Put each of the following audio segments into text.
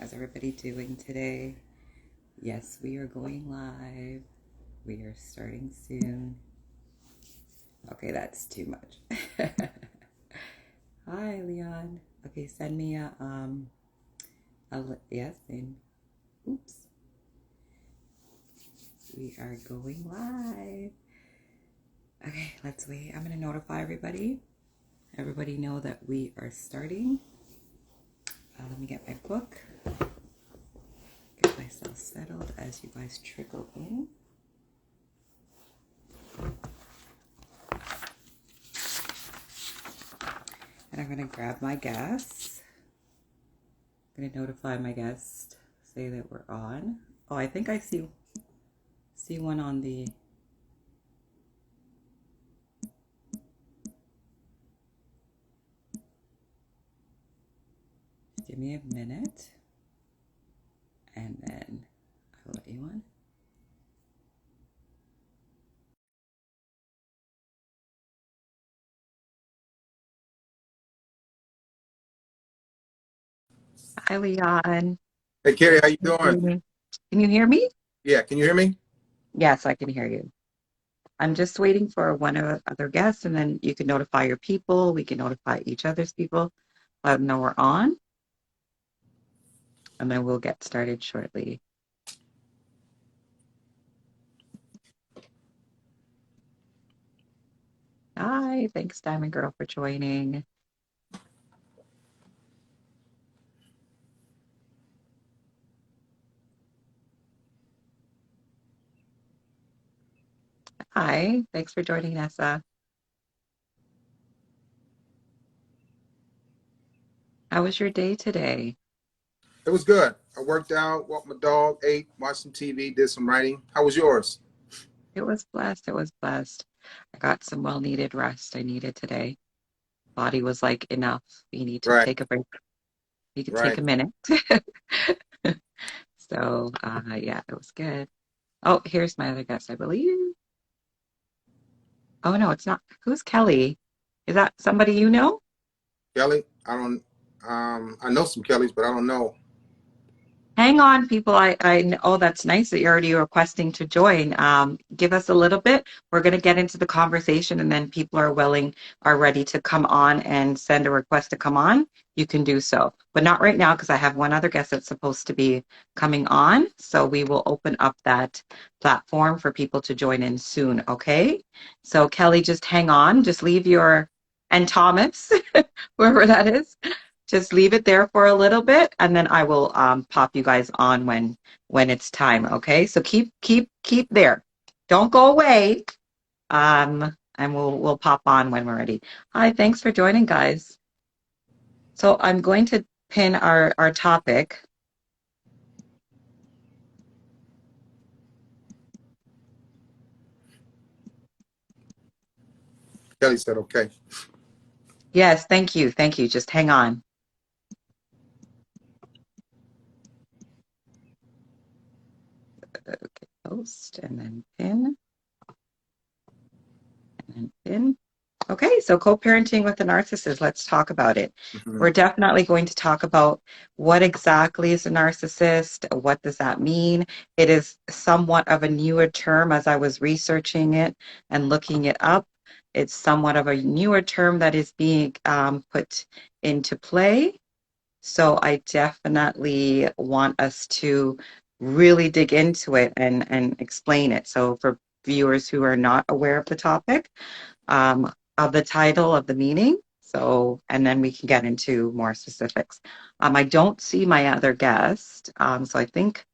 How's everybody doing today? Yes, we are going live. We are starting soon. Okay, that's too much. Hi, Leon. Okay, send me yes, and oops. We are going live. Okay, let's wait. I'm gonna notify everybody. Everybody know that we are starting. Let me get my book. Get myself settled as you guys trickle in. And I'm going to grab my guests. I'm going to notify my guest, say that we're on. Oh, I think I see one on the... Give me a minute. And then I'll let you on. Hi, Leon. Hey, Kerry, how you doing? Can you hear me? Yeah, can you hear me? Yes, I can hear you. I'm just waiting for one of other guests, and then you can notify your people. We can notify each other's people. Let them know we're on, and then we'll get started shortly. Hi, thanks, Diamond Girl, for joining. Hi, thanks for joining, Nessa. How was your day today? It was good. I worked out, walked my dog, ate, watched some TV, did some writing. How was yours? It was blessed. It was blessed. I got some well-needed rest I needed today. Body was like, enough. You need to Right, take a break. You could take right. a minute. So, yeah, it was good. Oh, here's my other guest, I believe. Oh, no, it's not. Who's Kelly? Is that somebody you know? Kelly, I know some Kellys, but I don't know. Hang on, people. Oh, that's nice that you're already requesting to join. Give us a little bit. We're going to get into the conversation, and then people are ready to come on and send a request to come on. You can do so, but not right now because I have one other guest that's supposed to be coming on. So we will open up that platform for people to join in soon. Okay. So Kelly, just hang on. Just leave and Thomas, whoever that is. Just leave it there for a little bit, and then I will pop you guys on when it's time. Okay, so keep there. Don't go away. And we'll pop on when we're ready. Hi, thanks for joining, guys. So I'm going to pin our topic. Kelly said, okay. Yes, thank you. Just hang on. Okay, post and then pin and then pin. Okay, so co-parenting with a narcissist, let's talk about it. Mhm. We're definitely going to talk about what exactly is a narcissist, what does that mean? It is somewhat of a newer term as I was researching it and looking it up. It's somewhat of a newer term that is being put into play. So I definitely want us to really dig into it and explain it. So for viewers who are not aware of the topic, um, of the title, of the meaning. So, and then we can get into more specifics. I don't see my other guest, so I think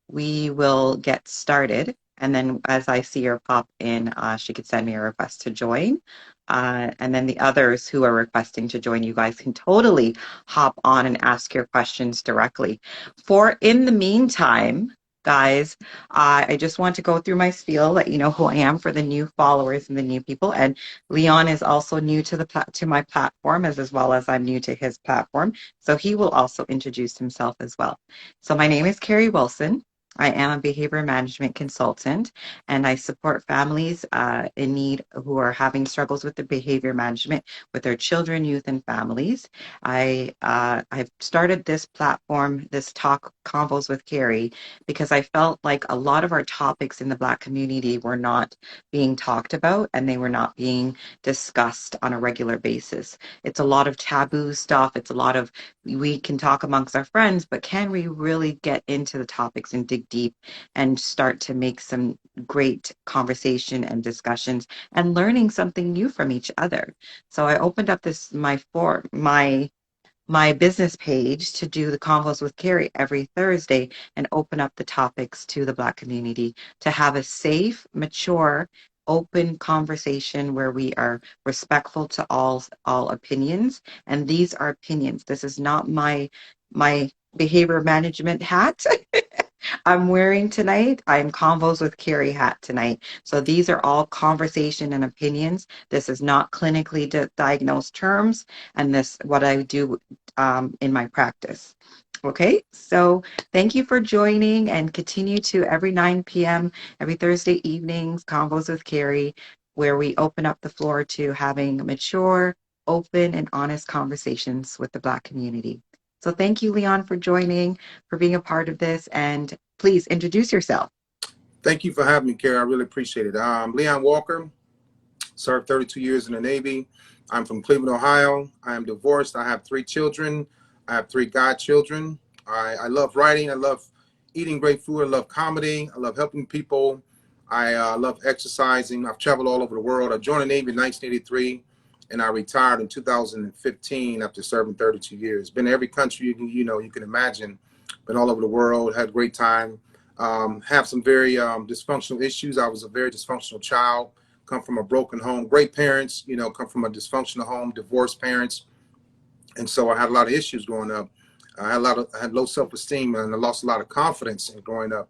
we will get started. And then as I see her pop in, she could send me a request to join. And then the others who are requesting to join, you guys can totally hop on and ask your questions directly. For in the meantime, guys, I just want to go through my spiel, let you know who I am for the new followers and the new people. And Leon is also new to to my platform, as well as I'm new to his platform. So he will also introduce himself as well. So my name is Kerry Wilson. I am a behavior management consultant, and I support families in need who are having struggles with the behavior management with their children, youth, and families. I've started this platform, this talk convos with Kerry, because I felt like a lot of our topics in the Black community were not being talked about and they were not being discussed on a regular basis. It's a lot of taboo stuff. It's a lot of we can talk amongst our friends, but can we really get into the topics and dig deep and start to make some great conversation and discussions and learning something new from each other? So I opened up this my business page to do the convos with Carrie every Thursday and open up the topics to the Black community to have a safe, mature, open conversation where we are respectful to all opinions. And these are opinions. This is not my behavior management hat. I'm wearing tonight. I'm Convos with Carrie hat tonight. So these are all conversation and opinions. This is not clinically diagnosed terms, and this what I do in my practice. Okay, so thank you for joining and continue to every 9 p.m., every Thursday evenings, Convos with Carrie, where we open up the floor to having mature, open, and honest conversations with the Black community. So thank you, Leon, for joining, for being a part of this, and please introduce yourself. Thank you for having me, Kerry. I really appreciate it. Leon Walker, served 32 years in the Navy. I'm from Cleveland, Ohio. I am divorced. I have 3 children. I have 3 godchildren. I love writing. I love eating great food. I love comedy. I love helping people. I love exercising. I've traveled all over the world. I joined the Navy in 1983, and I retired in 2015 after serving 32 years. Been to every country you can imagine. Been all over the world. Had a great time. Have some very dysfunctional issues. I was a very dysfunctional child, come from a broken home, great parents, come from a dysfunctional home, divorced parents. And so I had a lot of issues growing up. I had low self-esteem, and I lost a lot of confidence in growing up.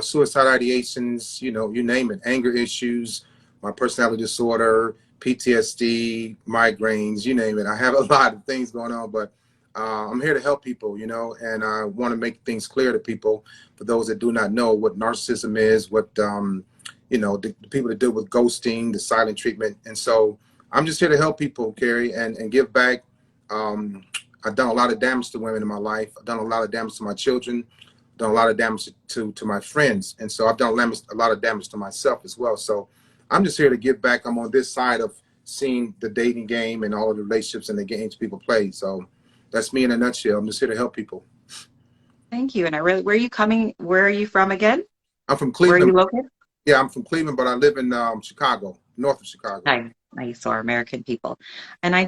Suicide ideations, you name it, anger issues, my personality disorder, PTSD, migraines, you name it. I have a lot of things going on, but I'm here to help people, and I want to make things clear to people, for those that do not know what narcissism is, what the people that deal with ghosting, the silent treatment. And so I'm just here to help people, Kerry, and give back. Um, I've done a lot of damage to women in my life. I've done a lot of damage to my children, done a lot of damage to my friends. And so I've done a lot of damage to myself as well. So I'm just here to give back. I'm on this side of seeing the dating game and all of the relationships and the games people play. So that's me in a nutshell. I'm just here to help people. Thank you. And I really, where are you coming? Where are you from again? I'm from Where are Cleveland. you located? Yeah, I'm from Cleveland, but I live in Chicago, north of Chicago. Nice, nice, or American people. And I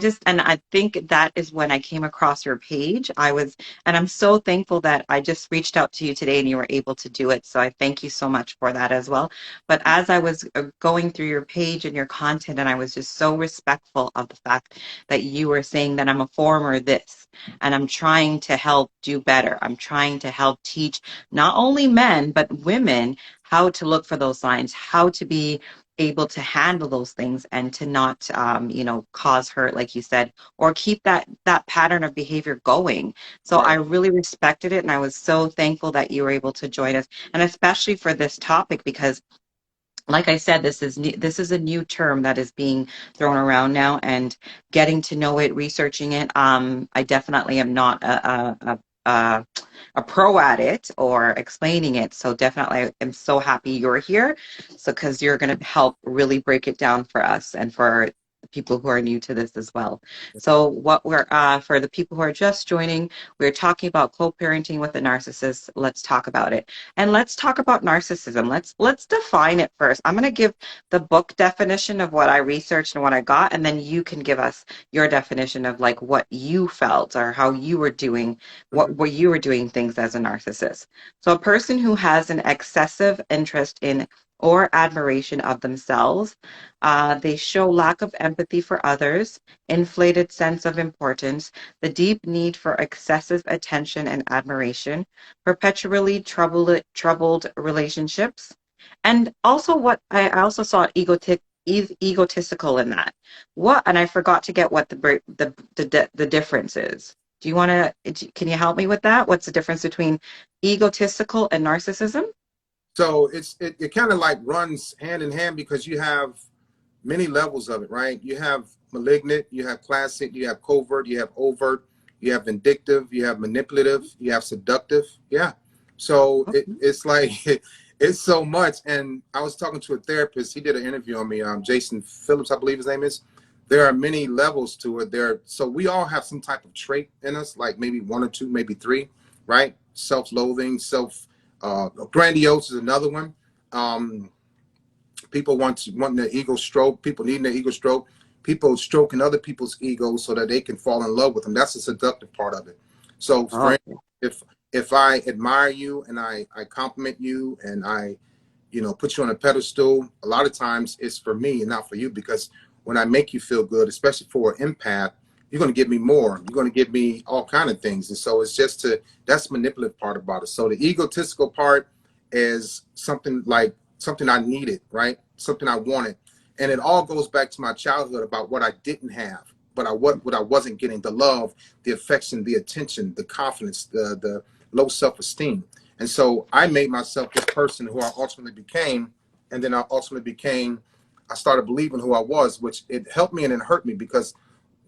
think that is when I came across your page. And I'm so thankful that I just reached out to you today and you were able to do it. So I thank you so much for that as well. But as I was going through your page and your content, and I was just so respectful of the fact that you were saying that I'm a former this and I'm trying to help do better. I'm trying to help teach not only men, but women how to look for those signs, how to be able to handle those things and to not cause hurt like you said or keep that pattern of behavior going. So I Right. really respected it and I was so thankful that you were able to join us, and especially for this topic because like I said, this is a new term that is being thrown around now, and getting to know it, researching it. I definitely am not a pro at it or explaining it. So definitely, I am so happy you're here. So because you're going to help really break it down for us and for the people who are new to this as well. So what we're for the people who are just joining, we're talking about co-parenting with a narcissist. Let's talk about it. And let's talk about narcissism. Let's define it first. I'm going to give the book definition of what I researched and what I got, and then you can give us your definition of like what you felt or how you were doing Mhm. what you were doing things as a narcissist. So a person who has an excessive interest in or admiration of themselves, they show lack of empathy for others, inflated sense of importance, the deep need for excessive attention and admiration, perpetually troubled relationships, and also what I also saw egotistical in that. What, and I forgot to get what the difference is. Do you want to, can you help me with that? What's the difference between egotistical and narcissism? So it kind of like runs hand in hand because you have many levels of it, right? You have malignant, you have classic, you have covert, you have overt, you have vindictive, you have manipulative, you have seductive. Yeah. So Okay. it's like it's so much. And I was talking to a therapist. He did an interview on me. Jason Phillips, I believe his name is. There are many levels to it. So we all have some type of trait in us, like maybe one or two, maybe three, right? Self-loathing, grandiose is another one. Um, People wanting their ego stroke, people needing their ego stroke, people stroking other people's egos so that they can fall in love with them. That's the seductive part of it. So for Oh, instance, if I admire you and I compliment you and I, put you on a pedestal, a lot of times it's for me and not for you, because when I make you feel good, especially for an empath, you're going to give me more. You're going to give me all kind of things. And so it's just that's manipulative part about it. So the egotistical part is something I needed, right? Something I wanted. And it all goes back to my childhood about what I didn't have, but what I wasn't getting, the love, the affection, the attention, the confidence, the low self-esteem. And so I made myself this person who I ultimately became. And then I started believing who I was, which it helped me and it hurt me, because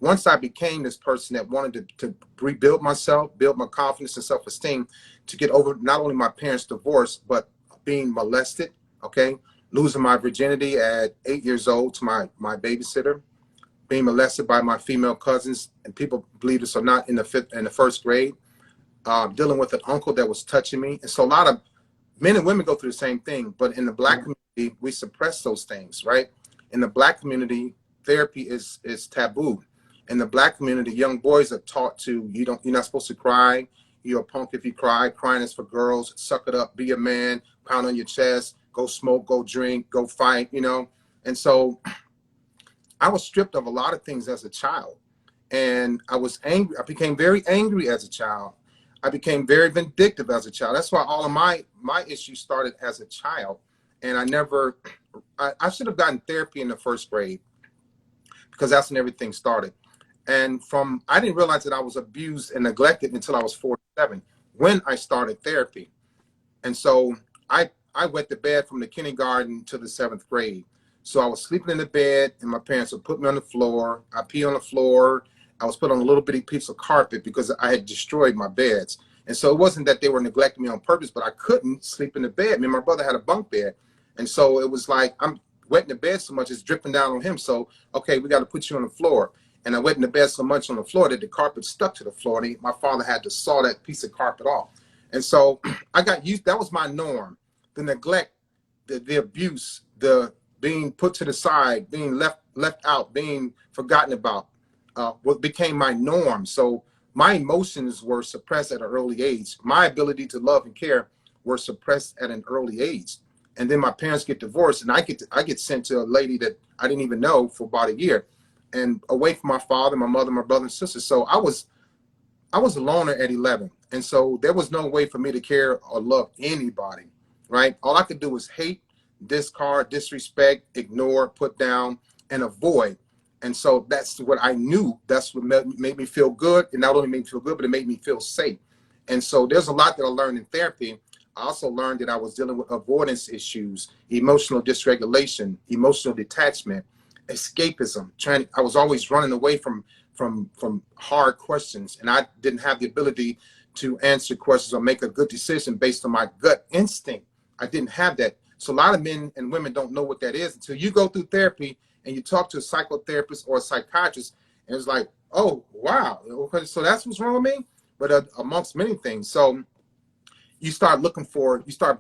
once I became this person that wanted to rebuild myself, build my confidence and self-esteem, to get over not only my parents' divorce, but being molested, okay, losing my virginity at 8 years old to my babysitter, being molested by my female cousins, and people believe this or not, in the first grade, dealing with an uncle that was touching me. And so a lot of men and women go through the same thing, but in the Black yeah. community, we suppress those things, right? In the Black community, therapy is taboo. In the Black community, young boys are taught you're not supposed to cry. You're a punk if you cry. Crying is for girls. Suck it up. Be a man. Pound on your chest. Go smoke. Go drink. Go fight. And so I was stripped of a lot of things as a child, and I was angry. I became very angry as a child. I became very vindictive as a child. That's why all of my issues started as a child, and I should have gotten therapy in the first grade, because that's when everything started. And I didn't realize that I was abused and neglected until I was 47 when I started therapy. And so I went to bed from the kindergarten to the seventh grade. So I was sleeping in the bed, and my parents would put me on the floor. I pee on the floor. I was put on a little bitty piece of carpet because I had destroyed my beds. And so it wasn't that they were neglecting me on purpose, but I couldn't sleep in the bed. Me and my brother had a bunk bed. And so it was like I'm wetting the bed so much, it's dripping down on him. So, okay, we got to put you on the floor. And I wet in the bed so much on the floor that the carpet stuck to the floor. And my father had to saw that piece of carpet off. And so I got used. That was my norm. The neglect, the abuse, the being put to the side, being left out, being forgotten about, what became my norm. So my emotions were suppressed at an early age. My ability to love and care were suppressed at an early age. And then my parents get divorced, and I get sent to a lady that I didn't even know for about a year, and away from my father, my mother, my brother and sister. So I was a loner at 11. And so there was no way for me to care or love anybody, right? All I could do was hate, discard, disrespect, ignore, put down, and avoid. And so that's what I knew. That's what made me feel good. And not only made me feel good, but it made me feel safe. And so there's a lot that I learned in therapy. I also learned that I was dealing with avoidance issues, emotional dysregulation, emotional detachment, escapism. I was always running away from hard questions, and I didn't have the ability to answer questions or make a good decision based on my gut instinct. I didn't have that. So a lot of men and women don't know what that is until you go through therapy and you talk to a psychotherapist or a psychiatrist, and it's like, oh wow, okay, so that's what's wrong with me. But amongst many things, so you start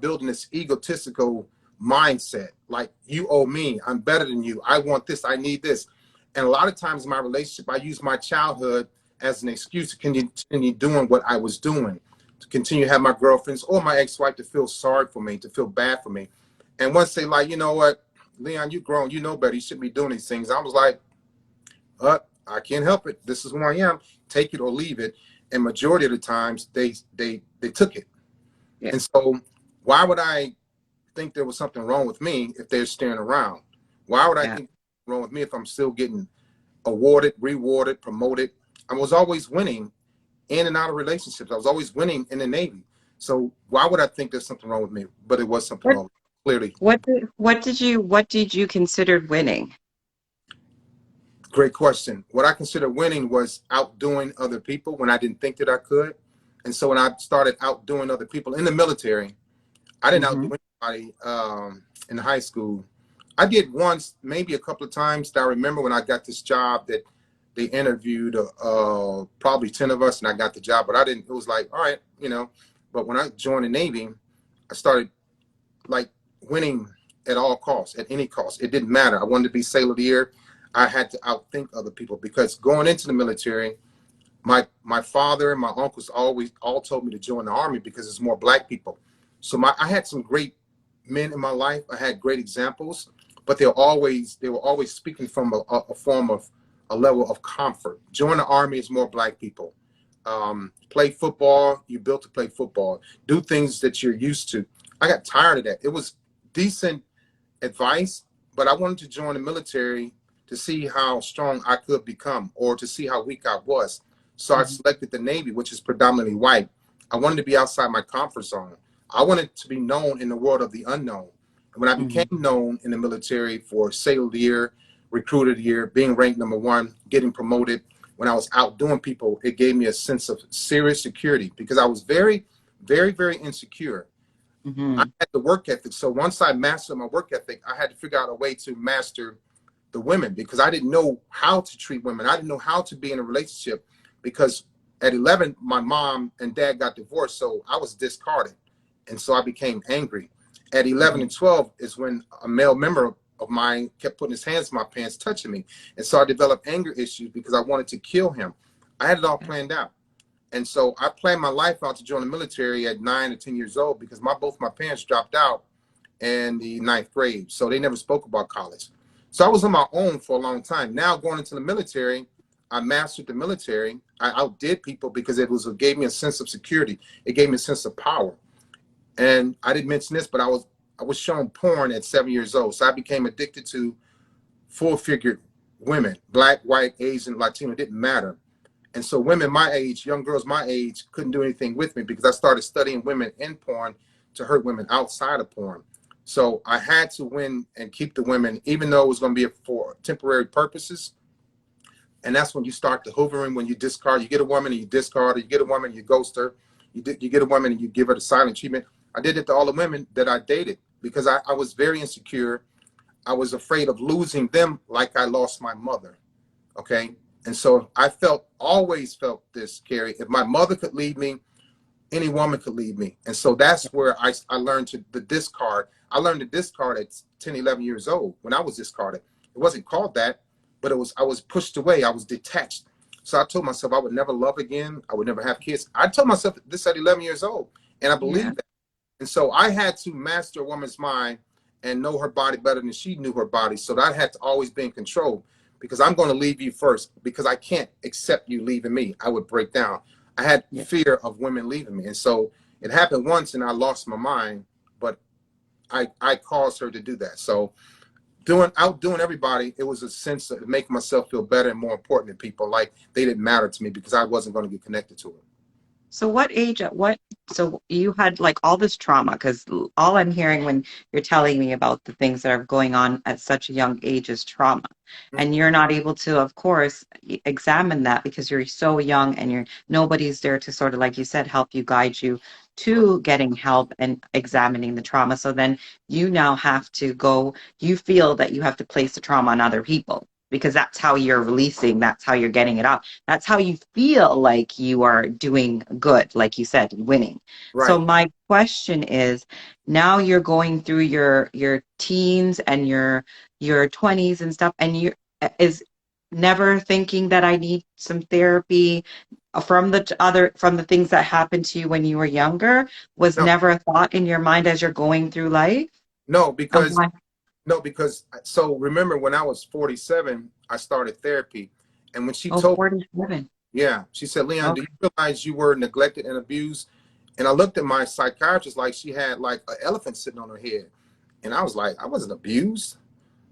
building this egotistical mindset, like you owe me, I'm better than you, I want this, I need this. And a lot of times in my relationship, I use my childhood as an excuse to continue doing what I was doing, to continue to have my girlfriends or my ex-wife to feel sorry for me, to feel bad for me. And once they like, you know what, Leon, you grown, you know better, you shouldn't be doing these things. I was like, I can't help it, this is who I am, take it or leave it. And majority of the times they took it. Yeah. And so why would I think there was something wrong with me if they're staring around? Why would I Yeah. think wrong with me if I'm still getting awarded, rewarded, promoted? I was always winning in and out of relationships. I was always winning in the Navy. So why would I think there's something wrong with me? But it was something What wrong with me, clearly. what did you consider winning? Great question. What I consider winning was outdoing other people when I didn't think that I could. And so when I started outdoing other people in the military, I didn't Hmm. outdo anybody in high school. I did once, maybe a couple of times that I remember when I got this job that they interviewed probably 10 of us and I got the job, but I didn't, it was like, all right, you know, but when I joined the Navy, I started like winning at all costs, at any cost. It didn't matter. I wanted to be Sailor of the Year. I had to outthink other people because going into the military, my father and my uncles always all told me to join the Army because it's more black people. So I had some great men in my life. I had great examples, but they were always speaking from a form of a level of comfort. Join the Army is more black people. Play football. You built to play football. Do things that you're used to. I got tired of that. It was decent advice, but I wanted to join the military to see how strong I could become or to see how weak I was. So I Hmm. selected the Navy, which is predominantly white. I wanted to be outside my comfort zone. I wanted to be known in the world of the unknown. And when I became Hmm. known in the military for Sailor of the Year, Recruiter of the Year, being ranked #1, getting promoted, when I was outdoing people, it gave me a sense of serious security because I was very, very, very insecure. I Hmm. had the work ethic. So once I mastered my work ethic, I had to figure out a way to master the women because I didn't know how to treat women. I didn't know how to be in a relationship because at 11, my mom and dad got divorced. So I was discarded. And so I became angry. At 11 and 12 is when a male member of mine kept putting his hands in my pants, touching me. And so I developed anger issues because I wanted to kill him. I had it all planned out. And so I planned my life out to join the military at 9 or 10 years old because both my parents dropped out in the ninth grade. So they never spoke about college. So I was on my own for a long time. Now going into the military, I mastered the military. I outdid people because it gave me a sense of security. It gave me a sense of power. And I didn't mention this, but I was shown porn at 7 years old. So I became addicted to full-figured women, black, white, Asian, Latino, it didn't matter. And so women my age, young girls my age, couldn't do anything with me because I started studying women in porn to hurt women outside of porn. So I had to win and keep the women, even though it was going to be for temporary purposes. And that's when you start the hoovering, when you discard. You get a woman and you discard her. You get a woman and you ghost her. You get a woman and you give her the silent treatment. I did it to all the women that I dated because I was very insecure. I was afraid of losing them like I lost my mother. Okay. And so I always felt this, Kerry. If my mother could leave me, any woman could leave me. And so that's where I learned the discard. I learned to discard at 10, 11 years old when I was discarded. It wasn't called that, but I was pushed away. I was detached. So I told myself I would never love again. I would never have kids. I told myself this at 11 years old, and I Yeah. believed that. And so I had to master a woman's mind and know her body better than she knew her body. So that I had to always be in control because I'm going to leave you first because I can't accept you leaving me. I would break down. I had Yeah. fear of women leaving me. And so it happened once and I lost my mind, but I caused her to do that. So outdoing everybody, it was a sense of making myself feel better and more important than people. Like they didn't matter to me because I wasn't going to get connected to them. So what age, so you had like all this trauma, because all I'm hearing when you're telling me about the things that are going on at such a young age is trauma. And you're not able to, of course, examine that because you're so young and nobody's there to sort of, like you said, help you, guide you to getting help and examining the trauma. So then you now have to go, you feel that you have to place the trauma on other people because that's how you're releasing, that's how you're getting it out. That's how you feel like you are doing good, like you said, winning. So Right. my question is, now you're going through your teens and your 20s and stuff, and you is never thinking that I need some therapy from the things that happened to you when you were younger was No, never a thought in your mind as you're going through life? no, I'm because like, No, because so remember when I was 47, I started therapy. And when she oh, told 47. me, yeah, she said, Leon, do you Okay. realize you were neglected and abused? And I looked at my psychiatrist like she had like an elephant sitting on her head. And I was like, I wasn't abused.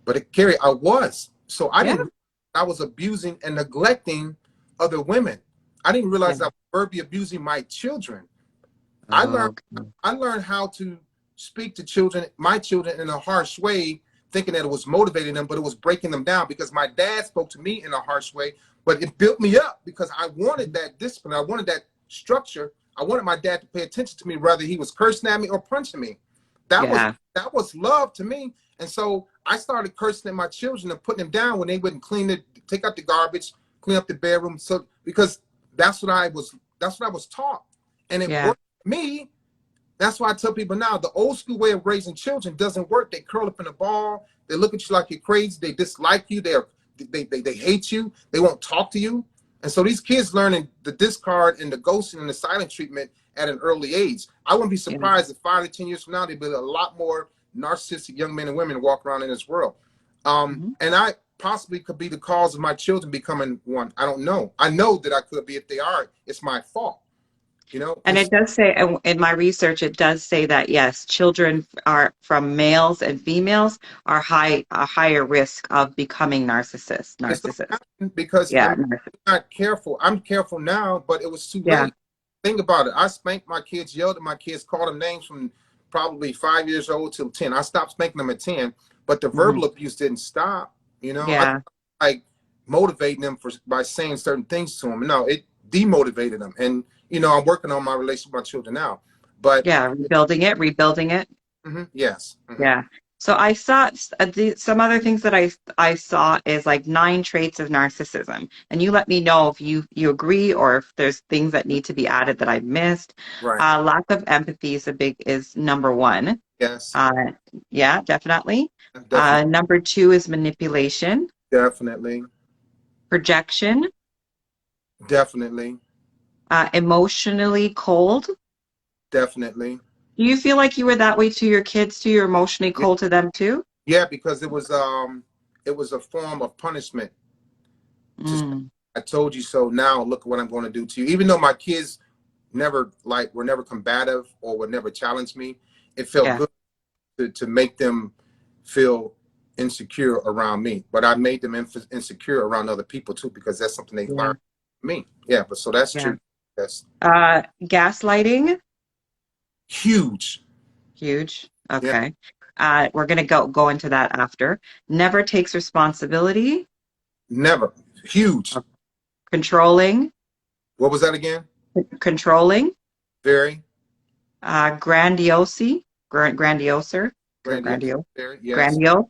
But Carrie, I was. So I Yeah. didn't, I was abusing and neglecting other women. I didn't Yeah. realize I was verbally abusing my children. I learned Okay. I learned how to speak to children, my children, in a harsh way, thinking that it was motivating them, but it was breaking them down because my dad spoke to me in a harsh way, but it built me up because I wanted that discipline. I wanted that structure. I wanted my dad to pay attention to me, whether he was cursing at me or punching me. That was Yeah. that was love to me. And so I started cursing at my children and putting them down when they wouldn't clean it, take out the garbage, clean up the bedroom. So because that's what I was taught. And it Yeah. worked for me. That's why I tell people now the old school way of raising children doesn't work. They curl up in a ball. They look at you like you're crazy. They dislike you. They hate you. They won't talk to you. And so these kids learning the discard and the ghosting and the silent treatment at an early age. I wouldn't be Yeah. surprised if 5 to 10 years from now there'd be a lot more narcissistic young men and women walk around in this world. Mhm. And I possibly could be the cause of my children becoming one. I don't know. I know that I could be. If they are, it's my fault. You know. And it does say, in my research, it does say that yes, children are from males and females are a higher risk of becoming It's not narcissists. happening because Yeah, I'm not careful. I'm careful now, but it was too yeah, late. Think about it. I spanked my kids, yelled at my kids, called them names from probably 5 years old till 10. I stopped spanking them at 10, but the hmm verbal abuse didn't stop. You know, I yeah, like motivating them by saying certain things to them. No, it demotivated them. And I'm working on my relationship with my children now. But yeah. Rebuilding it. yes, Yeah. So I saw some other things that I saw is like 9 traits of narcissism, and you let me know if you agree or if there's things that need to be added that I've missed. right, Lack of empathy is number one. yes, Uh, yeah, definitely. definitely, Number two is manipulation, definitely, projection, definitely, emotionally cold. definitely. Do you feel like you were that way to your kids too? You're emotionally Yeah, cold to them too? yeah, because it was a form of punishment to say, Mm, I told you so. Now look what I'm going to do to you. Even though my kids were never combative or would never challenge me, it felt yeah, good to make them feel insecure around me. But I made them insecure around other people too because that's something they yeah, learned from me. Yeah, but so that's yeah. true. That's Gaslighting, huge. huge. Yeah, Okay. We're gonna go into that after. Never takes responsibility. never. Huge. uh, Controlling, What was that again? controlling. Very Grandiose, grandioser, grandiose. grandiose, Very, yes. grandiose.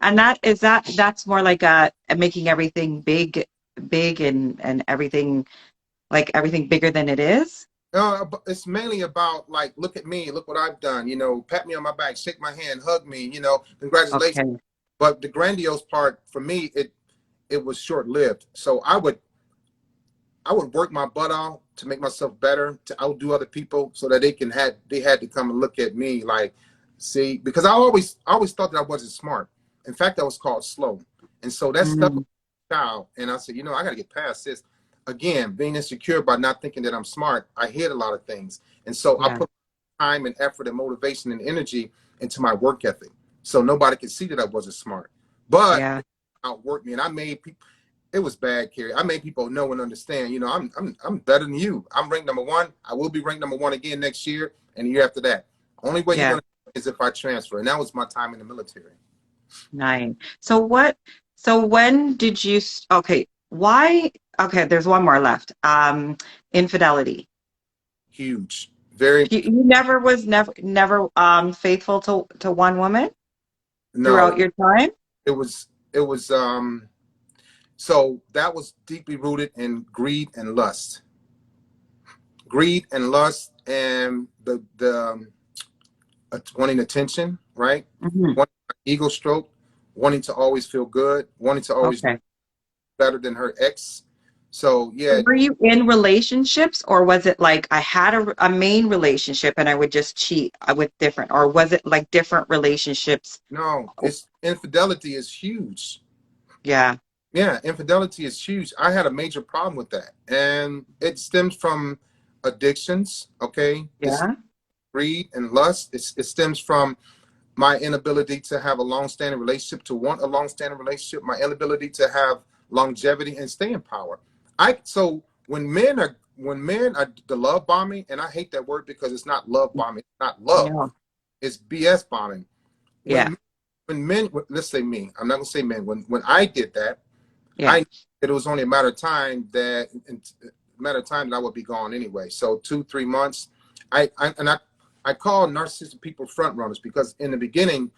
And that's more like making everything big and everything like everything bigger than it is. It's mainly about like, look at me, look what I've done. Pat me on my back, shake my hand, hug me. Congratulations. Okay. But the grandiose part for me, it was short lived. So I would work my butt off to make myself better, to outdo other people, so that they had to come and look at me like, see, because I always thought that I wasn't smart. In fact, I was called slow, and so that stuck with Mm, me as a child. And I said, I got to get past this. Again, being insecure by not thinking that I'm smart, I hid a lot of things, and so I yeah, put time and effort and motivation and energy into my work ethic, so nobody could see that I wasn't smart. But yeah, it outworked me, and I made people. It was bad, Kerry. I made people know and understand. I'm better than you. I'm ranked number one. I will be ranked number one again next year and the year after that. Only way you're yeah. gonna is if I transfer, and that was my time in the military. Nine. So when did okay, why, okay, there's one more left. Infidelity. Huge, very You never faithful to one woman no. throughout your time? It was so that was deeply rooted in greed and lust, and the wanting attention, right? Hmm. Wanting ego stroke, wanting to always feel good, wanting to always Okay. better than her ex. So yeah, Were you in relationships, or was it like I had a main relationship and I would just cheat with different, or was it like different relationships? no, Oh, it's infidelity is huge. yeah. Yeah, infidelity is huge. I had a major problem with that, and it stems from addictions. Okay, it's Yeah. greed and lust. It stems from my inability to have a long-standing relationship, to want a long-standing relationship, my inability to have longevity and stay in power. So when men are the love bombing, and I hate that word because it's not love bombing, it's not I love, know. it's BS bombing. Yeah. When when men, let's say me, I'm not gonna say men. When I did that, I Yeah. knew that it was only a matter of time that I would be gone anyway. So 2, 3 months, I call narcissistic people front runners because in the beginning,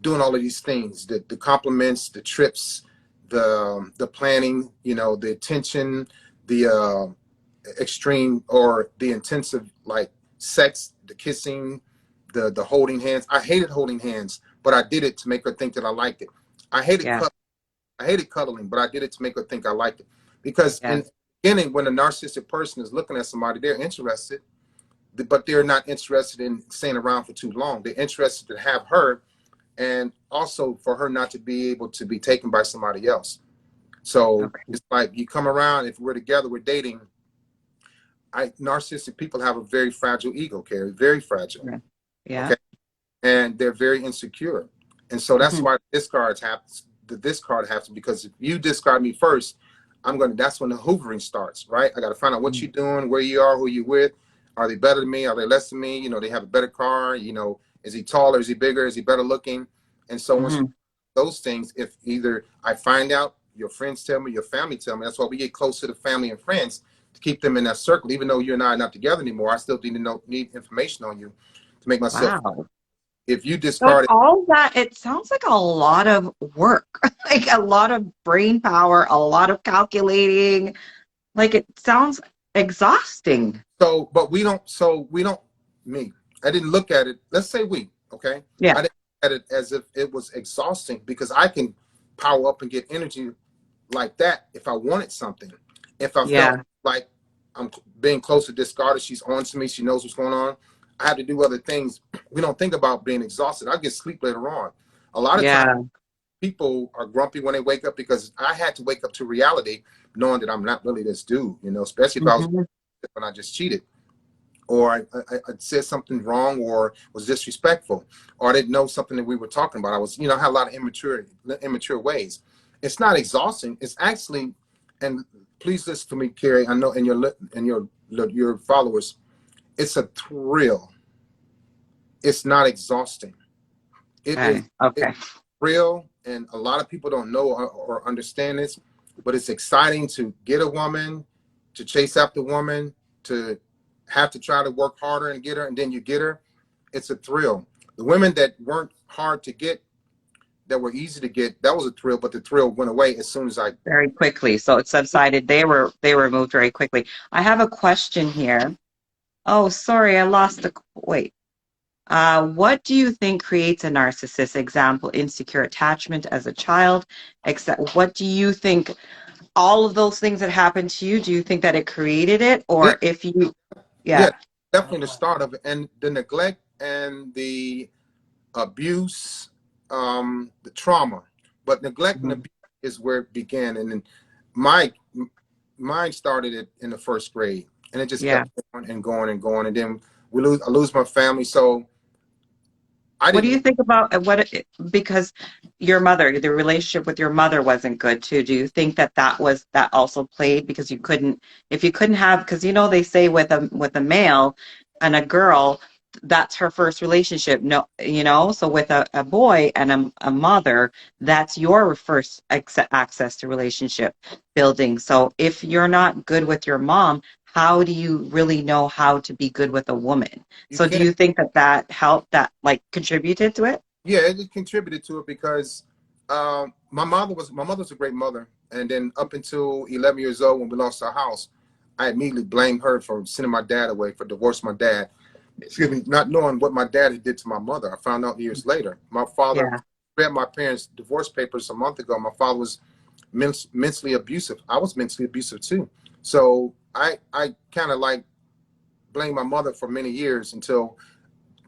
doing all of these things, the compliments, the trips, the planning, the attention, the extreme or the intensive like sex, the kissing, the holding hands. I hated holding hands, but I did it to make her think that I liked it. I hated Yeah. I hated cuddling, but I did it to make her think I liked it. Because in the Yes. beginning, when a narcissistic person is looking at somebody, they're interested, but they're not interested in staying around for too long. They're interested to have her and also for her not to be able to be taken by somebody else. So Okay. it's like you come around, if we're together, we're dating. Narcissistic people have a very fragile ego, Carrie, very fragile. Yeah. Yeah. Okay. And they're very insecure. And so that's Hmm. why the discard happens because if you discard me first, that's when the hoovering starts, right? I got to find out what you're doing, where you are, who you with. Are they better than me? Are they less than me? They have a better car, is he taller? Is he bigger? Is he better looking? And so once you Hmm. those things, if either I find out, your friends tell me, your family tell me, that's why we get close to the family and friends to keep them in that circle. Even though you and I are not together anymore, I still need information on you to make myself. Wow. If you But discard it, all that, it sounds like a lot of work, like a lot of brain power, a lot of calculating. Like it sounds exhausting. so we don't me. I didn't look at it. Let's say okay. Yeah. I didn't look at it as if it was exhausting because I can power up and get energy like that if I wanted something. If I felt Yeah. like I'm being close to discarded, she's on to me, she knows what's going on. I have to do other things. We don't think about being exhausted. I get sleep later on. A lot of times Yeah. people are grumpy when they wake up because I had to wake up to reality knowing that I'm not really this dude, especially if I was Hmm. when I just cheated or I said something wrong or was disrespectful or I didn't know something that we were talking about. I was, I had a lot of immature ways. It's not exhausting. It's actually, and please listen to me, Kerry. I know, and your followers, it's a thrill. It's not exhausting. It is Okay. Okay. real, and a lot of people don't know or understand this, but it's exciting to get a woman, to chase after a woman, to have to try to work harder and get her, and then you get her. It's a thrill. The women that weren't hard to get, that were easy to get, that was a thrill, but the thrill went away as soon as I. Very quickly. So it subsided. They were moved very quickly. I have a question here. Oh, sorry, I lost the wait. What do you think creates a narcissist? Example, insecure attachment as a child. Except, what do you think? All of those things that happened to you, do you think that it created it, Yeah, or if you, yeah, yeah. definitely the start of it, and the neglect and the abuse, the trauma, but neglect and Mhm. abuse is where it began. And then my mine started it in the first grade, and it just Yeah. kept going and going and going. And then I lose my family, so I What do didn't. you think about because your mother, the relationship with your mother wasn't good too. Do you think that that also played because you couldn't, if you couldn't have, because they say with a male and a girl, that's her first relationship. No, so with a boy and a mother, that's your first access to relationship building. So if you're not good with your mom, how do you really know how to be good with a woman? You So do can't. you think that helped, that like contributed to it? Yeah, it contributed to it because my mother's a great mother, and then up until 11 years old when we lost our house, I immediately blamed her for sending my dad away, for divorcing my dad. Excuse me, not knowing what my dad had did to my mother. I found out years later. My father Yeah. read my parents' divorce papers a month ago. My father was mentally abusive. I was mentally abusive too. So I kind of like blamed my mother for many years until,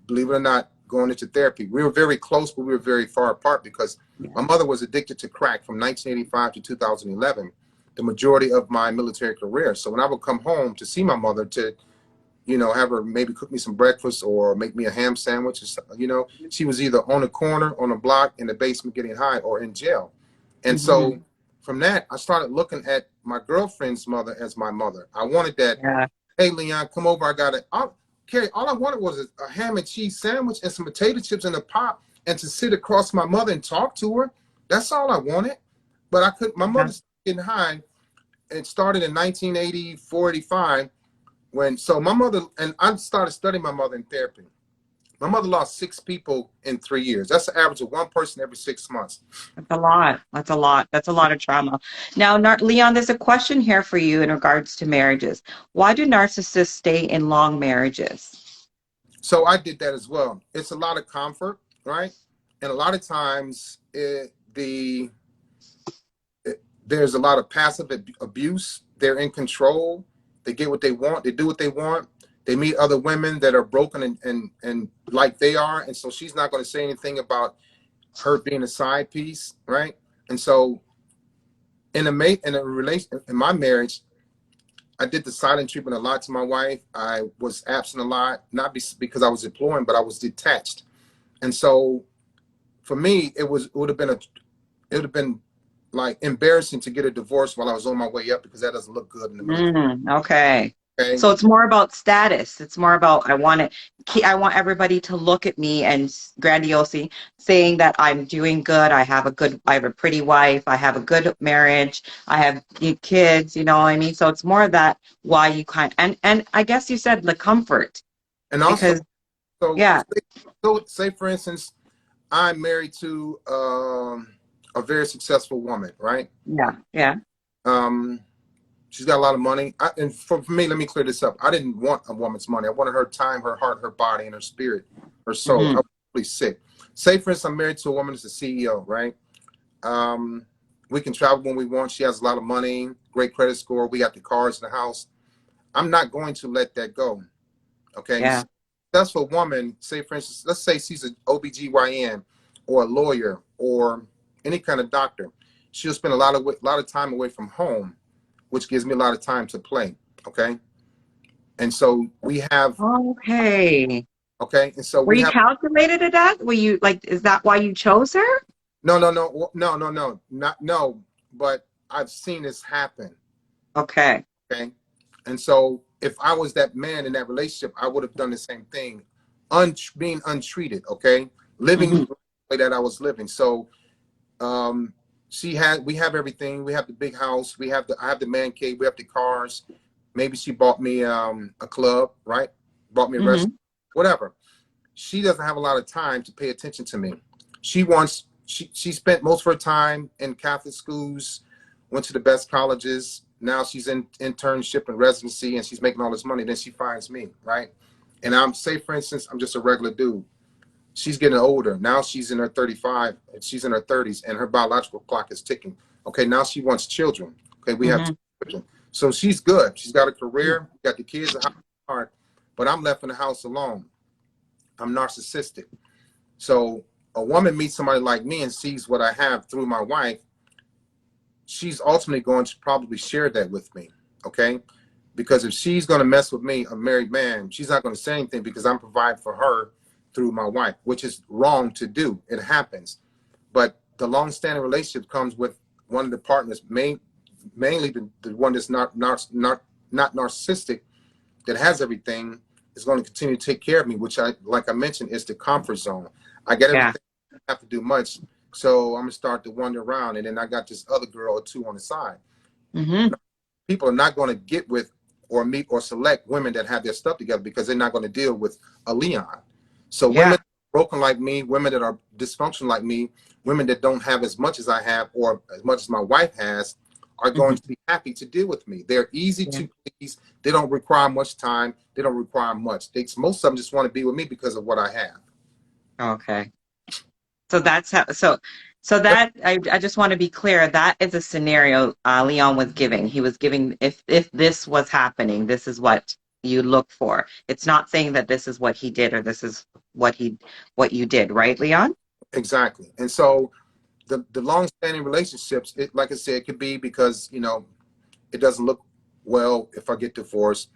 believe it or not, going into therapy. We were very close, but we were very far apart because Yeah. my mother was addicted to crack from 1985 to 2011, the majority of my military career. So when I would come home to see my mother to, have her maybe cook me some breakfast or make me a ham sandwich, she was either on the corner, on the block, in the basement getting high or in jail. And Hmm. so from that, I started looking at my girlfriend's mother as my mother. I wanted that. Yeah. Hey, Leon, come over. I got it. Carrie, all I wanted was a ham and cheese sandwich and some potato chips in a pot, and to sit across my mother and talk to her. That's all I wanted. But I couldn't. My Yeah. mother's getting high. It started in 1984, 85. When so my mother and I started studying my mother in therapy. My mother lost 6 people in 3 years. That's the average of one person every 6 months. That's a lot. That's a lot. That's a lot of trauma. Now, Leon, there's a question here for you in regards to marriages. Why do narcissists stay in long marriages? So I did that as well. It's a lot of comfort, right? And a lot of times there's a lot of passive abuse. They're in control. They get what they want. They do what they want. They meet other women that are broken and like they are. And so she's not going to say anything about her being a side piece, right? And so in my marriage, I did the silent treatment a lot to my wife. I was absent a lot, not because I was employing, but I was detached. And so for me, it would have been like embarrassing to get a divorce while I was on my way up, because that doesn't look good in the military. Okay. Okay. So it's more about status. It's more about I want everybody to look at me and grandiosely saying that I'm doing good. I have a pretty wife. I have a good marriage. I have kids, you know what I mean? So it's more of that why you and I guess you said the comfort And also, because so yeah, say for instance, I'm married to a very successful woman, right? yeah, yeah. Um, she's got a lot of money. And for me, let me clear this up. I didn't want a woman's money. I wanted her time, her heart, her body, and her spirit, her soul. I Hmm. was really sick. Say, for instance, I'm married to a woman that's a CEO, right? Um, we can travel when we want. She has a lot of money, great credit score. We got the cars in the house. I'm not going to let that go. Okay. Yeah. Successful woman, say for instance, let's say she's an OBGYN or a lawyer or any kind of doctor. She'll spend a lot of time away from home, which gives me a lot of time to play. Okay. And so we have Okay. okay, and so Were we you have calculated at that? Were you like, is that why you chose her? no, not no, but I've seen this happen. Okay. Okay. And so if I was that man in that relationship, I would have done the same thing, being untreated, okay? Living Hmm. the way that I was living. So um, we have everything. We have the big house. I have the man cave. We have the cars. Maybe she bought me a club, right? Bought me a restaurant, Hmm. whatever. She doesn't have a lot of time to pay attention to me. She spent most of her time in Catholic schools, went to the best colleges. Now she's in internship and residency, and she's making all this money. Then she finds me, right? And say for instance, I'm just a regular dude. She's getting older. Now she's in her 35, and she's in her 30s, and her biological clock is ticking. Okay, now she wants children. Okay, we have two Hmm. children. So she's good. She's got a career, got the kids, a house, but I'm left in the house alone. I'm narcissistic. So a woman meets somebody like me and sees what I have through my wife, she's ultimately going to probably share that with me. Okay. Because if she's going to mess with me, a married man, she's not going to say anything because I'm providing for her through my wife, which is wrong to do. It happens. But the long-standing relationship comes with one of the partners, mainly the one that's not narcissistic, that has everything, is going to continue to take care of me, which like I mentioned, is the comfort zone. I get Yeah. everything, I don't have to do much. So I'm gonna start to wander around, and then I got this other girl or two on the side. Hmm. People are not going to get with or meet or select women that have their stuff together because they're not going to deal with a Leon. So Yeah. women broken like me, women that are dysfunctional like me, women that don't have as much as I have or as much as my wife has, are going Hmm. to be happy to deal with me. They're easy Yeah. to please. They don't require much time. They don't require much. Most of them just want to be with me because of what I have. Okay. So that's how, so Yep, that I just want to be clear, that is a scenario Leon was giving. He was giving if this was happening, this is what you look for. It's not saying that this is what he did or this is what you did, right, Leon? exactly. And so the long-standing relationships, like I said, it could be because it doesn't look well if I get divorced.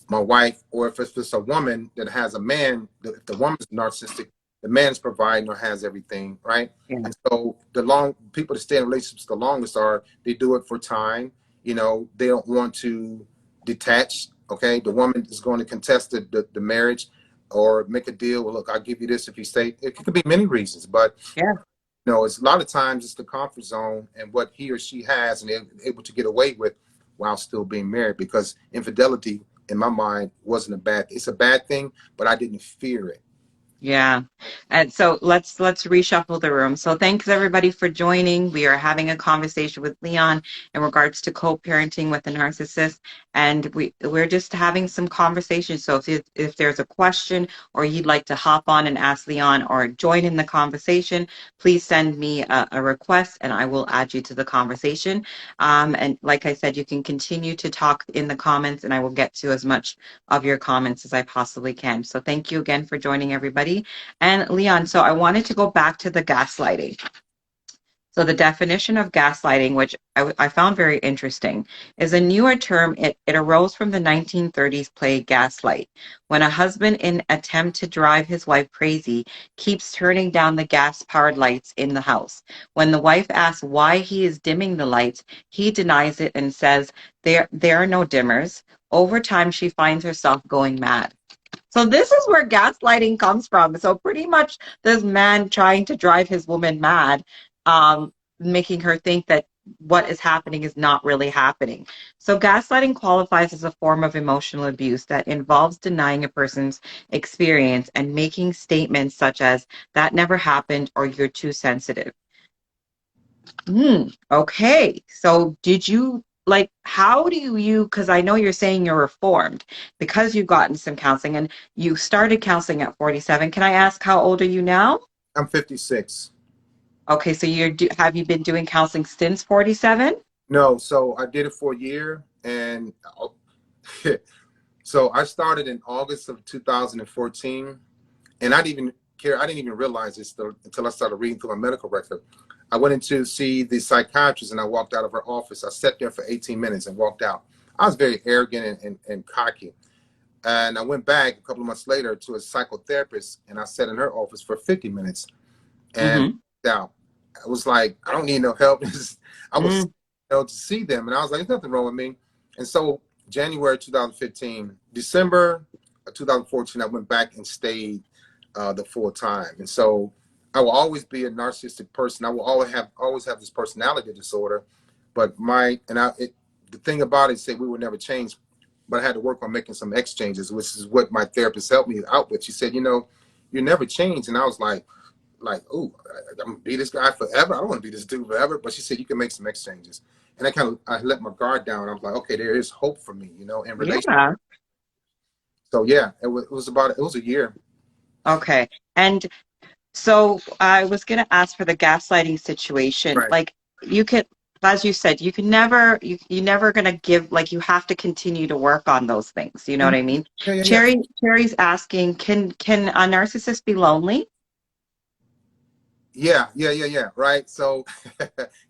My wife, or if it's just a woman that has a man, if the woman's narcissistic, the man is providing or has everything, right? Yeah. And so the long people that stay in relationships the longest are they do it for time. You know, they don't want to detach. Okay, the woman is going to contest the marriage or make a deal. Well, look, I'll give you this if you stay. It could be many reasons, but Yeah. you know, it's a lot of times it's the comfort zone and what he or she has and they're able to get away with while still being married. Because infidelity, in my mind, wasn't a bad. It's a bad thing, but I didn't fear it. Yeah. And so let's reshuffle the room. So thanks everybody for joining. We are having a conversation with Leon in regards to co-parenting with a narcissist, and we're just having some conversations. So if there's a question or you'd like to hop on and ask Leon or join in the conversation, please send me a request and I will add you to the conversation. And like I said, you can continue to talk in the comments and I will get to as much of your comments as I possibly can. So thank you again for joining everybody. And Leon, so I wanted to go back to the gaslighting. So the definition of gaslighting, which I found very interesting, is a newer term. It arose from the 1930s play Gaslight, when a husband, in attempt to drive his wife crazy, keeps turning down the gas-powered lights in the house. When the wife asks why he is dimming the lights, he denies it and says there are no dimmers. Over time, she finds herself going mad. So this is where gaslighting comes from. So pretty much this man trying to drive his woman mad, making her think that what is happening is not really happening. So gaslighting qualifies as a form of emotional abuse that involves denying a person's experience and making statements such as that never happened or you're too sensitive. Okay. So did you like how do you because I know you're saying you're reformed because you've gotten some counseling and you started counseling at 47. Can I ask how old are you now? I'm 56. Okay, so have you been doing counseling since 47? No, so I did it for a year, and so I started in August of 2014, and I didn't even care. I didn't even realize this until I started reading through my medical record. I went in to see the psychiatrist, and I walked out of her office. I sat there for 18 minutes and walked out. I was very arrogant and cocky. And I went back a couple of months later to a psychotherapist, and I sat in her office for 50 minutes and Mm-hmm. out. I was like, I don't need no help. I was, Mm, to see them, and I was like, there's nothing wrong with me. And so January 2015, December of 2014, I went back and stayed the full time. And so I will always be a narcissistic person. I will always have this personality disorder. But the thing about it, say we would never change. But I had to work on making some exchanges, which is what my therapist helped me out with. She said, you never change. And I was like, oh, I'm gonna be this guy forever. I don't want to be this dude forever. But she said you can make some exchanges, and I let my guard down. I was like, okay, there is hope for me, in relation. yeah. So yeah, it was a year. Okay. And so I was going to ask for the gaslighting situation. Right. Like you could, as you said, you can never, you never going to give, like you have to continue to work on those things. You know what Mhm. I mean? Yeah, yeah, yeah, Cherry's asking, can a narcissist be lonely? yeah, yeah, yeah, yeah. Right. So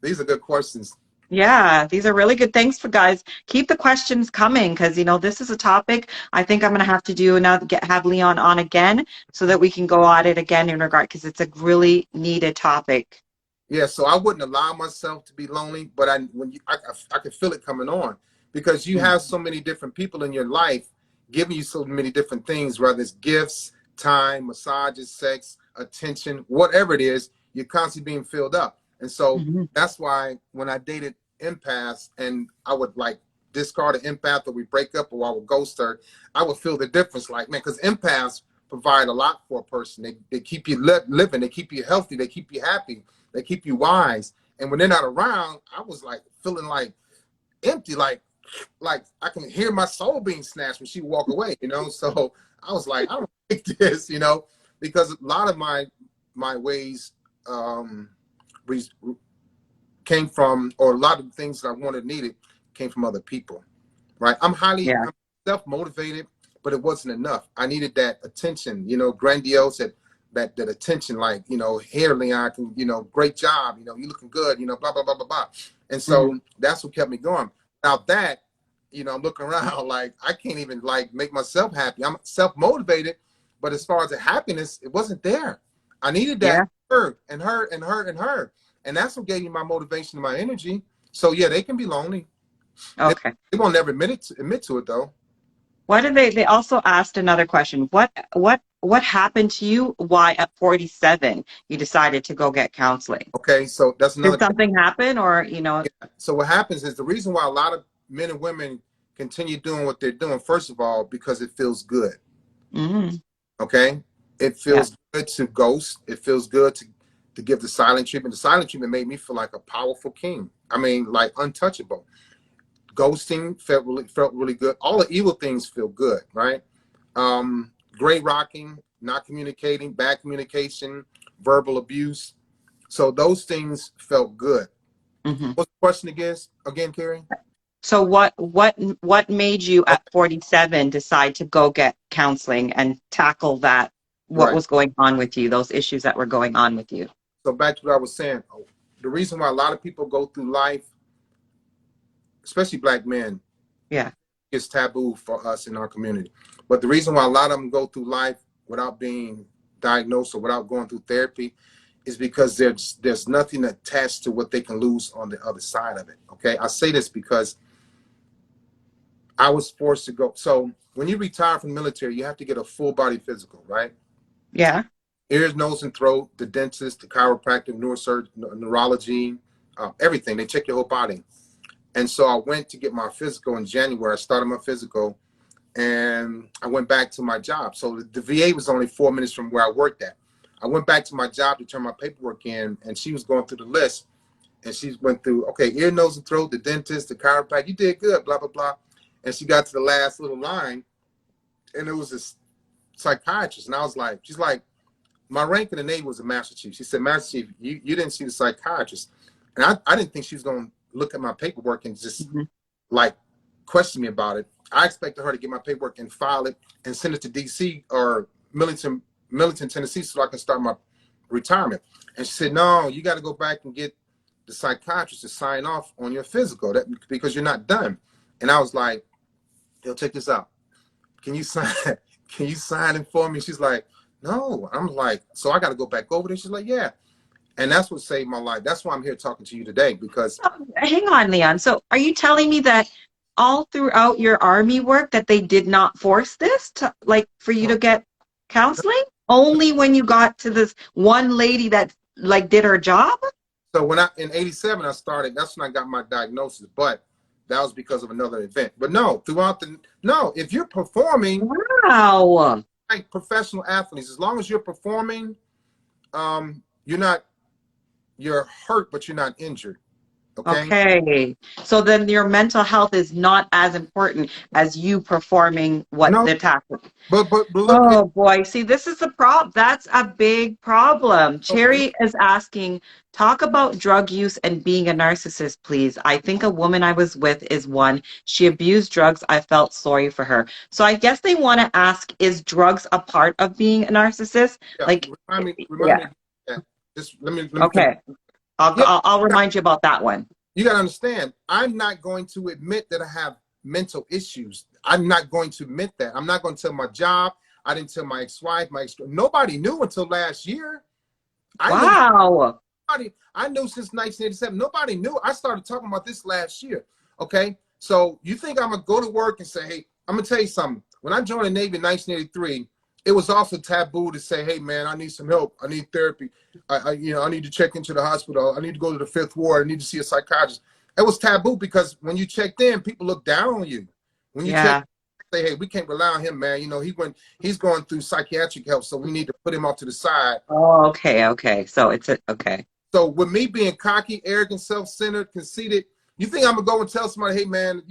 these are good questions. Yeah, these are really good. Thanks for guys. Keep the questions coming because this is a topic I think I'm gonna have to do now have Leon on again so that we can go at it again in regard because it's a really needed topic. Yeah, so I wouldn't allow myself to be lonely, but I could feel it coming on because you Mm, have so many different people in your life giving you so many different things, whether it's gifts, time, massages, sex, attention, whatever it is, you're constantly being filled up. And so mhm, that's why when I dated empaths and I would like discard an empath or we break up or I would ghost her, I would feel the difference. Like, man, because empaths provide a lot for a person. They keep you living, they keep you healthy, they keep you happy, they keep you wise. And when they're not around, I was like feeling like empty, like I can hear my soul being snatched when she walk away. So I was like, I don't like this, because a lot of my ways um came from, or a lot of the things that I wanted needed came from other people. Right. yeah. I'm self-motivated, but it wasn't enough. I needed that attention, grandiose, that attention, like, here, Leon, great job, you looking good, blah, blah, blah, blah, blah. And Mhm. so that's what kept me going. Now that, I'm looking around, like, I can't even like make myself happy. I'm self-motivated, but as far as the happiness, it wasn't there. I needed that Yeah. her and her and her and her. And that's what gave me my motivation and my energy. So yeah, they can be lonely. They, Okay. they won't never admit to it though. What did they also asked another question. What happened to you? Why at 47 you decided to go get counseling? Okay, so that's Did another. something happen or, you know? Yeah. So what happens is the reason why a lot of men and women continue doing what they're doing, first of all, because it feels good. Mm, Okay, it yeah. feels good to ghost. It feels good to give the silent treatment. The silent treatment made me feel like a powerful king. I mean, like untouchable. Ghosting felt really good. All the evil things feel good, right? Gray rocking, not communicating, bad communication, verbal abuse. So those things felt good. Hmm. What's the question again, Kerry? So what made you at 47 decide to go get counseling and tackle that, what Right. was going on with you, those issues that were going on with you? So back to what I was saying. The reason why a lot of people go through life, especially black men, Yeah. is taboo for us in our community. But the reason why a lot of them go through life without being diagnosed or without going through therapy is because there's nothing attached to what they can lose on the other side of it. Okay, I say this because I was forced to go. So when you retire from the military, you have to get a full body physical, right? Yeah. Ears, nose, and throat, the dentist, the chiropractor, neurosurgeon, neurology, everything. They check your whole body. And so I went to get my physical in January. I started my physical and I went back to my job. So the VA was only 4 minutes from where I worked at. I went back to my job to turn my paperwork in, and she was going through the list. And she went through, okay, ear, nose, and throat, the dentist, the chiropractor, you did good, blah, blah, blah. And she got to the last little line, and it was this psychiatrist. And I was like, she's like, my rank in the Navy was a Master Chief. She said, Master Chief, you didn't see the psychiatrist. And I didn't think she was going to look at my paperwork and just Hmm. like question me about it. I expected her to get my paperwork and file it and send it to DC or Millington, Tennessee, so I can start my retirement. And she said, no, you got to go back and get the psychiatrist to sign off on your physical because you're not done. And I was like, yo, check this out. Can you sign? Can you sign it for me? She's like, no. I'm like, so I got to go back over there. She's like, yeah. And that's what saved my life. That's why I'm here talking to you today because Hang on, Leon. So are you telling me that all throughout your army work that they did not force this to, like, for you no, to get counseling? Only when you got to this one lady that like did her job? so when I in '87 I started. That's when I got my diagnosis. But that was because of another event. But no, throughout the no, if you're performing Wow. like professional athletes, as long as you're performing, you're not you're hurt, but you're not injured. Okay. Okay. So then your mental health is not as important as you performing what No, the task. but look at Oh boy, see, this is the problem. That's a big problem. but Cherry is asking, talk about drug use and being a narcissist, please. I think a woman I was with is one. She abused drugs. I felt sorry for her. So I guess they want to ask, is drugs a part of being a narcissist? yeah, Like, remind me yeah. of that. Just let me finish. Okay. I'll, Yeah, I'll, I'll remind you about that one. you got to understand. I'm not going to admit that I have mental issues. I'm not going to admit that. I'm not going to tell my job. I didn't tell my ex-wife, nobody knew until last year. I knew Wow. nobody. I knew since 1987. Nobody knew. I started talking about this last year. Okay, so you think I'm gonna go to work and say, "Hey, I'm gonna tell you something." When I joined the Navy in 1983, it was also taboo to say, "Hey, man, I need some help. I need therapy. I need to check into the hospital. I need to go to the Fifth Ward. I need to see a psychiatrist." It was taboo because when you checked in, people looked down on you. When you check, Yeah. say, "Hey, we can't rely on him, man. He's going through psychiatric help, so we need to put him off to the side." Oh, okay. Okay. So it's okay. So with me being cocky, arrogant, self-centered, conceited, you think I'm gonna go and tell somebody, "Hey man,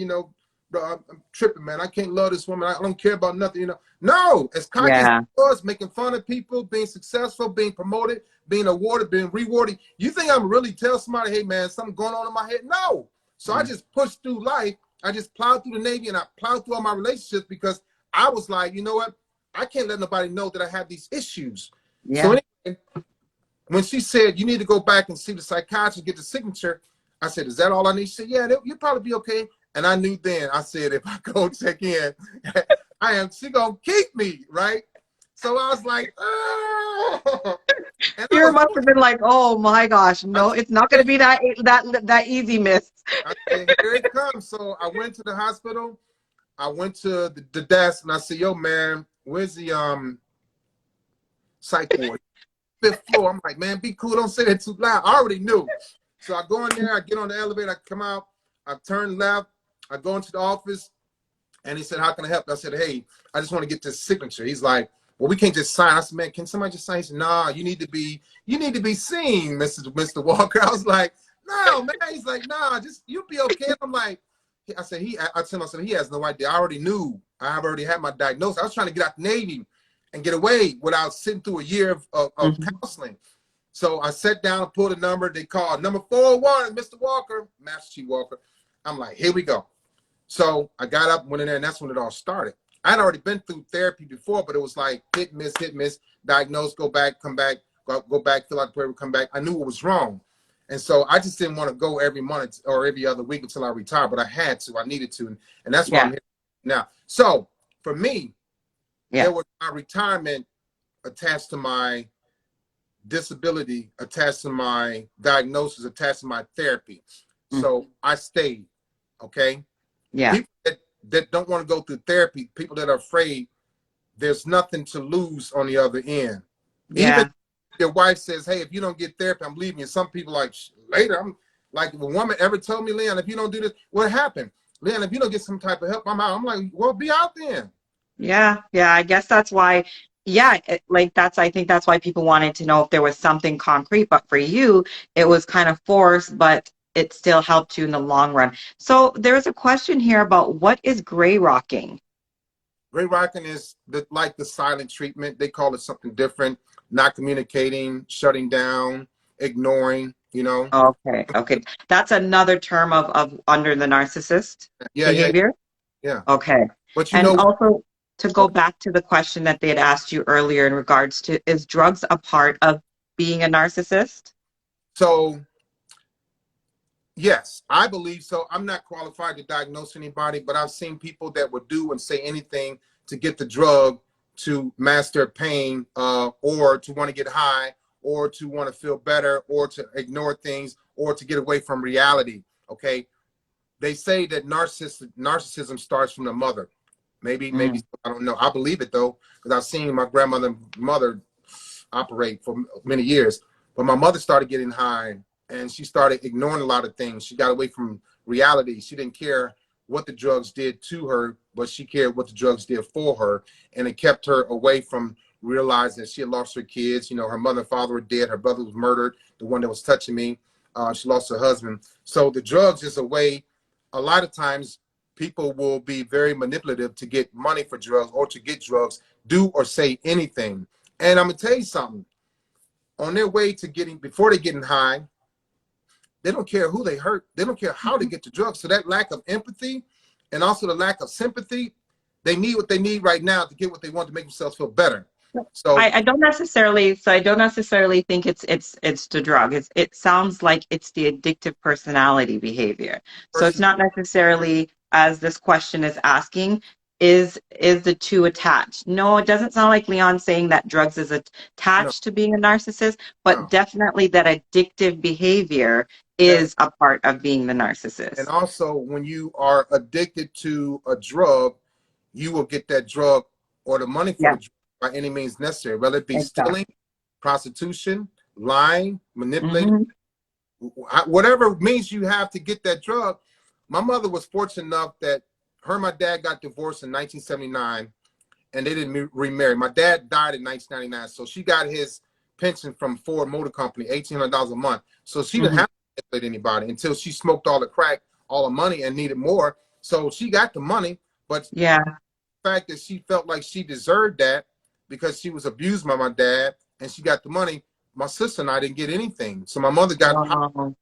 bro, I'm tripping, man. I can't love this woman. I don't care about nothing." No, as cocky as Yeah. I was, making fun of people, being successful, being promoted, being awarded, being rewarded. You think I'm really tell somebody, "Hey man, something going on in my head"? No. So I Mm. just pushed through life. I just plowed through the Navy and I plowed through all my relationships because I was like, you know what? I can't let nobody know that I have these issues. So Yeah. anyway, when she said you need to go back and see the psychiatrist, get the signature, I said, "Is that all I need?" She said, "Yeah, you'll probably be okay." And I knew then. I said, if I go check in, she gonna keep me, right? So I was like, oh, and I You was must doing have been like, oh my gosh, it. no, it's not going to be that easy, miss. I said, here it comes. So I went to the hospital. I went to the desk and I said, yo, man, where's the psych ward? Fifth floor. I'm like, man, be cool. Don't say that too loud. I already knew. So I go in there, I get on the elevator, I come out, I turn left, I go into the office, and he said, how can I help? I said, hey, I just want to get this signature. He's like, well, we can't just sign. I said, man, can somebody just sign? He said, nah, you need to be seen, Mr. Walker. I was like, no, man. He's like, nah, just you be okay. I'm like, I said, I told him, I said, he has no idea. I already knew. I already had my diagnosis. I was trying to get out the Navy and get away without sitting through a year of Mhm. counseling. So I sat down and pulled a number. They called number 401, Mr. Walker, Master Chief Walker. I'm like, here we go. So I got up, went in there, and that's when it all started. I'd already been through therapy before, but it was like hit, miss, diagnose, go back, come back, go back, fill out the paper, come back. I knew what was wrong. And so I just didn't want to go every month or every other week until I retired, but I had to, I needed to. And that's why I'm Yeah, here now. So for me, yeah. there was my retirement attached to my disability, attached to my diagnosis, attached to my therapy. Mm, So I stayed, okay? yeah, People that don't want to go through therapy, people that are afraid, there's nothing to lose on the other end. Even yeah, your wife says, hey, if you don't get therapy, I'm leaving you. Some people like, later, I'm like, if a woman ever told me, Leon, if you don't do this, what happened? Leon, if you don't get some type of help, I'm out. I'm like, well, be out then. yeah, yeah. I guess that's why, yeah, like I think that's why people wanted to know if there was something concrete. But for you, it was kind of forced, but it still helped you in the long run. So there's a question here about what is gray rocking? Gray rocking is like the silent treatment. They call it something different, not communicating, shutting down, ignoring, you know. Okay, okay. That's another term of under the narcissist Yeah, yeah, behavior. yeah. Okay. But you And know, also to go okay. back to the question that they had asked you earlier in regards to is drugs a part of being a narcissist? So yes, I believe so. I'm not qualified to diagnose anybody, but I've seen people that would do and say anything to get the drug to mask their pain, or to want to get high, or to want to feel better, or to ignore things, or to get away from reality. Okay, they say that narcissism starts from the mother. Maybe Mm, I don't know. I believe it though, because I've seen my mother operate for many years. But my mother started getting high and she started ignoring a lot of things. She got away from reality. She didn't care what the drugs did to her, but she cared what the drugs did for her. And it kept her away from realizing that she had lost her kids. You know, her mother and father were dead. Her brother was murdered, the one that was touching me. She lost her husband. So the drugs is a way, a lot of times, people will be very manipulative to get money for drugs or to get drugs, do or say anything. And I'm gonna tell you something. On their way to getting, before they're getting high, they don't care who they hurt. They don't care how they get the drugs. So that lack of empathy and also the lack of sympathy, they need what they need right now to get what they want to make themselves feel better. So I don't necessarily, so I don't necessarily think it's the drug. It sounds like it's the addictive personality behavior. So it's person, not necessarily as this question is asking, is the two attached? No, it doesn't sound like Leon saying that drugs is no, attached to being a narcissist, but no. definitely that addictive behavior That is a part of being the and narcissist. also when you are addicted to a drug, you will get that drug or the money for Yeah, the drug by any means necessary, whether it be stealing, exactly. prostitution, lying, manipulating, Hmm. whatever means you have to get that drug. My mother was fortunate enough that her and my dad got divorced in 1979 and they didn't remarry. My dad died in 1999, so she got his pension from Ford Motor Company, $1,800 a month. So she didn't Hmm. have to manipulate anybody until she smoked all the crack, all the money, and needed more. So she got the money, but Yeah. the fact that she felt like she deserved that because she was abused by my dad and she got the money, my sister and I didn't get anything. So my mother got Oh,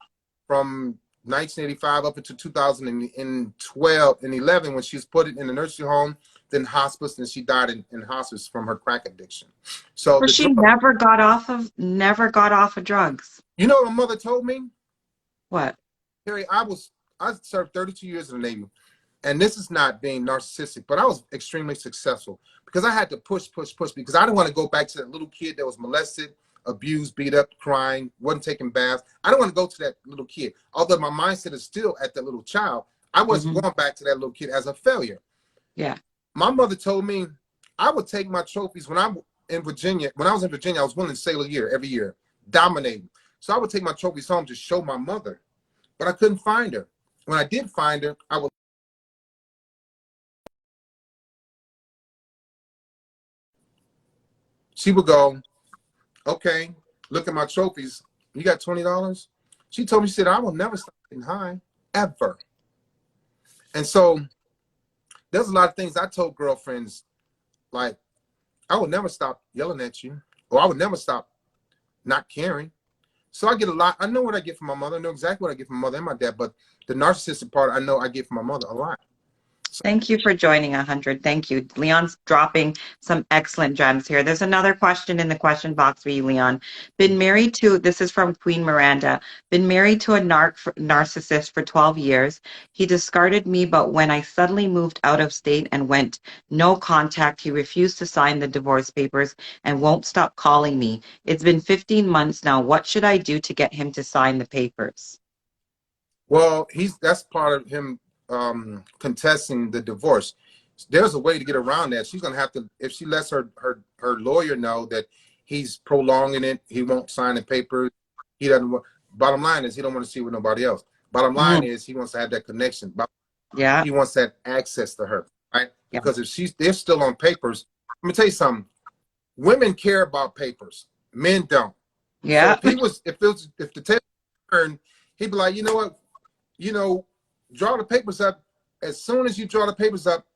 from 1985 up into 2012 and 11 when she was put in the nursing home, then hospice, and she died in hospice from her crack addiction. So so the she drug, never got off of drugs. you know what my mother told me? What? Harry, I served 32 years in the Navy. And this is not being narcissistic, but I was extremely successful because I had to push, push, push because I didn't want to go back to that little kid that was molested, abused, beat up, crying, wasn't taking baths. I don't want to go to that little kid. Although my mindset is still at that little child, I wasn't Hmm. going back to that little kid as a failure. Yeah. My mother told me I would take my trophies when I'm in Virginia. When I was in Virginia, I was winning Sailor Year every year, dominating. So I would take my trophies home to show my mother, but I couldn't find her. When I did find her, I would. She would go, okay, look at my trophies. You got $20? She told me, she said, I will never stop getting high, ever. And so there's a lot of things I told girlfriends, like, I will never stop yelling at you, or I would never stop not caring. So I get a lot. I know what I get from my mother. I know exactly what I get from my mother and my dad, but the narcissistic part, I know I get from my mother a lot. So, Thank you for joining 100. Thank you. Leon's dropping some excellent gems here. There's another question in the question box for you, Leon. Been married to, this is from Queen Miranda, been married to a narcissist for 12 years. He discarded me, but when I suddenly moved out of state and went no contact, he refused to sign the divorce papers and won't stop calling me. It's been 15 months now. What should I do to get him to sign the papers? well, that's part of him contesting the divorce. There's a way to get around that. She's gonna have to, if she lets her lawyer know that he's prolonging it, he won't sign the papers. He doesn't. Bottom line is he don't want to see with nobody else. Bottom line Mm, is he wants to have that connection. yeah, He wants that access to her, right? yeah, Because if they're still on papers, let me tell you something. Women care about papers. Men don't. So yeah, if the table turned, he'd be like, you know what, you know, draw the papers up. As soon as you draw the papers up,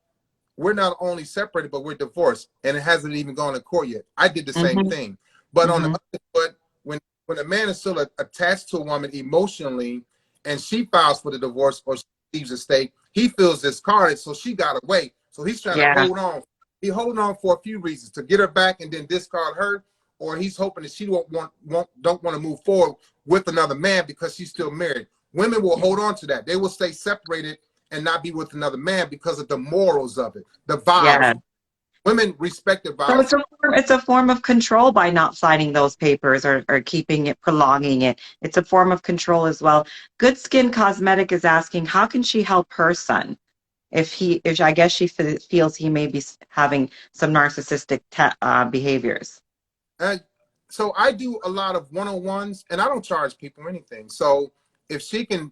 we're not only separated, but we're divorced, and it hasn't even gone to court yet. I did the same hmm, thing. But on the hmm, other foot, when a man is still attached to a woman emotionally, and she files for the divorce or she leaves the state, he feels discarded, so she got away. So he's trying to yeah, hold on. He's holding on for a few reasons to get her back and then discard her, or he's hoping that she don't want to move forward with another man because she's still married. Women will hold on to that. They will stay separated and not be with another man because of the morals of it, the vows. yeah. Women respect the So vows. it's a form of control by not signing those papers or keeping it, prolonging it. It's a form of control as well. Good Skin Cosmetic is asking, how can she help her son if I guess she feels he may be having some narcissistic behaviors. And so I do a lot of one-on-ones, and I don't charge people anything. So if she can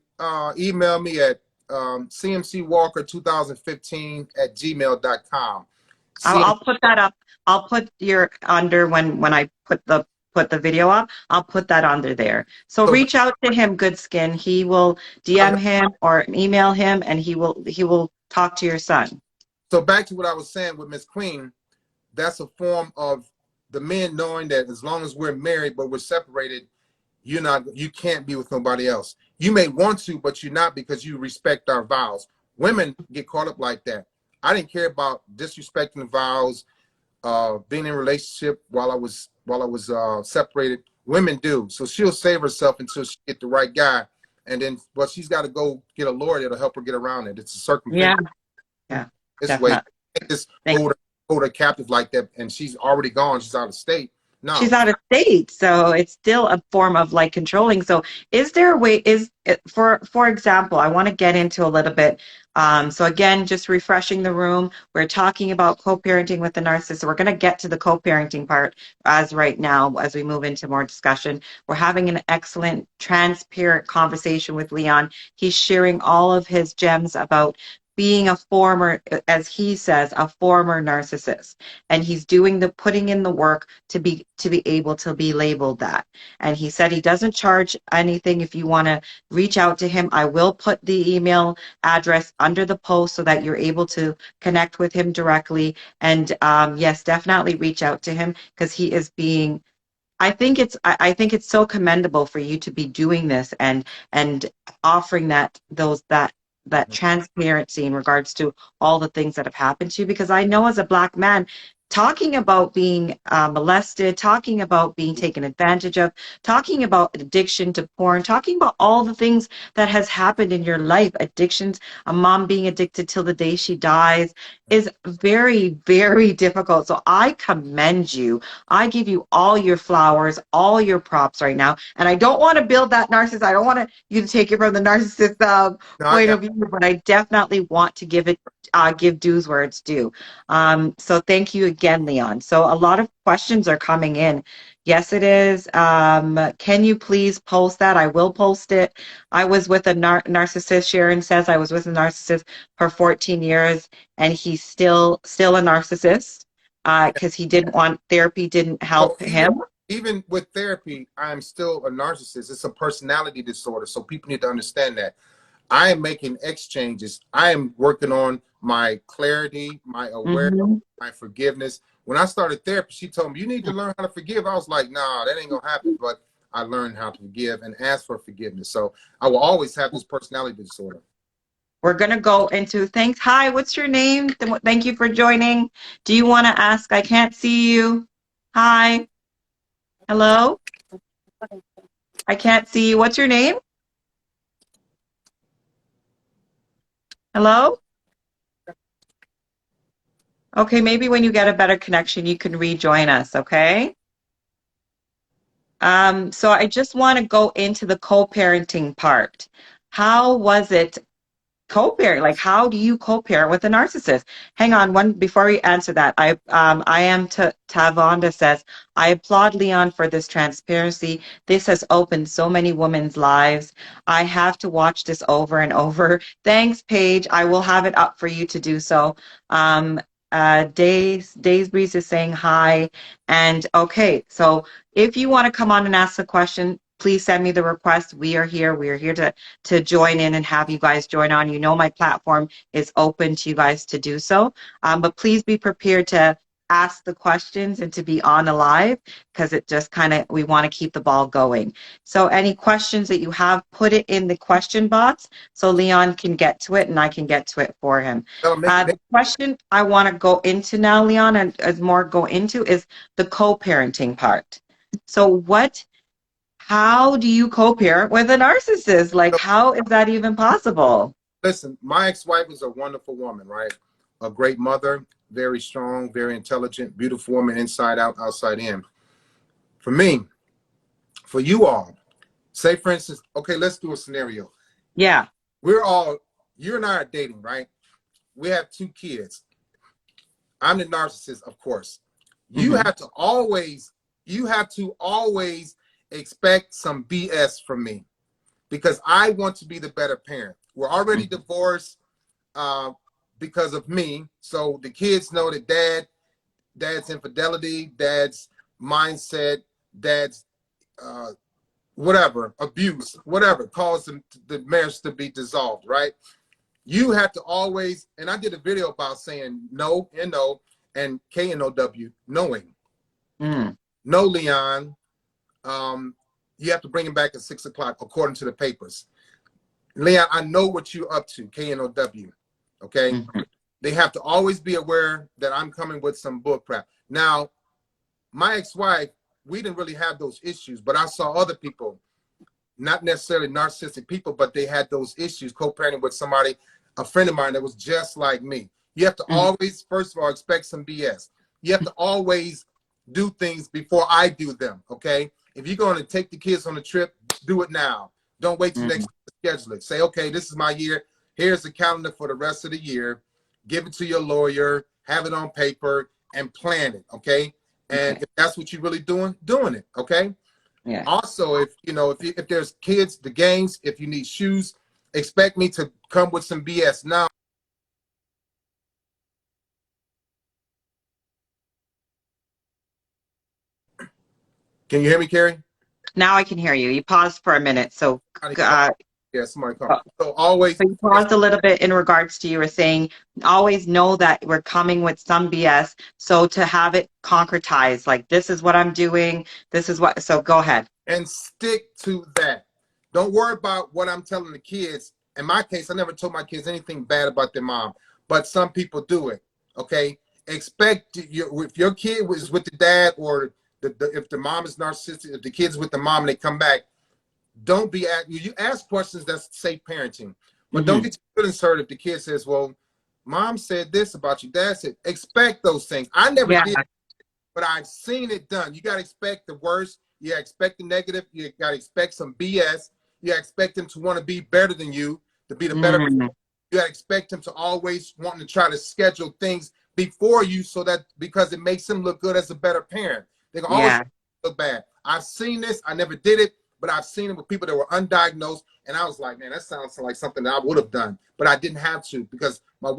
email me at cmcwalker2015 at gmail.com. CM, I'll put that up. I'll put your under when I put the video up. I'll put that under there. So so, reach out to him, Good Skin. He will DM him or email him, and he will talk to your son. so back to what I was saying with Miss Queen, that's a form of the men knowing that as long as we're married but we're separated, you can't be with nobody else. You may want to, but you're not because you respect our vows. Women get caught up like that. I didn't care about disrespecting the vows, being in a relationship while I was separated. Women do. So she'll save herself until she get the right guy. And then she's got to go get a lawyer that'll help her get around it. It's a Yeah, circumvention. yeah, This way. definitely. Can't just hold her captive like that and she's already gone. She's out of state. She's No. out of state, so it's still a form of like controlling. So is there a way, is it, for example, I want to get into a little bit. So again, just refreshing the room, we're talking about co-parenting with the narcissist. We're going to get to the co-parenting part as right now as we move into more discussion. We're having an excellent transparent conversation with Leon. He's sharing all of his gems about being a former, as he says, a former narcissist, and he's doing the putting in the work to be able to be labeled that. And he said he doesn't charge anything. If you want to reach out to him, I will put the email address under the post so that you're able to connect with him directly. And yes, definitely reach out to him because he is being, I think it's so commendable for you to be doing this and offering that transparency in regards to all the things that have happened to you, because I know as a black man, talking about being molested, talking about being taken advantage of, talking about addiction to porn, talking about all the things that has happened in your life, addictions, a mom being addicted till the day she dies is very, very difficult. So I commend you. I give you all your flowers, all your props right now. And I don't want to build that narcissist. I don't want you to take it from the narcissist No, I point got of view, but I definitely want to give dues where it's due. So thank you again, Leon. So a lot of questions are coming in. Yes, it is. Can you please post that? I will post it. I was with a narcissist. Sharon says I was with a narcissist for 14 years, and he's still a narcissist because he didn't want therapy, didn't so help him. even with therapy, I'm still a narcissist. It's a personality disorder. So people need to understand that. I am making exchanges. I am working on my clarity, my awareness, Hmm. my forgiveness. When I started therapy, she told me, you need to learn how to forgive. I was like, nah, that ain't going to happen. But I learned how to forgive and ask for forgiveness. So I will always have this personality disorder. We're going to go into thanks. Hi, what's your name? Thank you for joining. Do you want to ask? I can't see you. Hi. Hello. I can't see you. What's your name? Hello? Okay, maybe when you get a better connection, you can rejoin us, okay? So I just want to go into the co-parenting part. How was it co-parent? Like, how do you co-parent with a narcissist? Hang on, one before we answer that. I am Tavonda says, I applaud Leon for this transparency. This has opened so many women's lives. I have to watch this over and over. Thanks, Paige. I will have it up for you to do so. Days Breeze is saying hi. And okay, so if you want to come on and ask a question, please send me the request. We are here. We are here to join in and have you guys join on. You know, my platform is open to you guys to do so. But please be prepared to ask the questions and to be on the live because it just kind of, we want to keep the ball going. So any questions that you have, put it in the question box so Leon can get to it and I can get to it for him. So The question I want to go into now, Leon, and as more go into is the co-parenting part. So how do you co-parent with a narcissist? Like, how is that even possible? listen, my ex-wife is a wonderful woman, right? A great mother, very strong, very intelligent, beautiful woman, inside out, outside in. For me, for you all, say for instance, okay, let's do a scenario. Yeah. We're all, you and I are dating, right? We have 2 kids. I'm the narcissist, of course. You Hmm. have to always, you have to always expect some BS from me because I want to be the better parent. We're already divorced uh, because of me. So the kids know that dad's infidelity, dad's mindset, dad's uh, whatever, abuse, whatever, caused the marriage to be dissolved, right? You have to always, and I did a video about saying no, N-O, and K-N-O-W, knowing. Mm. No, Leon, you have to bring him back at 6 o'clock according to the papers. Leon, I know what you're up to, K-N-O-W, okay? Hmm. They have to always be aware that I'm coming with some bull crap. Now, my ex-wife, we didn't really have those issues, but I saw other people, not necessarily narcissistic people, but they had those issues co-parenting with somebody, a friend of mine that was just like me. You have to Hmm. always, first of all, expect some BS. You have to always do things before I do them, okay? If you're going to take the kids on a trip, do it now. Don't wait till Hmm. next to schedule it. Say, okay, this is my year. Here's the calendar for the rest of the year. Give it to your lawyer, have it on paper, and plan it, okay? And Okay. if that's what you're really doing it, okay? Yeah. Also, if you know, if there's kids, the games, if you need shoes, expect me to come with some BS. Now, can you hear me, Kerry? Now I can hear you. You paused for a minute. So, uh, Yeah, somebody call. So always, so you paused a little bit in regards to you were saying, always know that we're coming with some BS. So to have it concretized, like this is what I'm doing. This is what, so go ahead. and stick to that. Don't worry about what I'm telling the kids. In my case, I never told my kids anything bad about their mom, but some people do it. Okay, expect if your kid was with the dad, or if the mom is narcissistic, if the kid's with the mom and they come back, don't be at you ask questions. That's safe parenting, but don't Hmm. get your feelings hurt if the kid says, well, mom said this about you, dad said. Expect those things. I never Yeah. did, but I've seen it done. You got to expect the worst. You expect the negative. You got to expect some BS. You expect them to want to be better than you, to be the better. Mm. You got to expect them to always wanting to try to schedule things before you, so that because it makes them look good as a better parent. They can always Yeah. look bad. I've seen this. I never did it, but I've seen it with people that were undiagnosed, and I was like, man, that sounds like something that I would have done, but I didn't have to, because my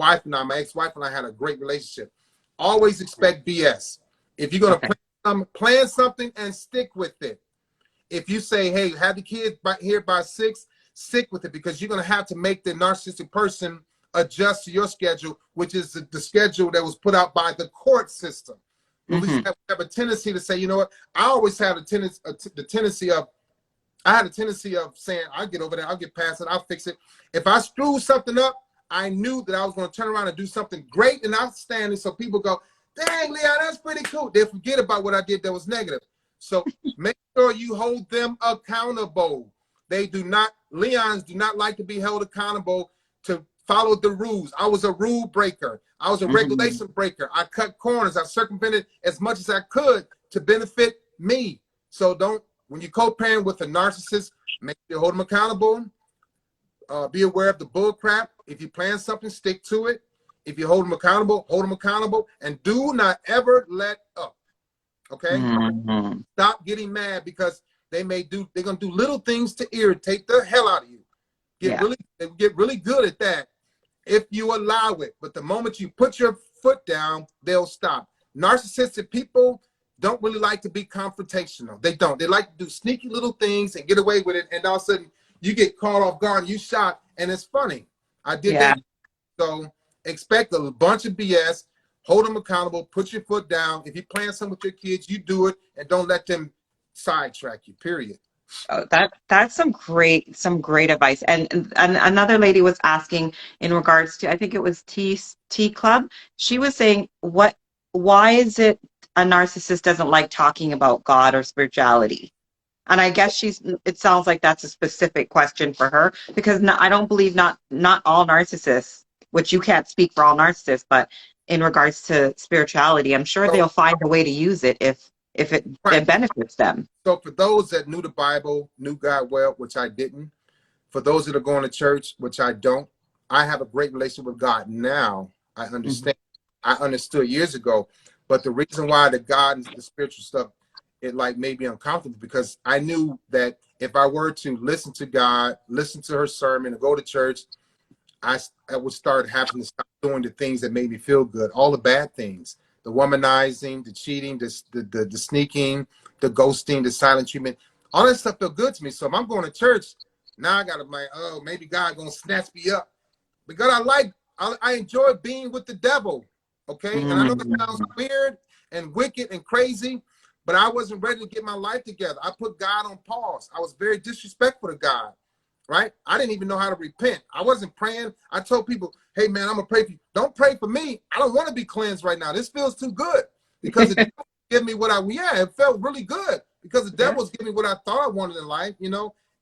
ex-wife and I had a great relationship. Always expect BS. If you're gonna Okay. plan something and stick with it. If you say, hey, have the kids here by 6, stick with it, because you're going to have to make the narcissistic person adjust to your schedule, which is the schedule that was put out by the court system. But we Hmm. have a tendency to say, you know what? I always had the tendency of, I had a tendency of saying, I'll get over there, I'll get past it, I'll fix it. If I screw something up, I knew that I was going to turn around and do something great and outstanding, so people go, dang, Leon, that's pretty cool. They forget about what I did that was negative. So make sure you hold them accountable. They do not, Leons do not like to be held accountable to follow the rules. I was a rule breaker. I was a Hmm. regulation breaker. I cut corners. I circumvented as much as I could to benefit me. So don't, when you co-parent with a narcissist, make sure you hold them accountable. Be aware of the bull crap. If you plan something, stick to it. If you hold them accountable, and do not ever let up. Okay? Hmm. Stop getting mad, because they're gonna do little things to irritate the hell out of you. Yeah. They get really good at that if you allow it. But the moment you put your foot down, they'll stop. Narcissistic people don't really like to be confrontational. They don't. They like to do sneaky little things and get away with it. And all of a sudden, you get caught off guard and you shot. And it's funny. I did Yeah. that. So expect a bunch of BS. Hold them accountable. Put your foot down. If you plan something with your kids, you do it, and don't let them sidetrack you. Period. Oh, that's some great advice. And another lady was asking in regards to, I think it was T Club. She was saying, why is it a narcissist doesn't like talking about God or spirituality? And I guess it sounds like that's a specific question for her, because I don't believe not all narcissists, which you can't speak for all narcissists, but in regards to spirituality, I'm sure So, they'll find a way to use it if right. it benefits them. So for those that knew the Bible, knew God well, which I didn't, for those that are going to church, which I don't, I have a great relationship with God now. I Mhm. understand. I understood years ago, but the reason why the God and the spiritual stuff, it like made me uncomfortable, because I knew that if I were to listen to God, listen to her sermon, and go to church, I would start having to stop doing the things that made me feel good, all the bad things, the womanizing, the cheating, the sneaking, the ghosting, the silent treatment, all that stuff felt good to me. So if I'm going to church, now I gotta like, oh, maybe God gonna snatch me up, because I enjoy being with the devil. Okay, and I know that sounds Mm. weird and wicked and crazy, but I wasn't ready to get my life together. I put God on pause. I was very disrespectful to God, right? I didn't even know how to repent. I wasn't praying. I told people, hey, man, I'm going to pray for you. Don't pray for me. I don't want to be cleansed right now. This feels too good, because the devil gave me yeah, it felt really good, because the Yeah. devil was giving me what I thought I wanted in life,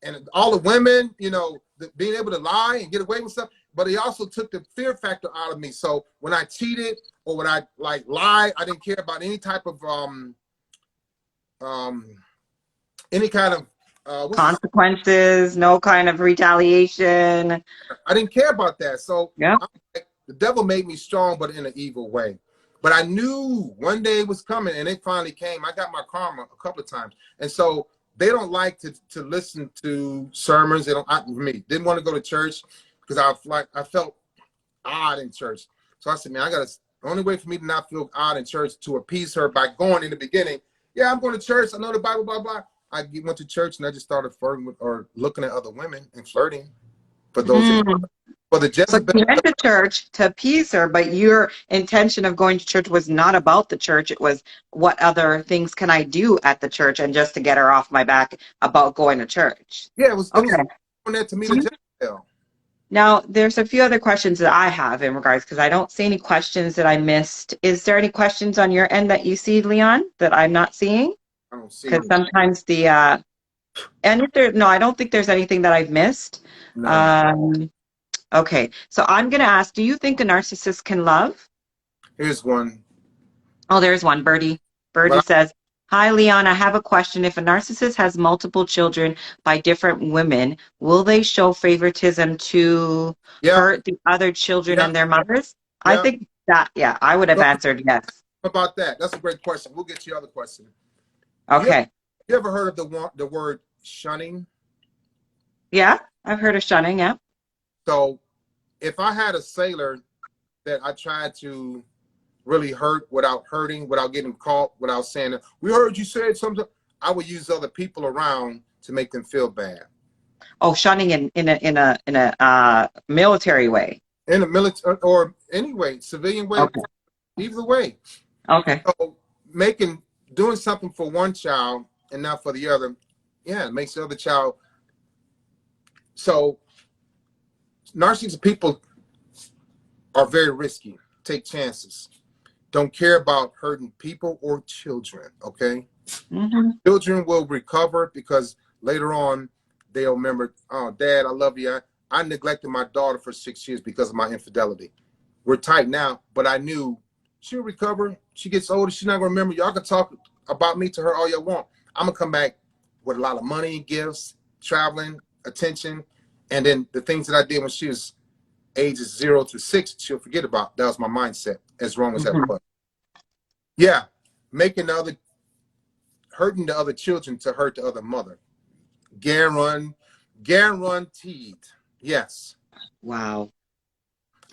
and all the women, being able to lie and get away with stuff. But he also took the fear factor out of me. So when I cheated or when I like lied, I didn't care about any type of um any kind of what's this? Consequences, no kind of retaliation. I didn't care about that. So Yeah. the devil made me strong, but in an evil way. But I knew one day it was coming, and it finally came. I got my karma a couple of times, and so they don't like to listen to sermons. They don't. For me, didn't want to go to church, because I felt odd in church. So I said, man, I got to. The only way for me to not feel odd in church, to appease her by going in the beginning. Yeah, I'm going to church. I know the Bible, blah blah. I went to church and I just started flirting with, or looking at other women and flirting. For those that, Hmm. for the So Jezebel. you went to church to appease her, but your intention of going to church was not about the church. It was, what other things can I do at the church, and just to get her off my back about going to church. Yeah, it was Okay. on there to meet So a Jezebel. Now, there's a few other questions that I have in regards because I don't see any questions that I missed. Is there any questions on your end that you see, Leon, that I'm not seeing? I don't see Because any. sometimes and if there, no, I don't think there's anything that I've missed. No. Um, okay, so I'm going to ask, do you think a narcissist can love? Here's one. Oh, there's one, Birdie. Birdie But says, Hi, Leon. I have a question. If a narcissist has multiple children by different women, will they show favoritism to yep, hurt the other children yep, and their mothers? I yep. think that, yeah, I would have So answered yes. about that? That's a great question. We'll get to your other question. You Okay. you ever heard of the word shunning? Yeah, I've heard of shunning. Yeah. So if I had a sailor that I tried to really hurt without hurting, without getting caught, without saying, we heard you said something, I would use other people around to make them feel bad. Oh, shunning in a military way. In the military or anyway, civilian way, Okay. either way. Okay. So making doing something for one child and not for the other, yeah, it makes the other child. So narcissistic people are very risky, take chances, don't care about hurting people or children. Okay. Hmm. Children will recover because later on they'll remember, oh, Dad, I love you. I neglected my daughter for 6 years because of my infidelity. We're tight now, but I knew she'll recover. She gets older. She's not going to remember. Y'all can talk about me to her all you want. I'm going to come back with a lot of money, gifts, traveling, attention. And then the things that I did when she was ages 0 to 6, she'll forget about. That was my mindset, as wrong as that Hmm. was. Yeah, making the other, hurting the other children to hurt the other mother. Guaranteed. Yes, Wow.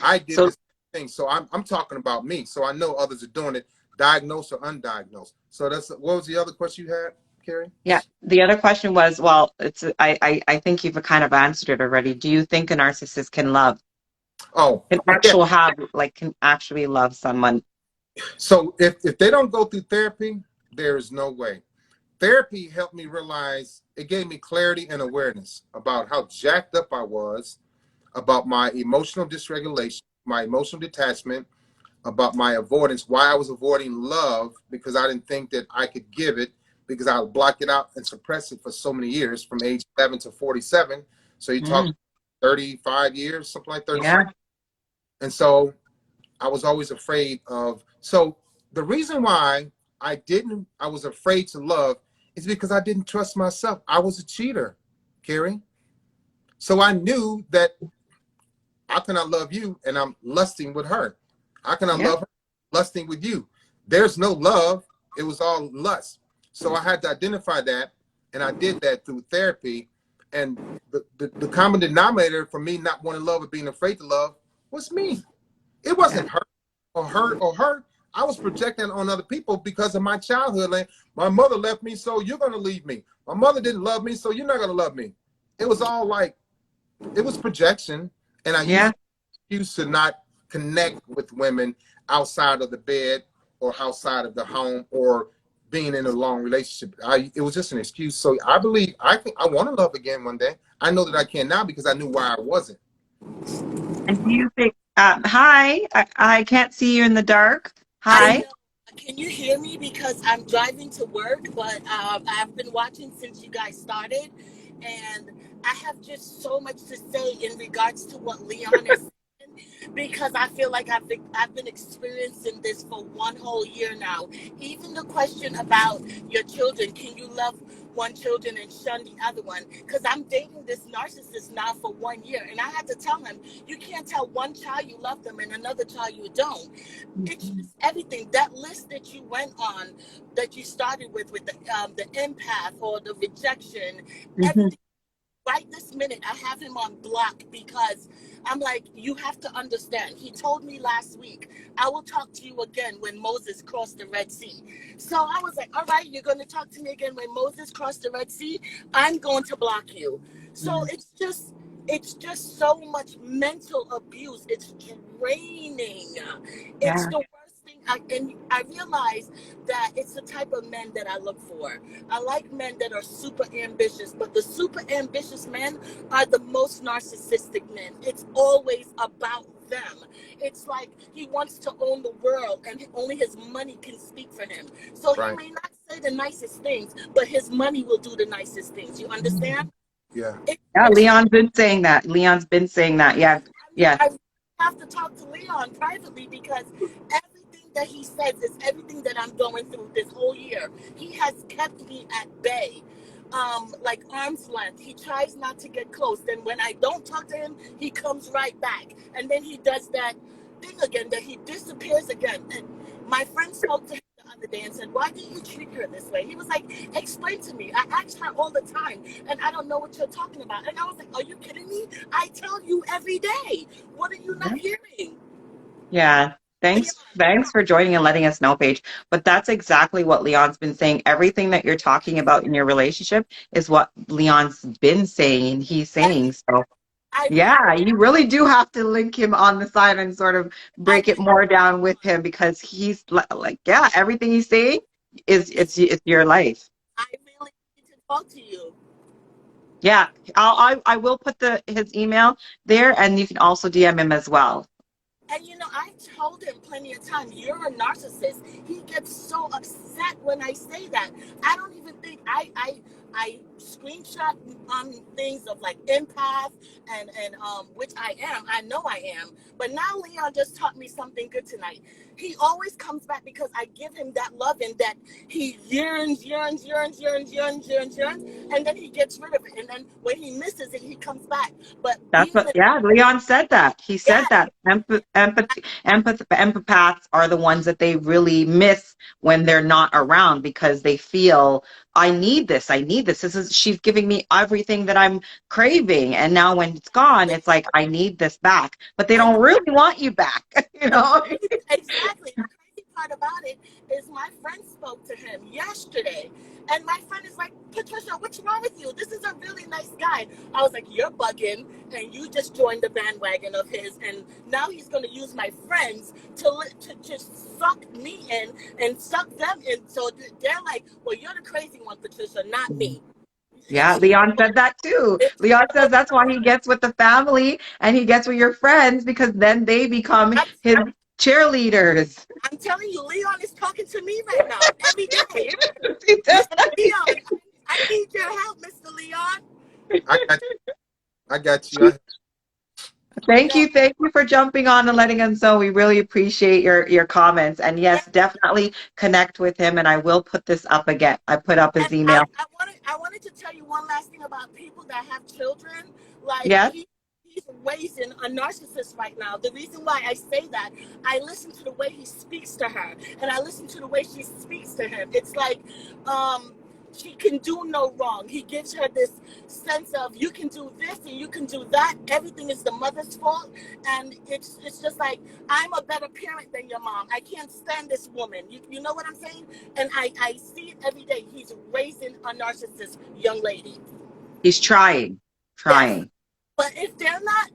I did So this thing. So I'm talking about me. So I know others are doing it, diagnosed or undiagnosed. So that's what was the other question you had, Kerry? yeah, the other question was, well, I think you've kind of answered it already. Do you think a narcissist can love, Oh, can yeah. actual have, like, can actually love someone? So if they don't go through therapy, there is no way. Therapy helped me realize, it gave me clarity and awareness about how jacked up I was, about my emotional dysregulation, my emotional detachment, about my avoidance, why I was avoiding love, because I didn't think that I could give it, because I blocked it out and suppressed it for so many years, from age 7 to 47. So you talk Mm, 35 years, something like 36. yeah, And so I was always afraid of. So the reason why I was afraid to love is because I didn't trust myself. I was a cheater, Kerry. So I knew that, how can I love you and I'm lusting with her? How can I yeah, love her lusting with you? There's no love. It was all lust. So I had to identify that, and I did that through therapy. And the common denominator for me not wanting love or being afraid to love was me. It yeah, wasn't her or her or her. I was projecting on other people because of my childhood. Like, my mother left me, so you're going to leave me. My mother didn't love me, so you're not going to love me. It was all like, it was projection. And I yeah, used to not connect with women outside of the bed or outside of the home or being in a long relationship. It was just an excuse. So I believe I want to love again one day. I know that I can now because I knew why I wasn't. And do you think, hi, I can't see you in the dark. I Hi. know. Can you hear me? Because I'm driving to work, but I've been watching since you guys started, and I have just so much to say in regards to what Leon is saying, because I feel like I've been experiencing this for one whole year now. Even the question about your children, can you love one children and shun the other one? Because I'm dating this narcissist now for 1 year, and I had to tell him, you can't tell one child you love them and another child you don't. It's Mhm. just everything. That list that you went on, that you started with the empath or the rejection, Mhm. everything. Right this minute, I have him on block because I'm like, you have to understand. He told me last week, I will talk to you again when Moses crossed the Red Sea. So I was like, all right, you're going to talk to me again when Moses crossed the Red Sea. I'm going to block you. So Mhm. it's just so much mental abuse. It's draining. It's Yeah. the worst thing and I realize that it's the type of men that I look for. I like men that are super ambitious, but the super ambitious men are the most narcissistic men. It's always about them. It's like he wants to own the world and only his money can speak for him. So he Right. may not say the nicest things, but his money will do the nicest things. You understand? Yeah. Yeah, It's Leon's been saying that. Leon's been saying that. Yeah. Yeah. I have to talk to Leon privately because everything that he says is everything that I'm going through this whole year. He has kept me at bay, like arm's length. He tries not to get close. Then when I don't talk to him, he comes right back, and then he does that thing again. That he disappears again. And my friend spoke to him the other day and said, "Why do you treat her this way?" He was like, "Explain to me. I ask her all the time, and I don't know what you're talking about." And I was like, "Are you kidding me? I tell you every day. What are you not hearing?" Yeah. Leon, Thanks for joining and letting us know, Paige. But that's exactly what Leon's been saying. Everything that you're talking about in your relationship is what Leon's been saying. He's saying. every So I really, yeah, you really do have to link him on the side and sort of I break it more down with him because he's like, yeah, everything he's saying is really, it's your life. I really need to talk to you. Yeah, I will put his email there, and you can also DM him as well. And I told him plenty of times, you're a narcissist. He gets so upset when I say that. I don't even think I screenshot things of like empath and which I am. I know I am. But now Leon just taught me something good tonight. He always comes back because I give him that love and that he yearns, yearns, yearns, yearns, yearns, yearns, yearns, and then he gets rid of it. And then when he misses it, he comes back. But That's being what, a yeah, Leon said that. He said yeah, that empaths are the ones that they really miss when they're not around because they feel, I need this. I need this. She's giving me everything that I'm craving. And now when it's gone, it's like, I need this back. But they and don't really want you back, you the know? exactly. The crazy part about it is my friend spoke to him yesterday, and my friend is like, Patricia, what's wrong with you? This is a really nice guy. I was like, you're bugging, and you just joined the bandwagon of his, and now he's going to use my friends to just suck me in and suck them in. So they're like, well, you're the crazy one, Patricia, not me. Yeah, Leon said that too. It's Leon says that's why he gets with the family and he gets with your friends because then they become I'm, his cheerleaders. I'm telling you, Leon is talking to me right now every day. He said Leon, I need your help, Mr. Leon. I got I got you. Thank No, you. Thank you for jumping on and letting us know. We really appreciate your comments. And and, yes, definitely connect with him. And I will put this up again. I put up his and I, email. I wanted to tell you one last thing about people that have children. Like Yes, he's raising a narcissist right now. The reason why I say that, I listen to the way he speaks to her, and I listen to the way she speaks to him. It's like, um, she can do no wrong. He gives her this sense of you can do this and you can do that. Everything is the mother's fault, and it's just like I'm a better parent than your mom. I can't stand this woman. You know what I'm saying? And I see it every day. He's raising a narcissist young lady. he's trying, Yes. trying. But if they're not,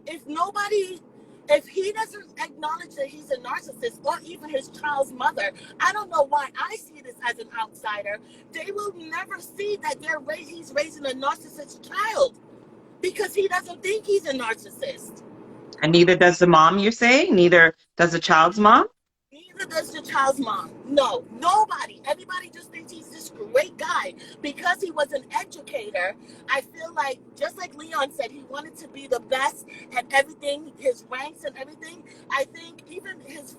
if nobody, if he doesn't acknowledge that he's a narcissist or even his child's mother, I don't know why I see this as an outsider. They will never see that he's raising a narcissist child because he doesn't think he's a narcissist. And neither does the mom, you're saying? Neither does the child's mom? Neither does the child's mom. No, nobody. Everybody just thinks he's this great guy because he was an educator. I feel like, just like Leon said, he wanted to be the best at everything, his ranks and everything. I think even his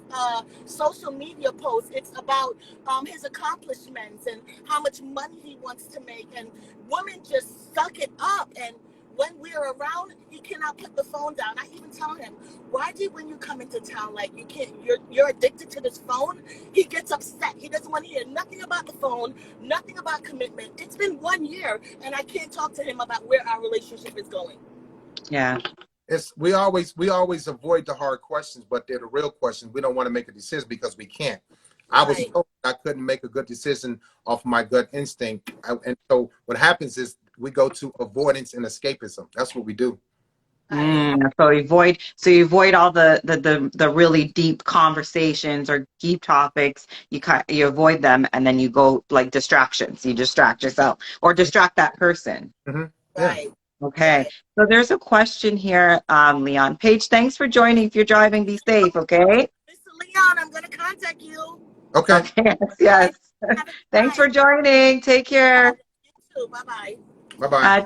social media posts, it's about his accomplishments and how much money he wants to make. And women just suck it up. And when we're around, he cannot put the phone down. I even tell him, why do when you come into town, like you can't, you're addicted to this phone? He gets upset. He doesn't want to hear nothing about the phone, nothing about commitment. It's been 1 year and I can't talk to him about where our relationship is going. Yeah. It's we always avoid the hard questions, but they're the real questions. We don't want to make a decision because we can't. I was Right. told I couldn't make a good decision off my gut instinct, and so what happens is we go to avoidance and escapism. That's what we do. Right. So you avoid all the really deep conversations or deep topics. You avoid them, and then you go like distractions. You distract yourself or distract that person. Hmm. Yeah. Right. Okay. Right. So there's a question here, Leon. Paige, thanks for joining. If you're driving, be safe, okay? Mr. Leon, I'm gonna contact you. Okay. Okay, yes, All right. yes. Have a good Thanks night. for joining. Take care. You too. Bye bye. Bye bye.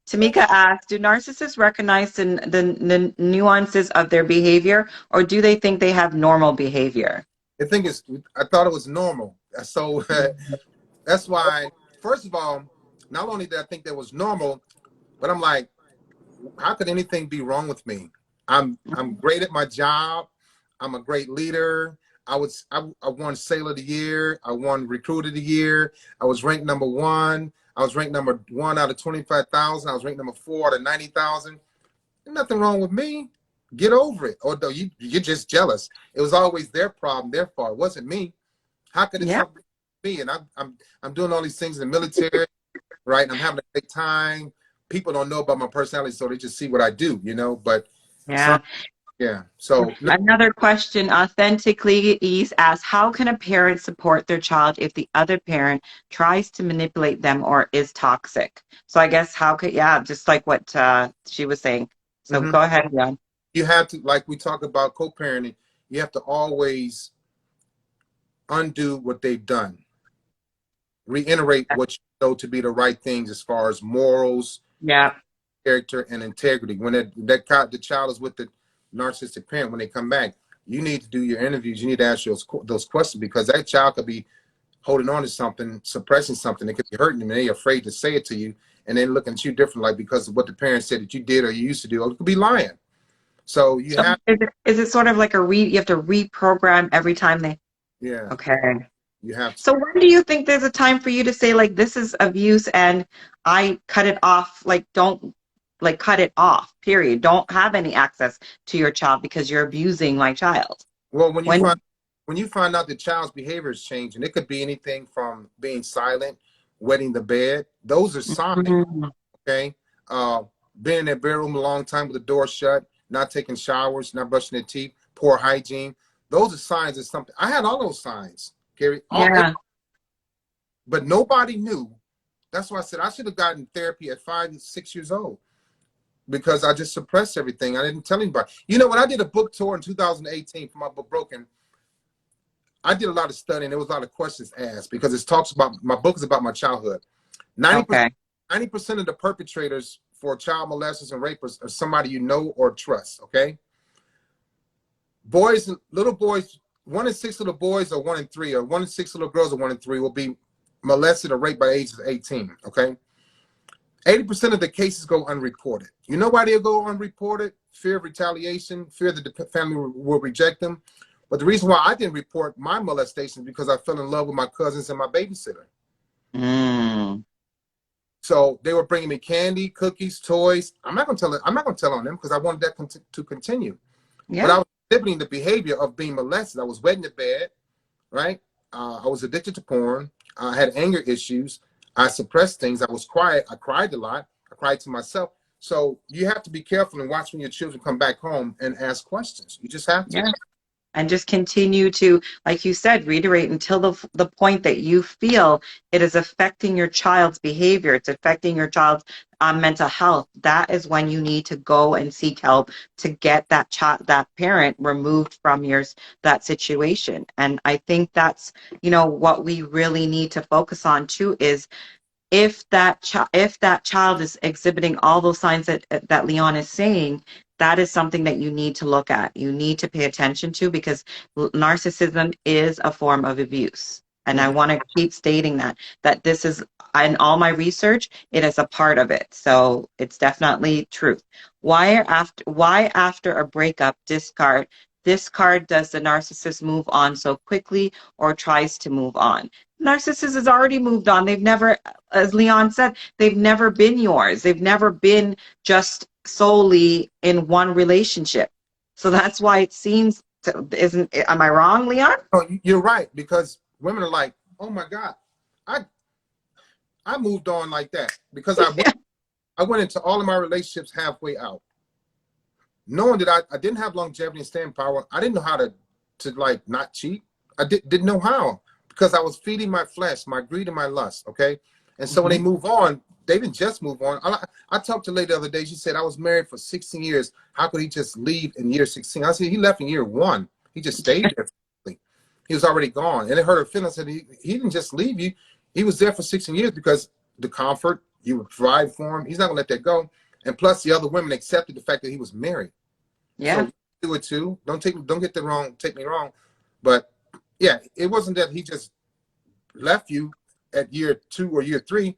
Tamika asked, do narcissists recognize the nuances of their behavior, or do they think they have normal behavior? The thing is, I thought it was normal. So that's why, first of all, not only did I think that was normal, but I'm like, how could anything be wrong with me? I'm great at my job. I'm a great leader. I won Sailor of the Year. I won Recruit of the Year. I was ranked number one. I was ranked number one out of 25,000. I was ranked number four out of 90,000. Nothing wrong with me. Get over it. Or though you're just jealous. It was always their problem, their fault. It wasn't me. How could it Yeah, something me? And I'm doing all these things in the military, right? And I'm having a great time. People don't know about my personality, so they just see what I do, you know. But some, yeah. yeah. So no, Another question, authentically Ease asks, how can a parent support their child if the other parent tries to manipulate them or is toxic? So I guess how could, yeah, just like what she was saying. So mhm. go ahead, Jan. You have to, like we talk about co-parenting, you have to always undo what they've done, reiterate what you know to be the right things as far as morals, Yeah, character, and integrity. When the child is with the narcissistic parent, when they come back, you need to do your interviews. You need to ask those questions, because that child could be holding on to something, suppressing something. It could be hurting them, and they're afraid to say it to you, and then looking at you different, like because of what the parents said that you did or you used to do. Or it could be lying. So you so have, is it sort of like you have to reprogram every time they, yeah, okay. you have to. So when do you think there's a time for you to say like this is abuse and I cut it off, like don't like cut it off, period. Don't have any access to your child because you're abusing my child. Well, When when you find out the child's behavior is changing, it could be anything from being silent, wetting the bed. Those are signs. Mhm. Okay, uh, being in their bedroom a long time with the door shut, not taking showers, not brushing their teeth, poor hygiene. Those are signs of something. I had all those signs, Gary. Yeah, But nobody knew. That's why I said I should have gotten therapy at 5, 6 years old, because I just suppressed everything. I didn't tell anybody. You know, when I did a book tour in 2018 for my book Broken, I did a lot of studying. There was a lot of questions asked, because it talks about, my book is about my childhood. 90%, okay. 90% of the perpetrators for child molesters and rapists are somebody you know or trust, okay? Boys, little boys, 1 in 6 little boys, or 1 in 3, or 1 in 6 little girls, or 1 in 3 will be molested or raped by the age of 18, okay? 80% of the cases go unreported. You know why they'll go unreported? Fear of retaliation, fear that the family will reject them. But the reason why I didn't report my molestation is because I fell in love with my cousins and my babysitter. Mm, So they were bringing me candy, cookies, toys. I'm not gonna tell it. I'm not gonna tell on them, because I wanted that to continue. But yeah, I was exhibiting the behavior of being molested. I was wet in the bed, right? I was addicted to porn. I had anger issues. I suppressed things. I was quiet. I cried a lot. I cried to myself. So you have to be careful and watch when your children come back home and ask questions. You just have to. yeah. And just continue to, like you said, reiterate until the point that you feel it is affecting your child's behavior, it's affecting your child's mental health. That is when you need to go and seek help to get that child, that parent removed from that situation. And I think that's, what we really need to focus on too is if that child is exhibiting all those signs that Leon is saying, that is something that you need to look at. You need to pay attention to, because narcissism is a form of abuse. And I Mhm. want to keep stating that this is, in all my research, it is a part of it. So it's definitely truth. Why after a breakup discard does the narcissist move on so quickly or tries to move on? Narcissist has already moved on. They've never, as Leon said, they've never been yours. They've never been just solely in one relationship. So that's why it seems isn't, am I wrong, Leon? Oh, you're right, because women are like, oh my God, I I moved on like that, because I went into all of my relationships halfway out. knowing that I didn't have longevity and staying power, I didn't know how to like not cheat. I didn't know how, because I was feeding my flesh, my greed and my lust. Okay. And so when they Hmm. move on, they didn't just move on. I talked to a lady the other day. She said, I was married for 16 years. How could he just leave in year 16? I said, he left in year 1. He just stayed there. He was already gone. And it hurt her feelings. I said, he didn't just leave you. He was there for 16 years because the comfort, you would provide for him. He's not going to let that go. And plus, the other women accepted the fact that he was married. So Yeah. do it too. Don't take me wrong. But yeah, it wasn't that he just left you at year 2 or year 3.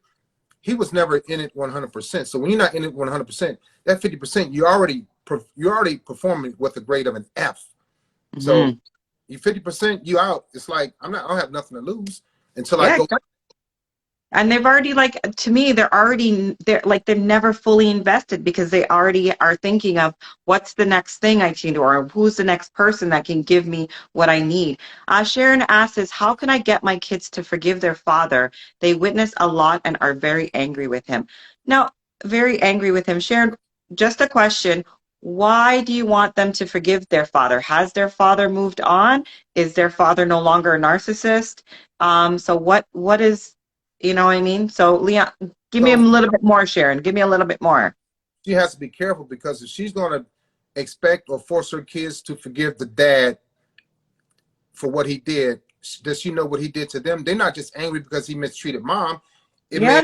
He was never in it 100%. So when you're not in it 100%, that 50%, you're already performing with a grade of an F. So Hmm. you 50%, you out. It's like I don't have nothing to lose until I Yeah. go. And they've already, like, to me, they're never fully invested because they already are thinking of what's the next thing I can do, or who's the next person that can give me what I need. Sharon asks, how can I get my kids to forgive their father? They witness a lot and are very angry with him. Now, very angry with him. Sharon, just a question. Why do you want them to forgive their father? Has their father moved on? Is their father no longer a narcissist? So what is, you know what I mean? So, Leon, give me a So little bit more, Sharon. Give me a little bit more. she has to be careful, because if she's going to expect or force her kids to forgive the dad for what he did, does she know what he did to them? They're not just angry because he mistreated mom. It may, Yeah,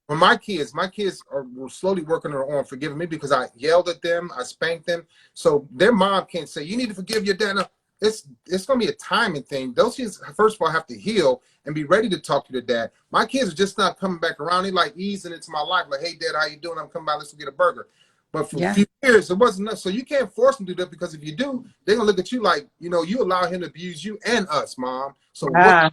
for my kids were slowly working on forgiving me because I yelled at them, I spanked them. So their mom can't say, you need to forgive your dad. No, it's going to be a timing thing. Those kids, first of all, have to heal and be ready to talk to their dad. My kids are just not coming back around. They like easing into my life. Like, hey, dad, how you doing? I'm coming by. Let's go get a burger. But for a yeah, few years, it wasn't enough. So you can't force them to do that, because if you do, they're going to look at you like, you allow him to abuse you and us, mom. So yeah.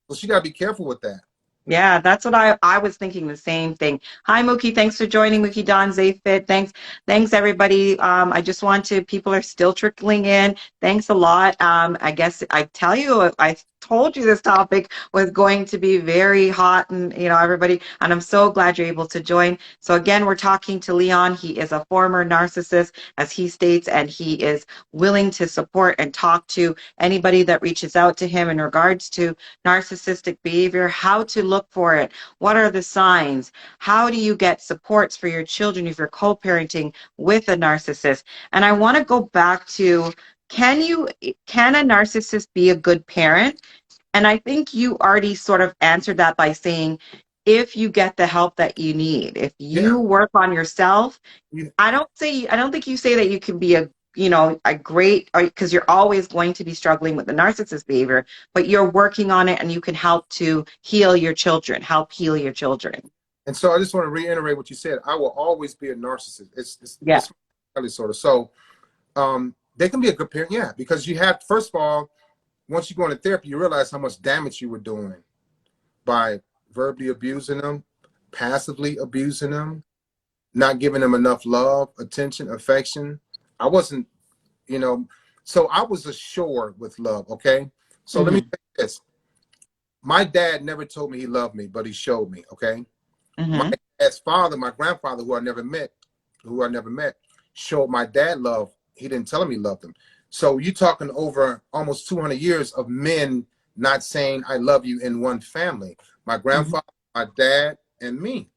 so she got to be careful with that. Yeah, that's what I was thinking, the same thing. Hi, Mookie. Thanks for joining. Mookie Don Zayfit. Thanks everybody. I just want to, people are still trickling in. Thanks a lot. I guess I tell you, I told you this topic was going to be very hot, and everybody, and I'm so glad you're able to join. So again, we're talking to Leon. He is a former narcissist, as he states, and he is willing to support and talk to anybody that reaches out to him in regards to narcissistic behavior, how to look for it, what are the signs, how do you get supports for your children if you're co-parenting with a narcissist. And I want to go back to, can a narcissist be a good parent? And I think you already sort of answered that by saying, if you get the help that you need, if Yeah. you work on yourself. You, I don't think you say that you can be a great, because you're always going to be struggling with the narcissist behavior, but you're working on it and you can help to help heal your children. and so I just want to reiterate what you said. I will always be a narcissist. Yeah. It's really sort of. So they can be a good parent, yeah, because you have, first of all, once you go into therapy, you realize how much damage you were doing by verbally abusing them, passively abusing them, not giving them enough love, attention, affection. I wasn't, you know, so I was assured with love, okay? So let me Mm-hmm. say this. My dad never told me he loved me, but he showed me, okay? My Mm-hmm. dad's father, my grandfather, who I never met, showed my dad love. He didn't tell him he loved him. So you're talking over almost 200 years of men not saying I love you in one family. My Mm-hmm. grandfather, my dad, and me.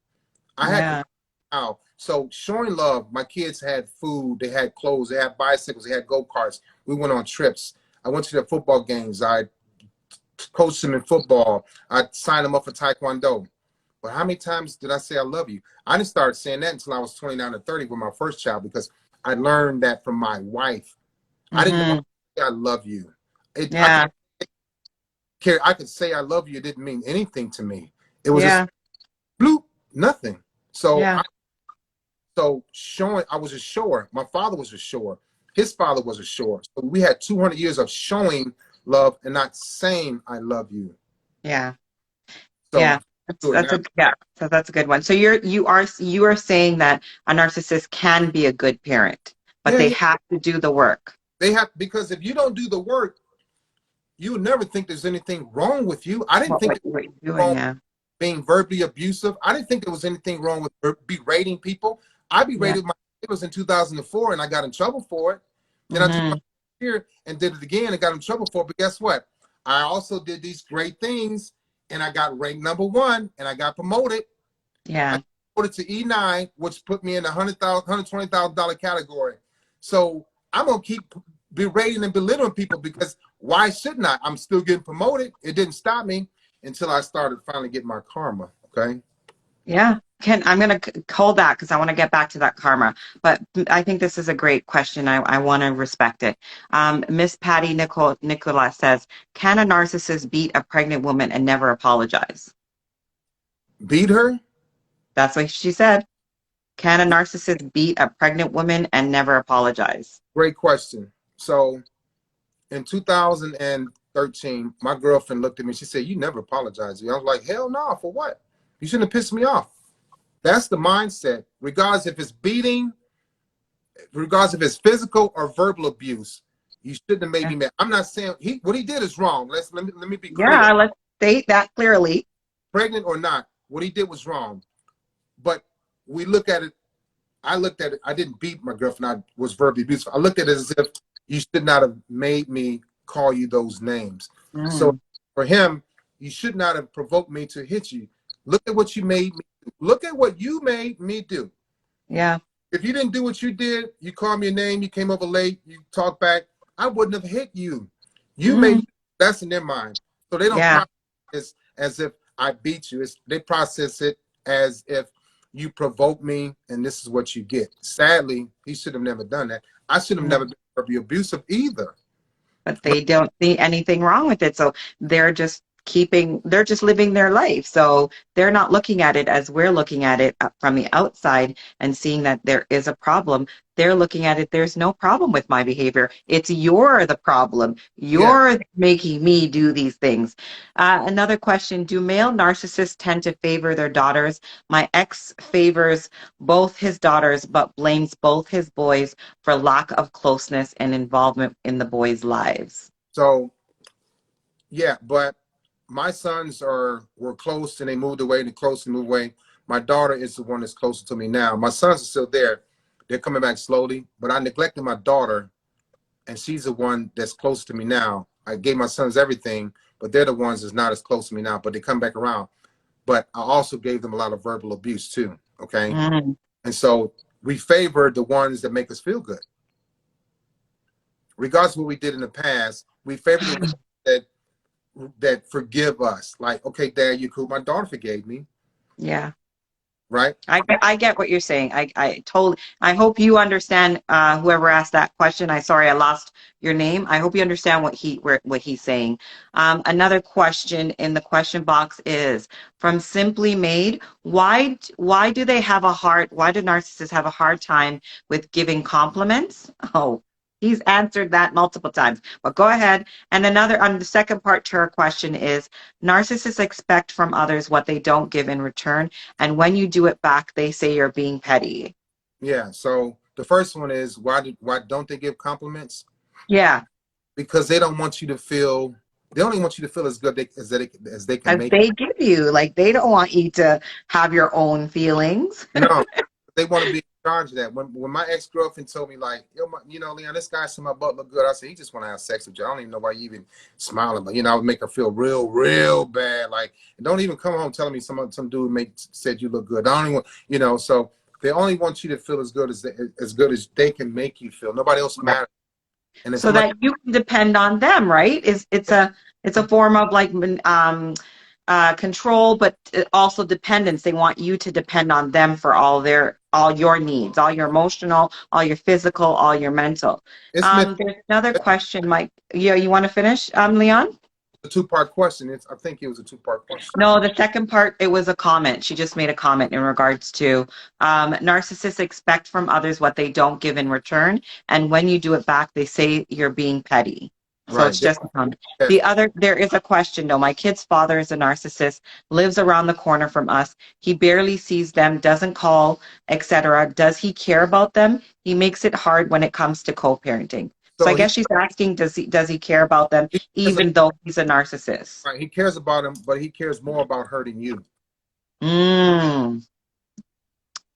I had to Yeah. out. So showing love, my kids had food, they had clothes, they had bicycles, they had go-karts. We went on trips. I went to their football games. I coached them in football. I signed them up for Taekwondo. But how many times did I say I love you? I didn't start saying that until I was 29 or 30 with my first child, because I learned that from my wife. I didn't know how Mm-hmm. to say I love you. Yeah. I could say I love you. It didn't mean anything to me. It was just Yeah. bloop, nothing. So Yeah. showing, I was a shower. My father was a shower. His father was a shower. So we had 200 years of showing love and not saying I love you. Yeah. So Yeah. That's doing that's that. a yeah. So that's a good one. So you are saying that a narcissist can be a good parent, but Yeah, they yeah. have to do the work. They have, because if you don't do the work, you would never think there's anything wrong with you. I didn't What think what, there what you're was doing, wrong yeah. being verbally abusive. I didn't think there was anything wrong with berating people. I Yeah. berated my it was in 2004, and I got in trouble for it. Then I took my Hmm. year and did it again and got in trouble for it. But guess what? I also did these great things, and I got ranked #1, and I got promoted. I Yeah. got promoted to E9, which put me in the $120,000 category. So I'm gonna keep berating and belittling people because why shouldn't I? I'm still getting promoted. It didn't stop me until I started finally getting my karma. Okay. Yeah. I'm going to hold that because I want to get back to that karma. But I think this is a great question. I want to respect it. Miss Patty Nicola says, can a narcissist beat a pregnant woman and never apologize? Beat her? That's what she said. Can a narcissist beat a pregnant woman and never apologize? Great question. So in 2013, my girlfriend looked at me. She said, "You never apologize." I was like, "Hell no, for what? You shouldn't have pissed me off." That's the mindset. Regardless if it's beating, regardless if it's physical or verbal abuse, you shouldn't have made Yeah. me mad. I'm not saying what he did is wrong. Let me be clear. Yeah, let's state that clearly. Pregnant or not, what he did was wrong. But we look at it. I looked at it. I didn't beat my girlfriend. I was verbally abusive. I looked at it as if you should not have made me call you those names. So Mm, for him, you should not have provoked me to hit you. Look at what you made me do. Look at what you made me do. yeah. If you didn't do what you did, you called me a name, you came over late, you talked back, I wouldn't have hit you. You made Mm, me, that's in their mind. So they don't yeah. process it as if I beat you. They process it as if you provoke me and this is what you get. Sadly, he should have never done that. I should have never been abusive either. But But they don't see anything wrong with it. So they're just living their life. So they're not looking at it as we're looking at it from the outside and seeing that there is a problem. They're looking at it, there's no problem with my behavior. It's you're the problem. yeah, You're making me do these things. Another question. Do male narcissists tend to favor their daughters? My ex favors both his daughters, but blames both his boys for lack of closeness and involvement in the boys' lives. so yeah, but my sons were close and they moved away and close and moved away. My daughter is the one that's closer to me now. My sons are still there. They're coming back slowly, but I neglected my daughter and she's the one that's close to me now. I gave my sons everything, but they're the ones that's not as close to me now, but they come back around. But I also gave them a lot of verbal abuse too. Okay. Mm, And so we favor the ones that make us feel good. Regardless of what we did in the past, we favor the ones that forgive us. Like, okay, Dad, you cool. My daughter forgave me, yeah. right? I get what you're saying. I hope you understand, whoever asked that question. Sorry I lost your name. I hope you understand what he's saying. Another question in the question box is from Simply Made. Why do why do narcissists have a hard time with giving compliments? Oh, he's answered that multiple times. But go ahead. And another on the second part to her question is narcissists expect from others what they don't give in return. And when you do it back, they say you're being petty. Yeah. So the first one is why don't they give compliments? Yeah, Because they don't want you to feel. They only want you to feel as good as they can as make. they give you, like they don't want you to have your own feelings. No, they want to be in charge of that. When my ex girlfriend told me like, Leon, this guy said my butt look good. I said he just want to have sex with you. I don't even know why you even smiling, but I would make her feel real, real bad. Like, don't even come home telling me some dude said you look good. I don't even, So they only want you to feel as good as they can make you feel. Nobody else Yeah. matters. And if So somebody, that you can depend on them, right? It's a form of like control, but also dependence. They want you to depend on them for all your needs, all your emotional, all your physical, all your mental. it's meant There's another question, Mike. Yeah, you want to finish, Leon? a two-part question. I think it was a two-part question. No, the second part, it was a comment. She just made a comment in regards to narcissists expect from others what they don't give in return. And when you do it back, they say you're being petty. So Right. it's just a comment. There is a question though. My kid's father is a narcissist, lives around the corner from us. He barely sees them, doesn't call, etc. Does he care about them? He makes it hard when it comes to co-parenting. So I So guess she's asking, does he care about them he cares, even though he's a narcissist? right, he cares about him, but he cares more about hurting you. Mm.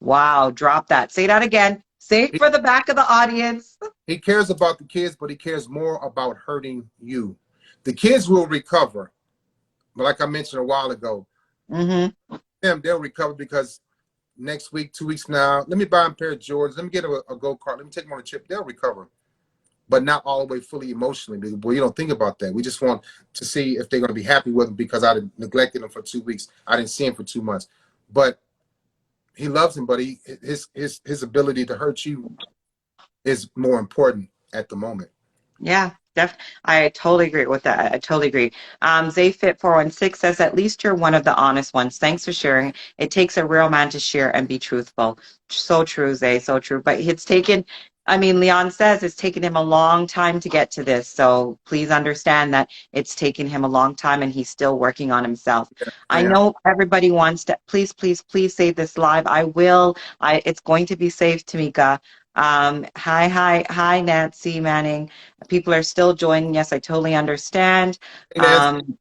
Wow, drop that. Say that again. Say it He, for the back of the audience. he cares about the kids, but he cares more about hurting you. The kids will recover. But like I mentioned a while ago, Mm-hmm. they'll recover because next week, 2 weeks from now, let me buy them a pair of Jordans. Let me get a go-kart. Let me take them on a trip. They'll recover, but not all the way fully emotionally. But you don't think about that. We just want to see if they're going to be happy with them because I neglected them for 2 weeks. I didn't see him for 2 months. But he loves him, but his ability to hurt you is more important at the moment. Yeah, I totally agree with that. I totally agree. Zayfit416 says, at least you're one of the honest ones. Thanks for sharing. It takes a real man to share and be truthful. So true, Zay, so true. But it's taken, I mean, Leon says it's taken him a long time to get to this. So please understand that it's taken him a long time and he's still working on himself. I Yeah. know everybody wants to, please, please, please save this live. I will. It's going to be saved, Tamika. Hi, Nancy Manning. People are still joining. Yes, I totally understand. Hey, Nancy.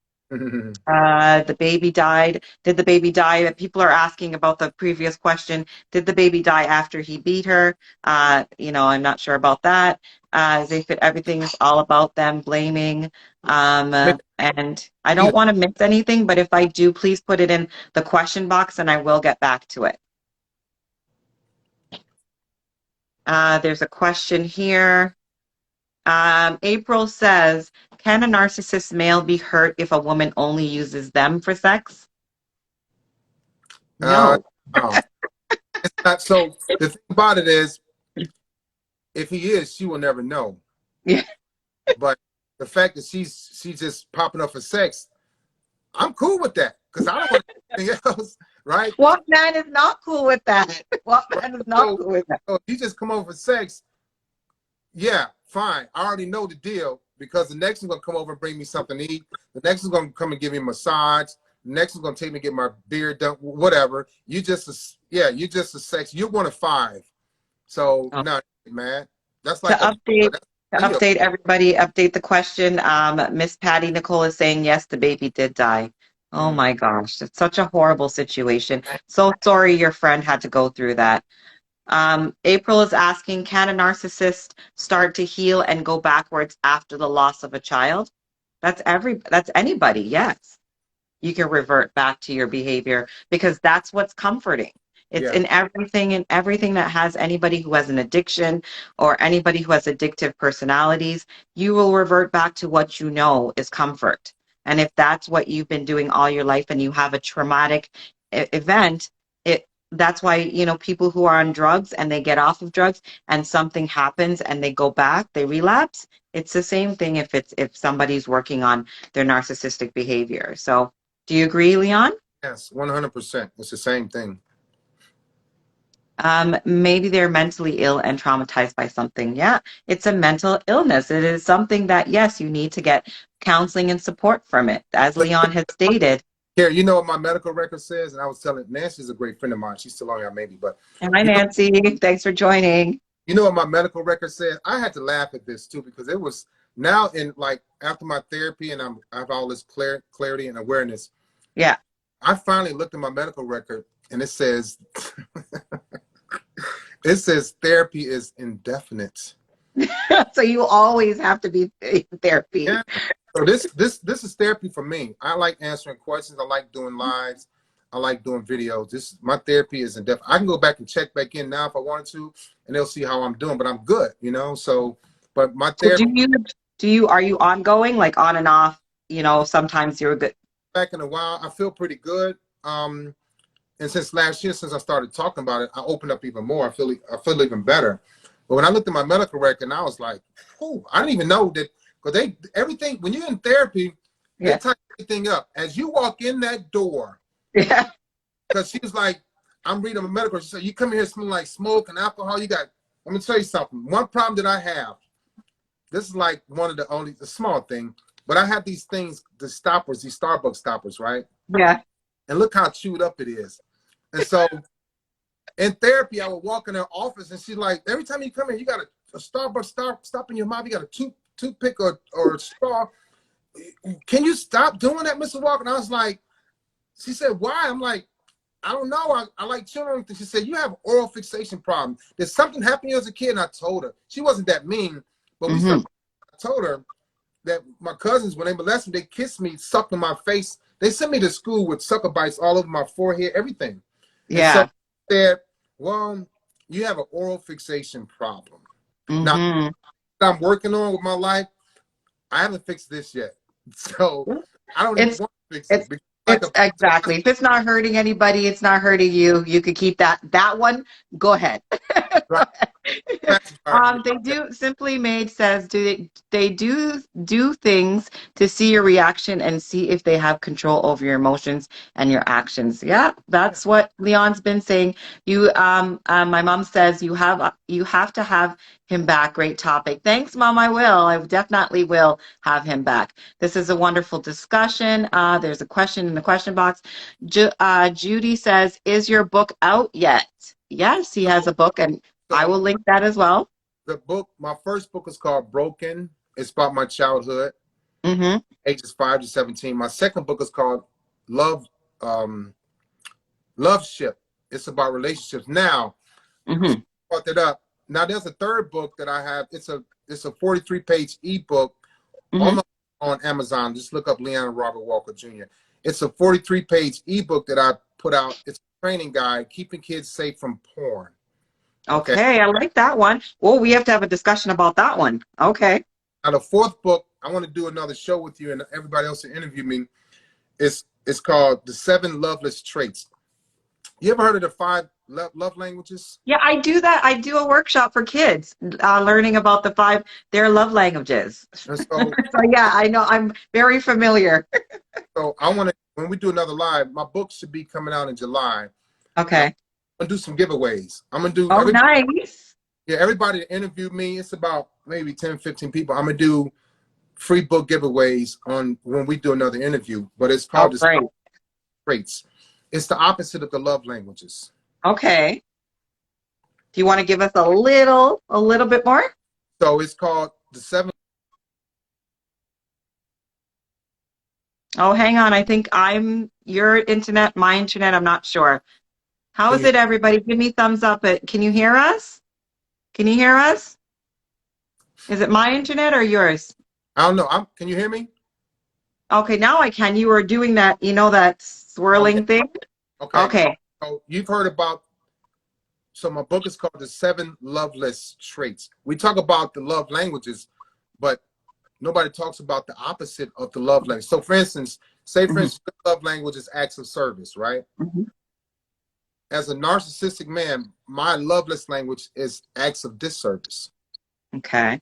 The baby died. Did the baby die? People are asking about the previous question. Did the baby die after he beat her? I'm not sure about that. Zayfit, everything is all about them blaming. And I don't want to miss anything, but if I do, please put it in the question box and I will get back to it. There's a question here. April says, can a narcissist male be hurt if a woman only uses them for sex? uh, No. oh, it's not. So the thing about it is, if he is, she will never know. Yeah. But the fact that she's just popping up for sex, I'm cool with that because I don't want anything else, right? What man is not cool with that? What Right. man is not So, cool with that? so if you just come over for sex, yeah, fine. I already know the deal because the next one's gonna come over and bring me something to eat. The next one's gonna come and give me a massage. The next one's gonna take me to get my beard done. Whatever. You just a sex. You're one of five. So Oh. no, man. That's To like a update, that's to a deal. update everybody, update the question. Miss Patty Nicole is saying yes, the baby did die. Oh Mm. my gosh, it's such a horrible situation. So sorry your friend had to go through that. April is asking, can a narcissist start to heal and go backwards after the loss of a child? That's anybody, yes. You can revert back to your behavior because that's what's comforting. It's Yeah. in everything that has anybody who has an addiction or anybody who has addictive personalities, you will revert back to what you know is comfort. And if that's what you've been doing all your life and you have a traumatic event, that's why, people who are on drugs and they get off of drugs and something happens and they go back, they relapse. It's the same thing if somebody's working on their narcissistic behavior. So do you agree, Leon? Yes. 100%. It's the same thing. Maybe they're mentally ill and traumatized by something. Yeah, it's a mental illness. It is something that, yes, you need to get counseling and support from it. As Leon has stated. Here, you know what my medical record says, and I was telling Nancy's a great friend of mine. She's still on here, maybe, but Hi, you know, Nancy. Thanks for joining. you know what my medical record says. I had to laugh at this too because it was now in like after my therapy and I have all this clarity and awareness. Yeah. I finally looked at my medical record and it says it says therapy is indefinite. So you always have to be in therapy. Yeah. So this is therapy for me. I like answering questions. I like doing lives. I like doing videos. My therapy is in depth. I can go back and check back in now if I wanted to, and they'll see how I'm doing. But I'm good, So, but my So therapy are you ongoing, like on and off? Sometimes you're good. back in a while, I feel pretty good. And since last year, since I started talking about it, I opened up even more. I feel even better. But when I looked at my medical record, and I was like, "Oh, I didn't even know that." Because everything when you're in therapy, they Yeah. type everything up as you walk in that door. Yeah. Because she was like, "I'm reading my medical." She said, "You come here smelling like smoke and alcohol. You got." Let me tell you something. One problem that I have. This is like one of the small thing, but I have these things, the stoppers, these Starbucks stoppers, right? Yeah. And look how chewed up it is. And so in therapy, I would walk in her office and she's like, every time you come in, you got a Starbucks stop in your mouth. You got a toothpick or a straw. Can you stop doing that, Mr. Walker? And I was like, she said, why? I'm like, I don't know. I like children. She said, you have oral fixation problem. Did something happen to you as a kid? And I told her. She wasn't that mean, but we Mm-hmm. started. I told her that my cousins, when they molested me, they kissed me, sucked on my face. They sent me to school with sucker bites all over my forehead, everything. And so Yeah. I said, well, you have an oral fixation problem. Now, Mm-hmm. that I'm working on with my life, I haven't fixed this yet. So I don't even It's want to fix it's it. Because like it's a exactly. If it's not hurting anybody, it's not hurting you. You could keep that one. Go ahead. right, pacifier for me. They do. Simply Made says, they do things to see your reaction and see if they have control over your emotions and your actions. Yeah, Yeah. that's what Leon's been saying. My mom says you have to have him back. Great topic. Thanks, Mom. I will. I definitely will have him back. This is a wonderful discussion. There's a question in the question box. Judy says, "Is your book out yet?" Yes, he has a book, and I So will link that as well. the book, my first book is called Broken. It's about my childhood, Mm-hmm. ages 5 to 17. My second book is called Love, um, Love Ship. It's about relationships. Now, Mm-hmm. brought that up. Now there's a third book that I have. It's a 43-page ebook Mm-hmm. on on Amazon. Just look up Leon R.Walker Jr. It's a 43-page ebook that I put out. It's a training guide, keeping kids safe from porn. Okay. Okay, I like that one. Well, we have to have a discussion about that one. Okay. Now the fourth book, I want to do another show with you and everybody else to interview me. It's called The Seven Loveless Traits. You ever heard of the five love languages? Yeah, I do that. I do a workshop for kids, learning about their love languages. And so, So yeah, I know. I'm very familiar. so I want to, when we do another live, my book should be coming out in July, and I'm Okay. gonna do some giveaways. I'm gonna do Oh, everybody. nice. Yeah, everybody that interviewed me, it's about maybe 10, 15 people. I'm gonna do free book giveaways on when we do another interview, but it's Oh, called The great. Traits. It's the opposite of the love languages. Okay. Do you want to give us a little bit more? So it's called The Seven. Oh, hang on. I think I'm your internet, my internet. I'm not sure. How Can is you? it, everybody? Give me thumbs up. Can you hear us? Can you hear us? Is it my internet or yours? I don't know. Can you hear me? Okay, now I can. You were doing that, that Oh yeah. swirling thing. Okay. Okay. So you've heard about. So my book is called The Seven Loveless Traits. We talk about the love languages, but nobody talks about the opposite of the love language. So for instance, say for Hmm. instance, the love language is acts of service, right? Hmm. As a narcissistic man, my loveless language is acts of disservice. Okay.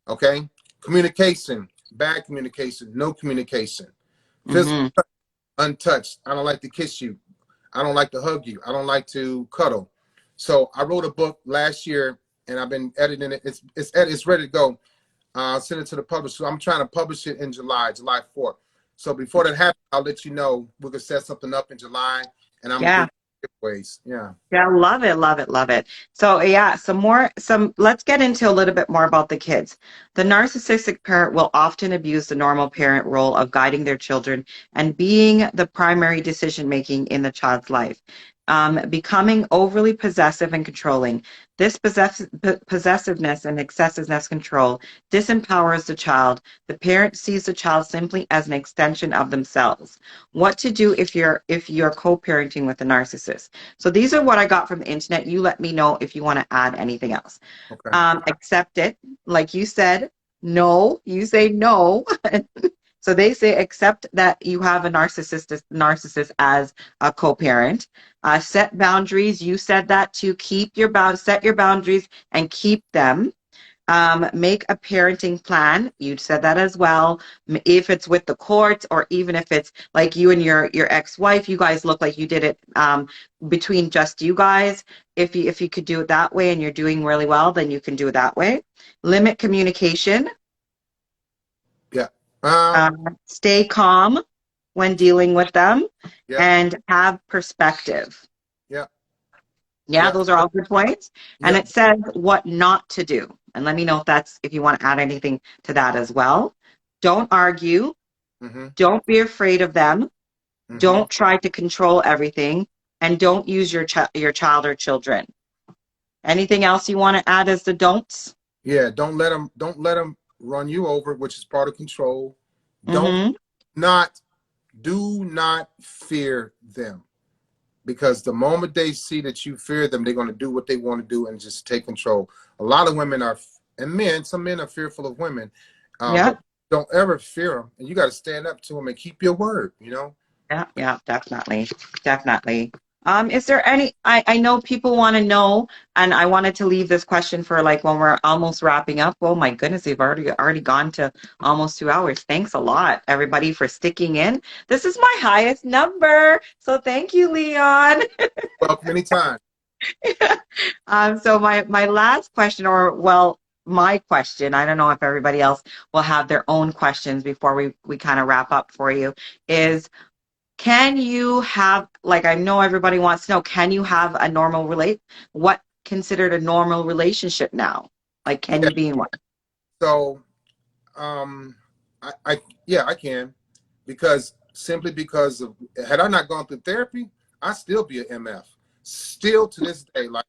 Okay? Communication, bad communication, no communication. Physical Hmm. untouched. I don't like to kiss you. I don't like to hug you. I don't like to cuddle. So I wrote a book last year and I've been editing it. It's ready to go. Send it to the publisher. So I'm trying to publish it in July 4th. So before that happens, I'll let you know. We can set something up in July and I'm gonna Yeah. do giveaways. Yeah. Yeah, love it, love it, love it. So yeah, let's get into a little bit more about the kids. The narcissistic parent will often abuse the normal parent role of guiding their children and being the primary decision making in the child's life. Becoming overly possessive and controlling. This possessiveness and excessiveness control disempowers the child. The parent sees the child simply as an extension of themselves. What to do if you're co-parenting with a narcissist? So these are what I got from the internet. You let me know if you want to add anything else. Okay. Accept it. Like you said, no. You say no. So they say accept that you have a narcissist as a co-parent. Set boundaries. You said that to set your boundaries and keep them. Make a parenting plan. You said that as well. If it's with the courts or even if it's like you and your ex-wife, you guys look like you did it between just you guys. If you could do it that way and you're doing really well, then you can do it that way. Limit communication. Yeah. Um, Stay calm when dealing with them, yeah. and have perspective. Yeah. Yeah, Yeah. those are all good points. And Yeah. it says what not to do. And let me know if you want to add anything to that as well. Don't argue. Mm-hmm. Don't be afraid of them. Mm-hmm. Don't try to control everything. and don't use your child or children. Anything else you want to add as the don'ts? Yeah, don't let them run you over, which is part of control. Don't Mm-hmm. not do not fear them, because the moment they see that you fear them, they're going to do what they want to do and just take control. A lot of women are, and men, some men are fearful of women, Yeah. but don't ever fear them, and you got to stand up to them and keep your word, you know. Yeah, yeah, definitely. Definitely. Is there any, I know people want to know, and I wanted to leave this question for like when we're almost wrapping up. Oh my goodness, we've already gone to almost 2 hours. Thanks a lot, everybody, for sticking in. This is my highest number. So thank you, Leon. Welcome anytime. So my last question, or well, my question, I don't know if everybody else will have their own questions before we kind of wrap up for you, is can you have, like, I know everybody wants to know, can you have a normal what considered a normal relationship now? Like, can Yeah. you be in one? So, um, I yeah, I can, because simply because of, had I not gone through therapy, I'd still be an MF. Still to this day, like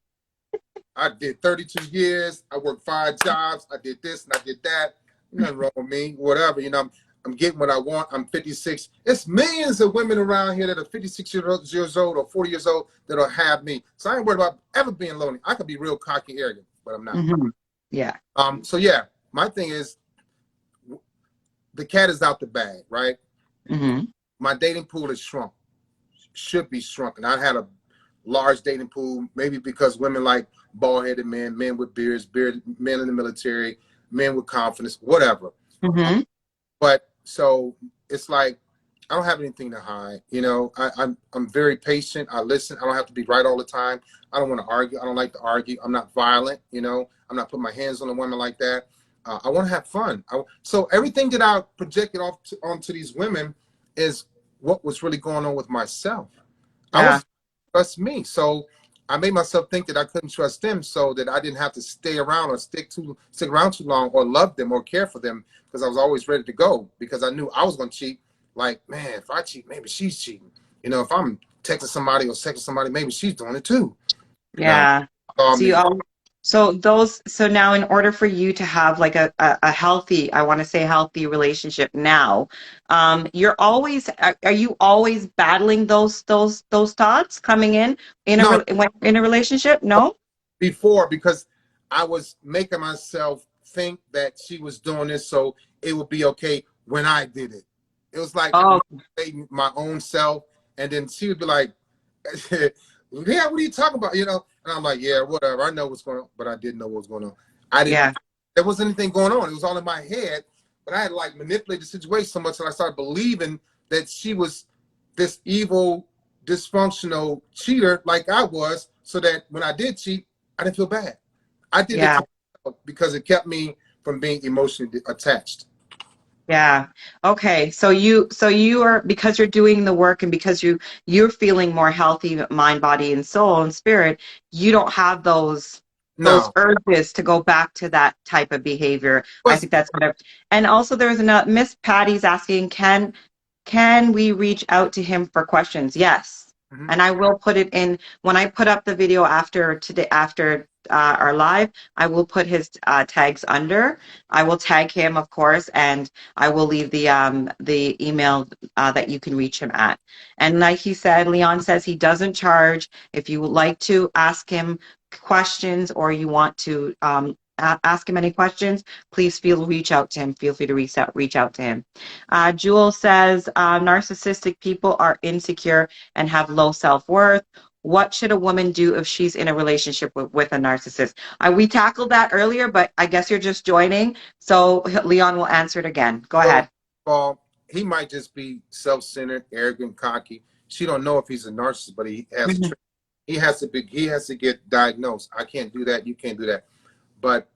I did 32 years, I worked 5 jobs, I did this and I did that. Nothing wrong with me, whatever. You know, I'm getting what I want. I'm 56. It's millions of women around here that are 56 years old or 40 years old that'll have me. So I ain't worried about ever being lonely. I could be real cocky, arrogant, but I'm not. Hmm. Yeah. So yeah, my thing is, the cat is out the bag, right? Hmm. My dating pool is shrunk, should be shrunken. I had a large dating pool, maybe because women like bald-headed men, men with beards, men in the military, men with confidence, whatever. Hmm. But so it's like I don't have anything to hide. You know, I'm very patient. I listen. I don't have to be right all the time. I don't want to argue. I don't like to argue. I'm not violent. You know, I'm not putting my hands on a woman like that. I want to have fun. So everything that I projected onto these women is what was really going on with myself. I Yeah. was trust me. So I made myself think that I couldn't trust them, so that I didn't have to stay around or stick around too long or love them or care for them, because I was always ready to go, because I knew I was going to cheat. Like, man, if I cheat, maybe she's cheating. You know, if I'm texting somebody or sexting somebody, maybe she's doing it too. You know, Yeah. call So you me. all, so now in order for you to have like a healthy, I want to say healthy relationship now, are you always battling those thoughts coming No, in a relationship? No? before, because I was making myself think that she was doing this so it would be okay when I did it. It was like Oh, my own self, and then she would be like, "Yeah, what are you talking about?" You know, and I'm like, "Yeah, whatever. I know what's going on," but I didn't know what was going on. I didn't. yeah. There wasn't anything going on. It was all in my head, but I had to like manipulate the situation so much that I started believing that she was this evil, dysfunctional cheater like I was, so that when I did cheat, I didn't feel bad. I did it Yeah. to myself because it kept me from being emotionally attached. Yeah. Okay. So you are, because you're doing the work and because you're feeling more healthy mind, body, and soul and spirit, you don't have those No, urges to go back to that type of behavior. I was think that's what and also there's another Miss Patty's asking, can we reach out to him for questions? Yes. mhm. And I will put it in when I put up the video after today, after our live, I will put his tags under. I will tag him, of course, and I will leave the email that you can reach him at. And like he said, Leon says he doesn't charge. If you would like to ask him questions or you want to ask him any questions, please reach out to him. Feel free to reach out to him. Jewel says narcissistic people are insecure and have low self-worth. What should a woman do if she's in a relationship with a narcissist? We tackled that earlier, but I guess you're just joining. So Leon will answer it again. Go So, ahead. Paul, he might just be self-centered, arrogant, cocky. She don't know if he's a narcissist, but he has a Mhm. trait. He has to get diagnosed. I can't do that. You can't do that. But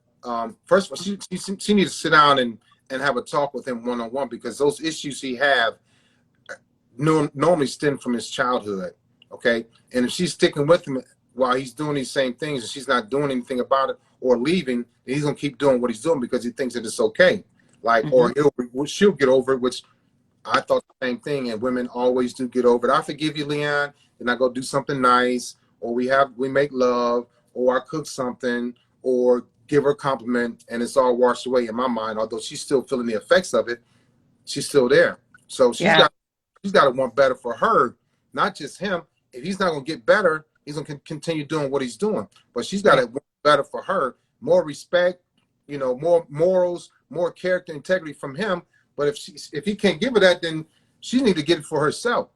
first of all, she needs to sit down and have a talk with him one-on-one, because those issues he have normally stem from his childhood. Okay, and if she's sticking with him while he's doing these same things and she's not doing anything about it or leaving, then he's gonna keep doing what he's doing because he thinks that it's okay. Like, Mhm. or she'll get over it, which I thought the same thing, and women always do get over it. I forgive you, Leon, and I go do something nice, or we make love, or I cook something, or give her a compliment, and it's all washed away in my mind. Although she's still feeling the effects of it, she's still there. So Yeah, she's got to want better for her, not just him. If he's not going to get better, he's going to continue doing what he's doing. But she's got right. to want better for her, more respect, more morals, more character integrity from him. But if he can't give her that, then she need to get it for herself.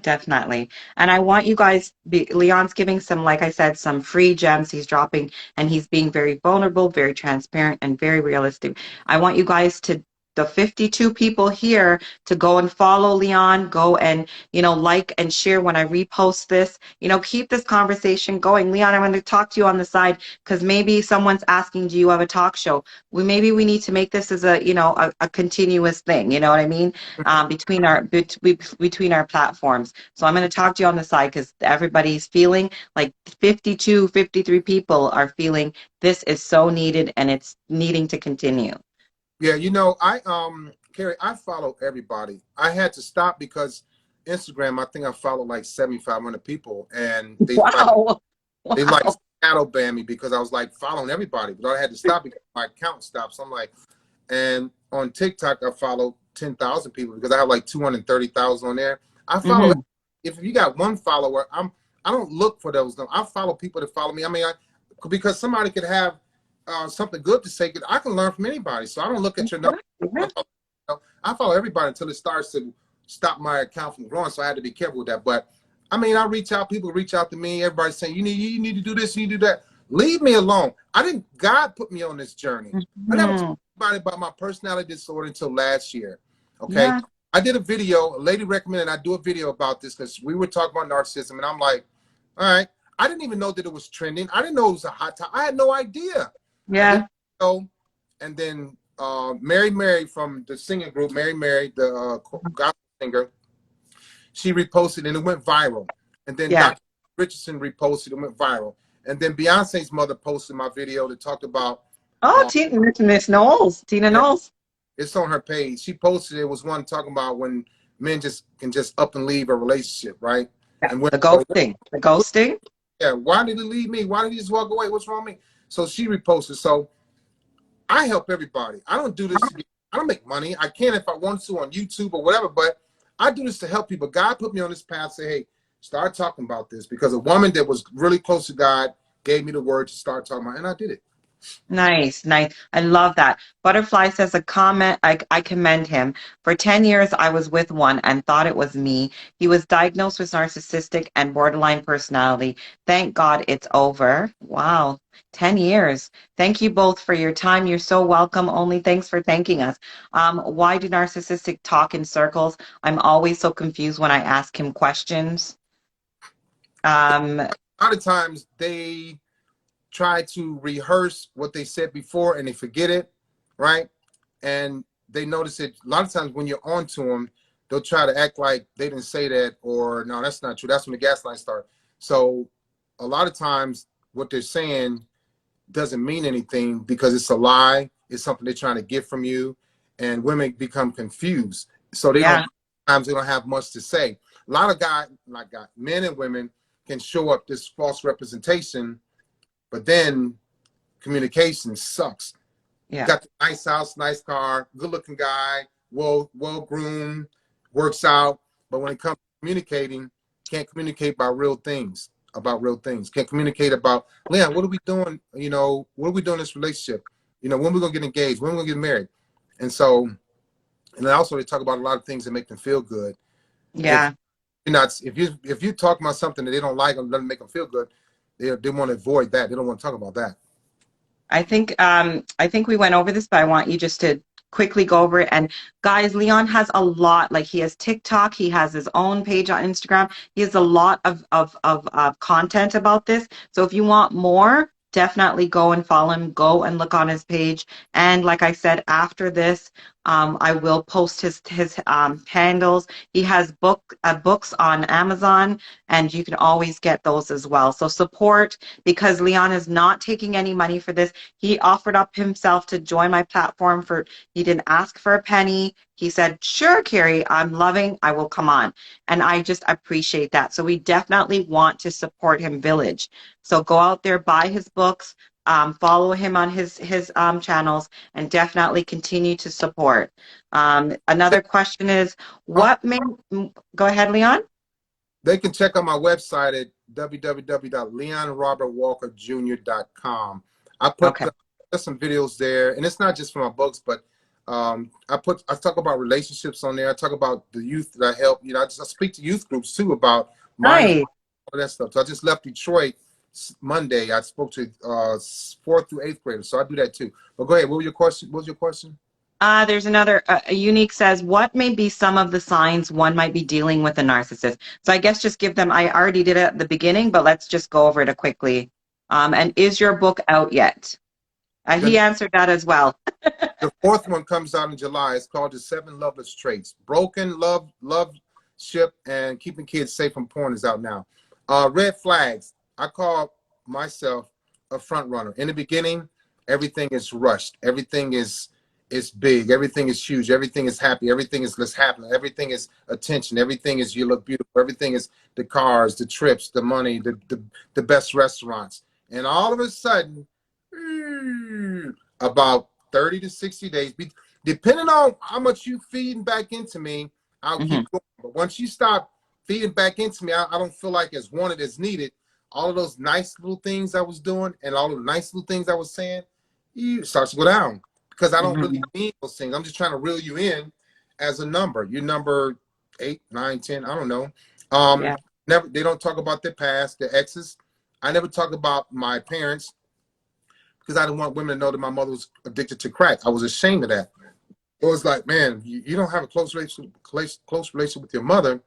Definitely. And I want you guys, Leon's giving some, like I said, some free gems he's dropping, and he's being very vulnerable, very transparent, and very realistic. I want you guys to, the 52 people here, to go and follow Leon, go and, like and share when I repost this. Keep this conversation going. Leon, I'm going to talk to you on the side because maybe someone's asking, do you have a talk show? Maybe we need to make this as a continuous thing. You know what I mean? Between our platforms. So I'm going to talk to you on the side because everybody's feeling like 52, 53 people are feeling this is so needed and it's needing to continue. Yeah, Kerry, I follow everybody. I had to stop because Instagram, I think I follow like 7,500 people, and Wow. they like Wow. shadow ban me because I was like following everybody, but I had to stop because my account stopped. So I'm like, and on TikTok I follow 10,000 people because I have like 230,000 on there. I follow. Hmm. If you got one follower, I don't look for those. I follow people that follow me. I mean, because somebody could have something good to say. I can learn from anybody, so I don't look at your number. Yeah. I follow everybody until it starts to stop my account from growing. So I had to be careful with that. But I mean, I reach out. People reach out to me. Everybody's saying you need to do this, you need to do that. Leave me alone. I didn't. God put me on this journey. I never told Mhm. anybody about my personality disorder until last year. Okay. Yeah. I did a video. A lady recommended I do a video about this because we were talking about narcissism, and I'm like, all right. I didn't even know that it was trending. I didn't know it was a hot topic. I had no idea. I didn't Yeah. know. And then Mary from the singing group, Mary, the gospel singer, she reposted and it went viral. And then Yeah. Dr. Richardson reposted and went viral. And then Beyonce's mother posted my video that talked about, Oh, uh, Miss Knowles, Tina yeah, Knowles. it's on her page. She posted it was one talking about when men just can just up and leave a relationship, right? Yeah. And women The go, ghosting. The ghosting. yeah, why did he leave me? Why did he just walk away? What's wrong with me? So she reposted. So I help everybody. I don't do this to get, I don't make money. I can if I want to on YouTube or whatever, but I do this to help people. God put me on this path, say, hey, start talking about this because a woman that was really close to God gave me the word to start talking about, and I did it. Nice, nice. I love that. Butterfly says a comment. I commend him. For 10 years, I was with one and thought it was me. He was diagnosed with narcissistic and borderline personality. Thank God it's over. Wow. 10 years. Thank you both for your time. You're so welcome. Only thanks for thanking us. Why do narcissistic talk in circles? I'm always so confused when I ask him questions. Um, A lot of times they try to rehearse what they said before and they forget it, right? And they notice it a lot of times when you're on to them, they'll try to act like they didn't say that or no, that's not true. That's when the gaslight starts. So a lot of times what they're saying doesn't mean anything because it's a lie. It's something they're trying to get from you, and women become confused. So they don't yeah, sometimes they don't have much to say. A lot of men and women can show up this false representation, but then communication sucks. yeah, Got the nice house, nice car, good looking guy, well groomed, works out, but when it comes to communicating, can't communicate about real things. Can't communicate about, Leon, what are we doing? What are we doing in this relationship? When are we gonna get engaged? When are we gonna get married? And so, and then also they talk about a lot of things that make them feel good. If yeah. you're not, if you talk about something that they don't like or doesn't make them feel good, they want to avoid that. They don't want to talk about that. I think we went over this, but I want you just to quickly go over it. And guys, Leon has a lot. Like he has TikTok, he has his own page on Instagram. He has a lot of content about this. So if you want more, definitely go and follow him. Go and look on his page. And like I said, after this, I will post his handles. He has books on Amazon, and you can always get those as well. So support, because Leon is not taking any money for this. He offered up himself to join my platform for. He didn't ask for a penny. He said, "Sure, Kerry, I'm loving. I will come on," and I just appreciate that. So we definitely want to support him, Village. So go out there, buy his books, follow him on his channels, and definitely continue to support. Another question is, Uh, what made, go ahead, Leon. They can check out my website at www.leonrobertwalkerjr.com. I put Okay. there's some videos there, and it's not just for my books, but I talk about relationships on there. I talk about the youth that I help. You know, I speak to youth groups too about mindful, Nice. all that stuff. So I just left Detroit Monday. I spoke to fourth through eighth graders, so I do that too. But go ahead. What was your question? What was your question? There's another, a unique says, what may be some of the signs one might be dealing with a narcissist? So I guess just give them, I already did it at the beginning, but let's just go over it quickly. And is your book out yet? He The answered that as well. The fourth one comes out in July. It's called The Seven Loveless Traits. Broken love ship, and keeping kids safe from porn is out now. Red flags. I call myself a front runner. In the beginning, everything is rushed. Everything is big. Everything is huge. Everything is happy. Everything is let's happen. Everything is attention. Everything is you look beautiful. Everything is the cars, the trips, the money, the best restaurants. And all of a sudden, about 30 to 60 days, depending on how much you feeding back into me, I'll Hmm. keep going. But once you stop feeding back into me, I don't feel like as wanted as needed. All of those nice little things I was doing and all of the nice little things I was saying, you start to go down because I don't really Hmm. mean those things. I'm just trying to reel you in as a number. You're number 8, 9, 10. I don't know. Yeah. Never. They don't talk about their past, their exes. I never talk about my parents because I didn't want women to know that my mother was addicted to crack. I was ashamed of that. It was like, man, you don't have a close relationship with your mother.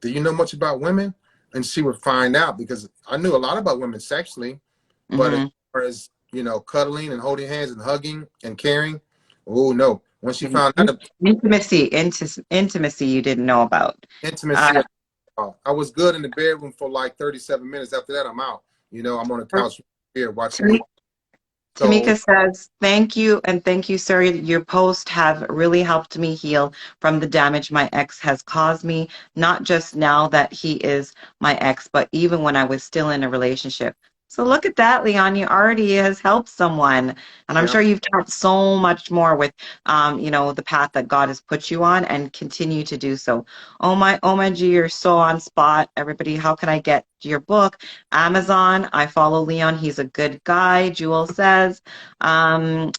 Do you know much about women? And she would find out because I knew a lot about women sexually, but as Hmm. far as cuddling and holding hands and hugging and caring, oh no. When she found out the Intimacy you didn't know about. Uh, intimacy, I was good in the bedroom for like 37 minutes. After that, I'm out. I'm on the couch here watching TV. So Tamika says, thank you, and thank you, sir. Your posts have really helped me heal from the damage my ex has caused me, not just now that he is my ex, but even when I was still in a relationship. So look at that, Leon. You already has helped someone. And I'm yeah, sure you've taught so much more with, the path that God has put you on, and continue to do so. Oh my G, you're so on spot. Everybody, how can I get your book? Amazon. I follow Leon. He's a good guy, Jewel says. Um,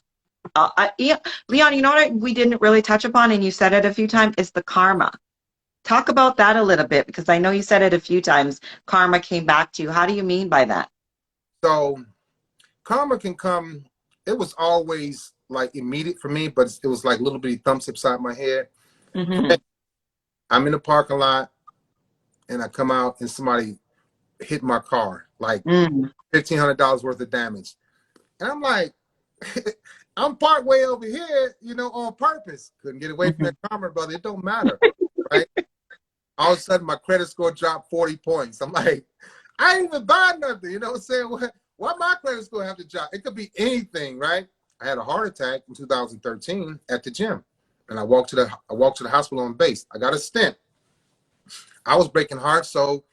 yeah, Leon, you know what we didn't really touch upon, and you said it a few times, is the karma. Talk about that a little bit, because I know you said it a few times. Karma came back to you. How do you mean by that? so karma can come. It was always like immediate for me, but it was like little bitty thumps upside my head. Hmm. I'm in the parking lot and I come out and somebody hit my car, like Mm. $1,500 worth of damage. And I'm like, I'm part way over here, on purpose. Couldn't get away from Hmm. that karma, brother. It don't matter, right? All of a sudden, my credit score dropped 40 points. I'm like, I ain't even buy nothing. You know what I'm saying? Why my credit score have to drop? It could be anything, right? I had a heart attack in 2013 at the gym, and I walked to the hospital on base. I got a stent. I was breaking hearts, so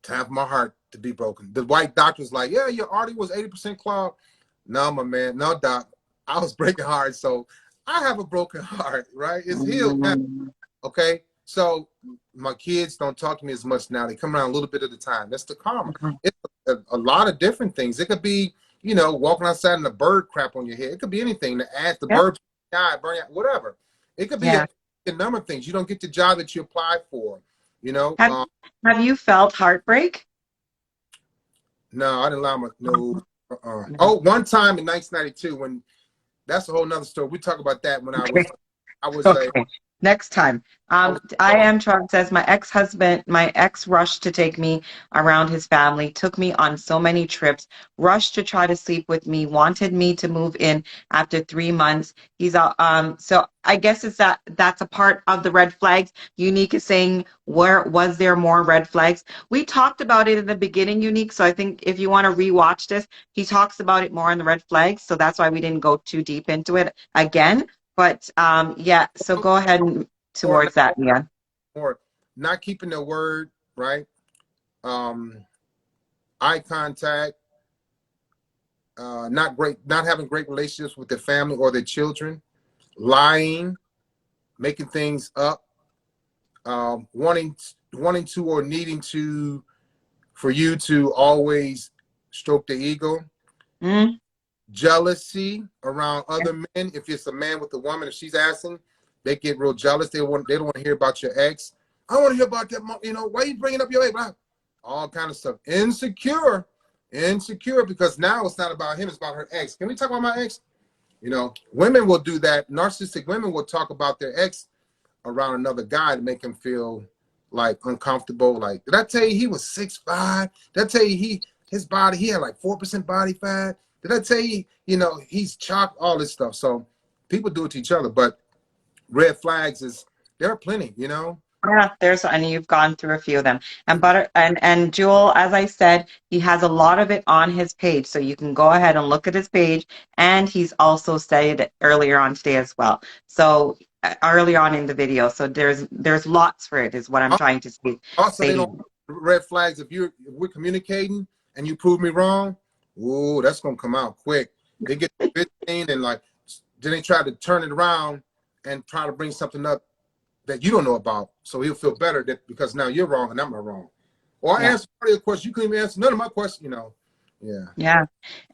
time for my heart to be broken. The white doctor was like, "Yeah, your artery was 80% clogged." No, my man, no, doc. I was breaking hearts, so I have a broken heart, right? It's healed now. Hmm. Okay, so my kids don't talk to me as much now. They come around a little bit at a time. That's the karma. It's a lot of different things. It could be, walking outside and a bird crap on your head. It could be anything. The Yep. bird die, burn out, whatever. It could be Yeah. a number of things. You don't get the job that you applied for. You know, Have Have you felt heartbreak? no, I didn't allow my no. No. Oh, one time in 1992, when that's a whole nother story. We talk about that when I Okay. was I was a Okay. Next time. I was I wrong. am Trump says my ex rushed to take me around his family, took me on so many trips, rushed to try to sleep with me, wanted me to move in after 3 months. He's so I guess it's that's a part of the red flags. Unique is saying, where was there more red flags? We talked about it in the beginning, Unique. So I think if you want to rewatch this, he talks about it more on the red flags. So that's why we didn't go too deep into it again. But yeah, so go ahead and More, towards that, yeah. more, not keeping their word, right? Um, eye contact, not having great relationships with their family or their children, lying, making things up, wanting to or needing to for you to always stroke the ego, Mm, jealousy around other men. If it's a man with a woman, if she's asking, they get real jealous. They don't want to hear about your ex. I want to hear about that. You know, why are you bringing up your ex? All kind of stuff. Insecure because now it's not about him. It's about her ex. Can we talk about my ex? You know, women will do that. Narcissistic women will talk about their ex around another guy to make him feel like uncomfortable. Like, did I tell you he was 6'5"? Did I tell you his body, he had like 4% body fat? Did I tell you, you know, he's chopped, all this stuff. So people do it to each other, but red flags is there are plenty, you know. yeah, there's and you've gone through a few of them. And Butter and Jewel, as I said, he has a lot of it on his page. So you can go ahead and look at his page. And he's also said it earlier on today as well. So earlier on in the video. So there's lots for it, is what I'm trying to Also, say they to don't you. red flags if we're communicating and you prove me wrong. Ooh, that's gonna come out quick. They get 15 and like then they try to turn it around and try to bring something up that you don't know about. So he'll feel better that because now you're wrong and I'm not wrong. Or I Yeah. answered part of your question, you couldn't even answer none of my questions, you know. Yeah. Yeah.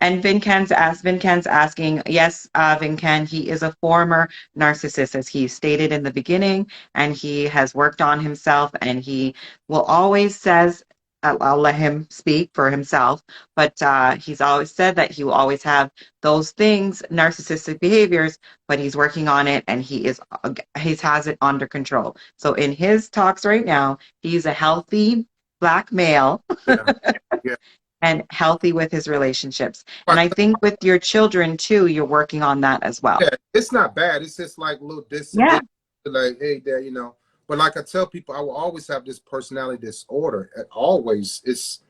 And Vincent's asking, yes, Vincent, he is a former narcissist, as he stated in the beginning, and he has worked on himself, and he will always says, I'll let him speak for himself, but he's always said that he will always have those things, narcissistic behaviors, but he's working on it, and he has it under control. So in his talks right now, he's a healthy black male Yeah. Yeah. and healthy with his relationships. And But I think with your children too, you're working on that as well. yeah, it's not bad. It's just like a little distant, Yeah, like, hey, there, you know. But like I tell people, I will always have this personality disorder. Always. It's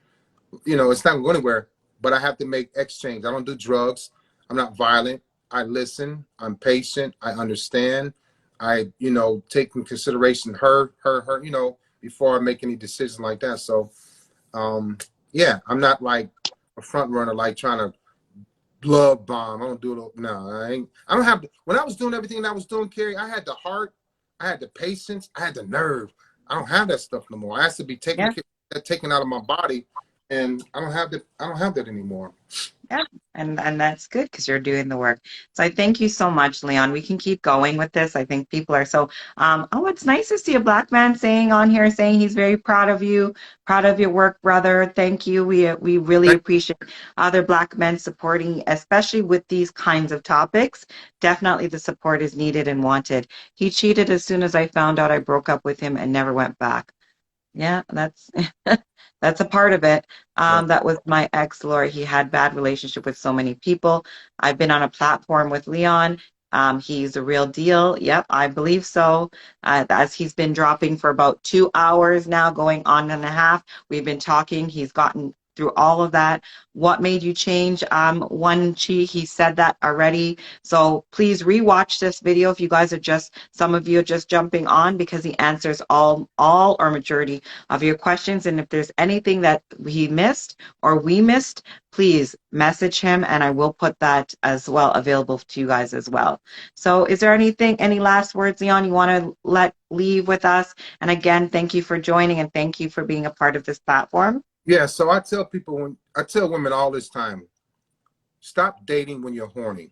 you know, it's not going anywhere, but I have to make exchange. I don't do drugs. I'm not violent. I listen. I'm patient. I understand. I, you know, take in consideration her, you know, before I make any decision like that. So, um, yeah, I'm not like a front runner, like trying to love bomb. I don't do it. No, I ain't. I don't have. When I was doing everything that I was doing, Kerry, I had the heart, I had the patience, I had the nerve. I don't have that stuff no more. I have to be yeah. taken out of my body, and I don't have that. I don't have that anymore. Yeah, and that's good because you're doing the work. So I thank you so much, Leon. We can keep going with this. I think people are so oh, it's nice to see a black man saying on here saying he's very proud of you, proud of your work, brother. Thank you. We really Thank appreciate other black men supporting, especially with these kinds of topics. Definitely the support is needed and wanted. He cheated as soon as I found out. I broke up with him and never went back. Yeah, that's that's a part of it. you. That was my ex, Laura. He had bad relationship with so many people. I've been on a platform with Leon. He's a real deal. Yep, I believe so. As he's been dropping for about 2 hours now, going on and a half. We've been talking. He's gotten through all of that. What made you change? One Chi, he said that already. So please rewatch this video if you guys are some of you are just jumping on because he answers all or majority of your questions. And if there's anything that he missed or we missed, please message him and I will put that as well available to you guys as well. So is there any last words, Leon, you want to leave with us? And again, thank you for joining and thank you for being a part of this platform. Yeah. So I tell people I tell women all this time, stop dating when you're horny.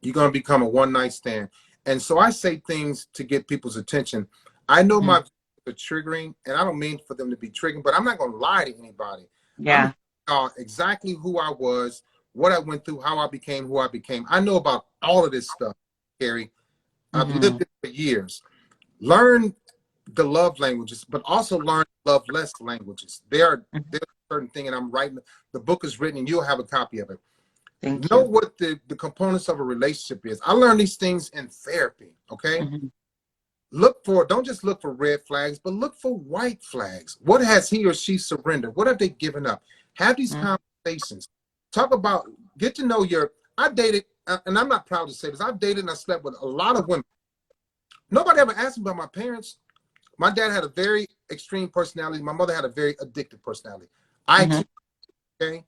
You're gonna become a one night stand. And so I say things to get people's attention. I know Mhm. my are triggering, and I don't mean for them to be triggering, but I'm not gonna lie to anybody. I'm Yeah. exactly who I was, what I went through, how I became who I became. I know about all of this stuff, Carrie. I've Hmm. lived it for years. Learn the love languages, but also learn love less languages. Mhm. There's a certain thing, and I'm writing. The book is written, and you'll have a copy of it. Thank Know you. what the components of a relationship is. I learned these things in therapy. Okay, Mhm. don't just look for red flags, but look for white flags. What has he or she surrendered? What have they given up? Have these Mhm. conversations. Talk about, get to know I dated, and I'm not proud to say this, I've dated and I slept with a lot of women. Nobody ever asked me about my parents. My dad had a very extreme personality. My mother had a very addictive personality. I Mhm. too, okay?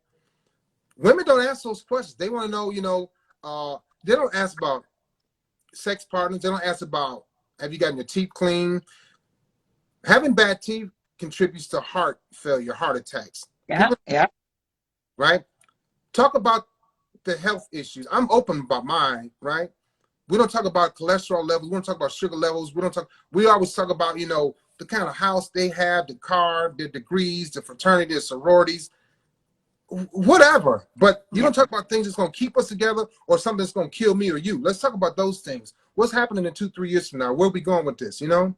Women don't ask those questions. They want to know, they don't ask about sex partners. They don't ask about, have you gotten your teeth clean? Having bad teeth contributes to heart failure, heart attacks. Yeah. People, Yeah. right? Talk about the health issues. I'm open about mine, right? We don't talk about cholesterol levels. We don't talk about sugar levels. We always talk about, the kind of house they have, the car, their degrees, the fraternity, the sororities, whatever. But you Yeah. don't talk about things that's going to keep us together or something that's going to kill me or you. Let's talk about those things. What's happening in 2, 3 years from now? Where are we going with this? We don't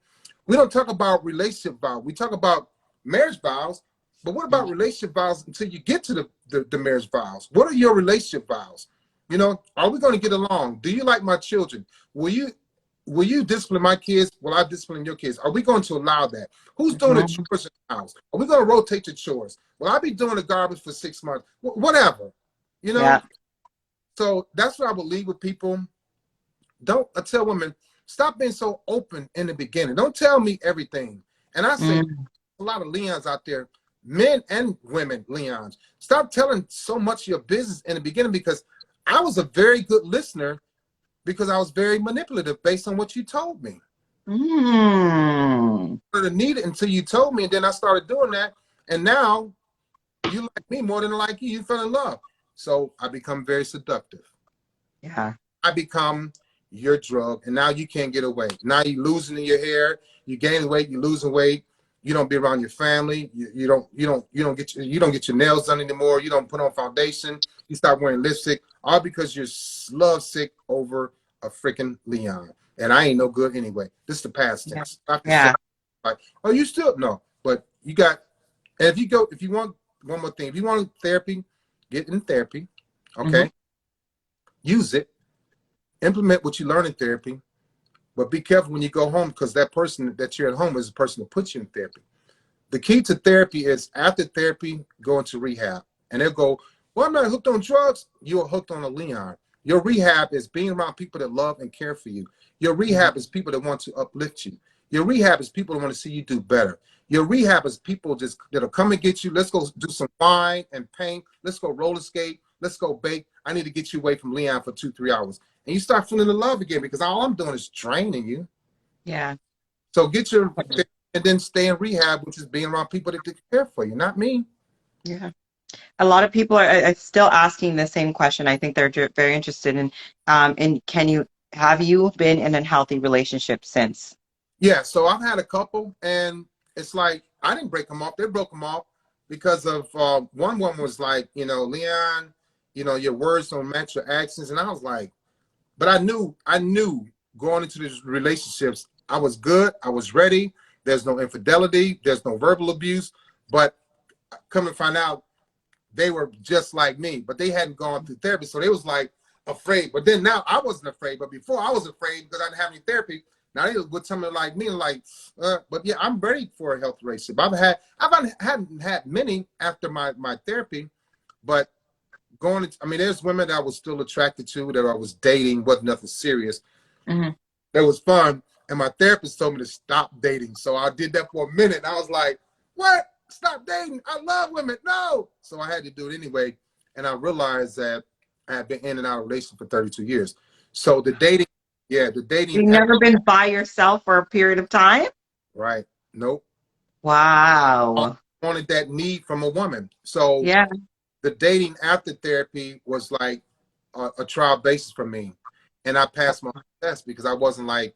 talk about relationship vows. We talk about marriage vows, but what about Mhm. relationship vows until you get to the marriage vows? What are your relationship vows? Are we going to get along? Do you like my children? Will you discipline my kids? Will I discipline your kids? Are we going to allow that? Who's doing the Mhm. chores in the house? Are we going to rotate the chores? Will I be doing the garbage for 6 months? Whatever, you know. Yeah. So that's what I would leave with people. Don't I tell women, stop being so open in the beginning. Don't tell me everything. And I say Mhm. a lot of Leons out there, men and women, Leons, stop telling so much of your business in the beginning because I was a very good listener because I was very manipulative based on what you told me. Mm. I didn't need it until you told me, and then I started doing that. And now you like me more than I like you. You fell in love. So I become very seductive. Yeah. I become your drug, and now you can't get away. Now you're losing your hair, you gain weight, you're losing weight. You don't be around your family. You don't get your nails done anymore. You don't put on foundation. You start wearing lipstick, all because you're love sick over a freaking Leon. And I ain't no good anyway. This is the past Yeah. tense. I have to say, Yeah. like, oh, you still no, but you got. And if you want one more thing, if you want therapy, get in therapy. Mhm. Okay, use it, implement what you learn in therapy, but be careful when you go home because that person that you're at home is the person that puts you in therapy. The key to therapy is after therapy, go into rehab. And they'll go, well, I'm not hooked on drugs. You're hooked on a Leon. Your rehab is being around people that love and care for you. Your Mhm. rehab is people that want to uplift you. Your rehab is people that want to see you do better. Your rehab is people just that'll come and get you. Let's go do some wine and paint. Let's go roller skate. Let's go bake. I need to get you away from Leon for 2, 3 hours. And you start feeling the love again because all I'm doing is draining you. Yeah. So get your and then stay in rehab, which is being around people that care for you, not me. Yeah. A lot of people are still asking the same question. I think they're very interested in have you been in a healthy relationship since? Yeah, so I've had a couple, and it's like I didn't break them off. They broke them off because of one woman was like, Leon, your words don't match your actions, and I was like, but I knew going into these relationships, I was good, I was ready. There's no infidelity, there's no verbal abuse, but come to find out, they were just like me, but they hadn't gone through therapy. So they was like afraid. But then now I wasn't afraid. But before I was afraid because I didn't have any therapy. Now they was with someone like me, like, but yeah, I'm ready for a healthy relationship. I hadn't had many after my therapy, but I mean, there's women that I was still attracted to that I was dating, wasn't nothing serious. Hmm. That was fun. And my therapist told me to stop dating. So I did that for a minute. And I was like, what? Stop dating. I love women. No. So I had to do it anyway. And I realized that I had been in and out of relationships for 32 years. So the dating, yeah, the dating, You've never been by yourself for a period of time? right. Nope. I Wow. wanted that need from a woman. So Yeah. the dating after therapy was like a trial basis for me. And I passed my test because I wasn't like,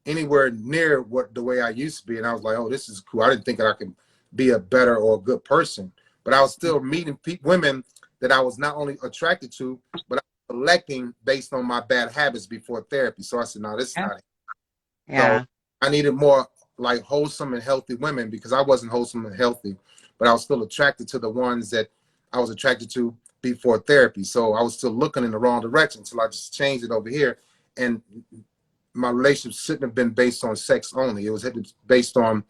anywhere near what the way I used to be. And I was like, oh, this is cool. I didn't think that I could be a better or a good person. But I was still meeting women that I was not only attracted to, but I was selecting based on my bad habits before therapy. So I said, no, this is Yeah. not it. So Yeah. I needed more like wholesome and healthy women because I wasn't wholesome and healthy, but I was still attracted to the ones that I was attracted to before therapy. So I was still looking in the wrong direction. So I just changed it over here. And my relationship shouldn't have been based on sex only. It was based on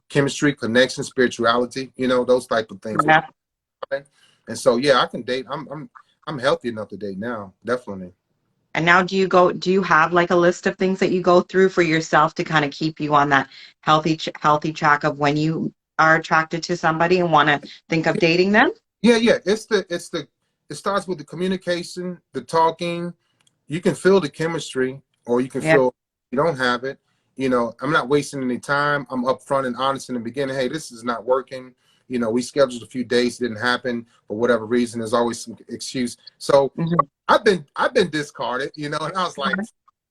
chemistry, connection, spirituality, you know, those type of things. Yeah. And so, yeah, I can date. I'm healthy enough to date now, definitely. And now do you have like a list of things that you go through for yourself to kind of keep you on that healthy track of when you are attracted to somebody and want to think of dating them? Yeah. It starts with the communication, the talking. You can feel the chemistry, or you can Yeah. feel you don't have it. You know, I'm not wasting any time. I'm upfront and honest in the beginning. Hey, this is not working. You know, we scheduled a few days, didn't happen for whatever reason. There's always some excuse. So Mhm. I've been discarded. You know, and I was like,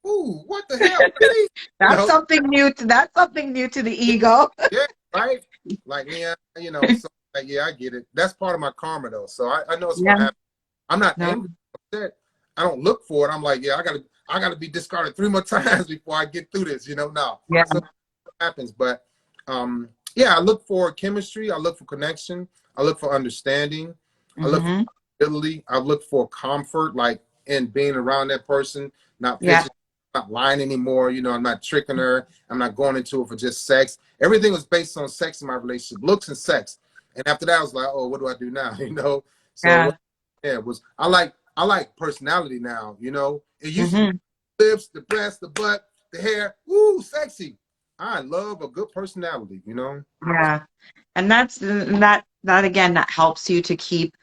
ooh, what the hell? Really? You That's know, something new to that's something new to the ego. yeah, right. Like, yeah, you know. So like, yeah, I get it. That's part of my karma, though. So I know it's Yeah. gonna happen. I'm not No. angry, upset. I don't look for it. I'm like, yeah, I gotta be discarded 3 more times before I get through this, you know. No. Yeah. So it happens. But yeah, I look for chemistry, I look for connection, I look for understanding, I look for Hmm. ability, I look for comfort, like in being around that person, not Yeah. pitching, not lying anymore, you know, I'm not tricking her, I'm not going into it for just sex. Everything was based on sex in my relationship, looks and sex. And after that I was like, oh, what do I do now? You know? So Yeah. what yeah, it was I like personality now, you know. It used to be Hmm. lips, the breast, the butt, the hair, woo, sexy. I love a good personality, you know. Yeah. And that again, that helps you to keep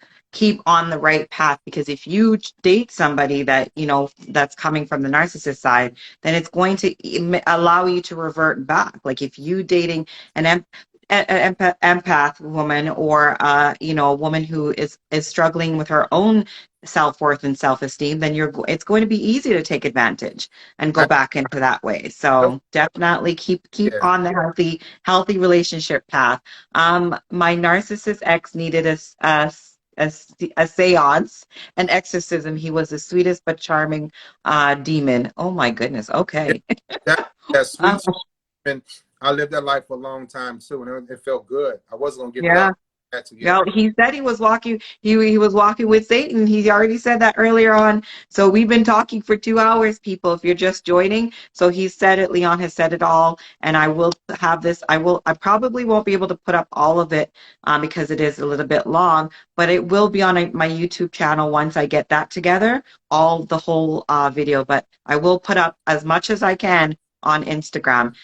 on the right path, because if you date somebody that, that's coming from the narcissist side, then it's going to allow you to revert back. Like if you dating an empath woman, or a woman who is struggling with her own self-worth and self-esteem, then it's going to be easy to take advantage and go I, back into that way. So definitely keep yeah, on the healthy relationship path. My narcissist ex needed a seance, an exorcism. He was the sweetest but charming demon. Oh my goodness. yeah, Okay. that Uh, sweet. And I lived that life for a long time too, and it felt good. I wasn't gonna give it yeah. up. I had to, yeah. Yeah, he said he was walking. He was walking with Satan. He already said that earlier on. So we've been talking for 2 hours, people. If you're just joining, so he said it. Leon has said it all, and I will have this. I will. I probably won't be able to put up all of it because it is a little bit long, but it will be on my YouTube channel once I get that together. All the whole video, but I will put up as much as I can on Instagram.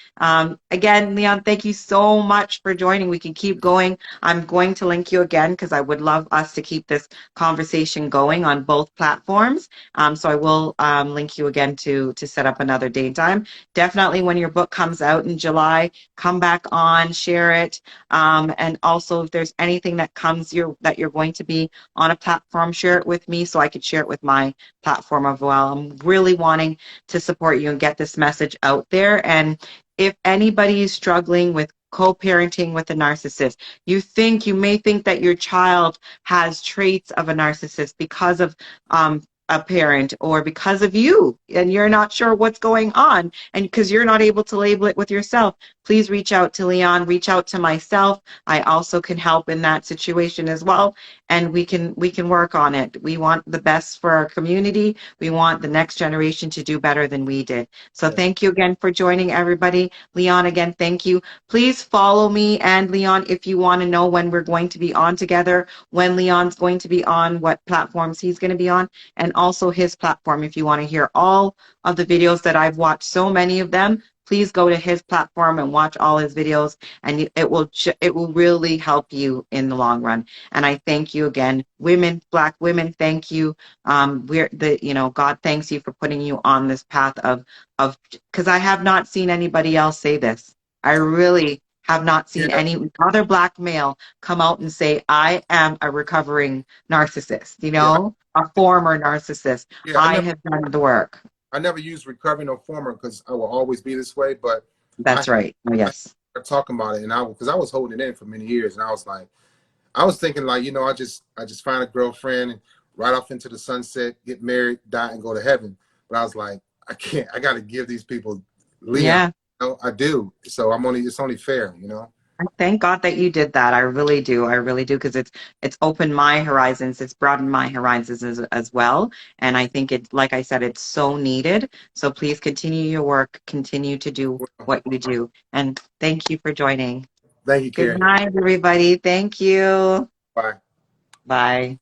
Again, Leon, thank you so much for joining. We can keep going. I'm going to link you again because I would love us to keep this conversation going on both platforms. So I will link you again to set up another date and time. Definitely when your book comes out in July, come back on, share it. And also if there's anything that you're going to be on a platform, share it with me so I could share it with my platform as well. I'm really wanting to support you and get this message out there. And if anybody is struggling with co-parenting with a narcissist, you may think that your child has traits of a narcissist because of a parent or because of you, and you're not sure what's going on, and because you're not able to label it with yourself, please reach out to Leon, reach out to myself. I also can help in that situation as well, and we can work on it. We want the best for our community. We want the next generation to do better than we did. So Yes, thank you again for joining, everybody. Leon, again, thank you. Please follow me and Leon if you want to know when we're going to be on together, when Leon's going to be on, what platforms he's going to be on, and also his platform. If you want to hear all of the videos that I've watched, so many of them, please go to his platform and watch all his videos, and it will really help you in the long run. And I thank you again, women, Black women. Thank you. God thanks you for putting you on this path of because I have not seen anybody else say this. I really have not seen yeah, any other Black male come out and say, I am a recovering narcissist, yeah, a former narcissist. yeah. I have done the work. I never used recovery or former because I will always be this way. But I, That's right. Oh, I yes. started talking about it, and because I was holding it in for many years, and I was like, I was thinking like, I just find a girlfriend and ride off into the sunset, get married, die, and go to heaven. But I was like, I can't. I got to give these people Leon. Yeah. No, I do. So it's only fair, you know. Thank God that you did that. I really do. I really do because it's opened my horizons. It's broadened my horizons as well. And I think it, like I said, it's so needed. So please continue your work. Continue to do Well, what you do. And thank you for joining. thank you, Good Carrie. night, everybody. Thank you. Bye. Bye.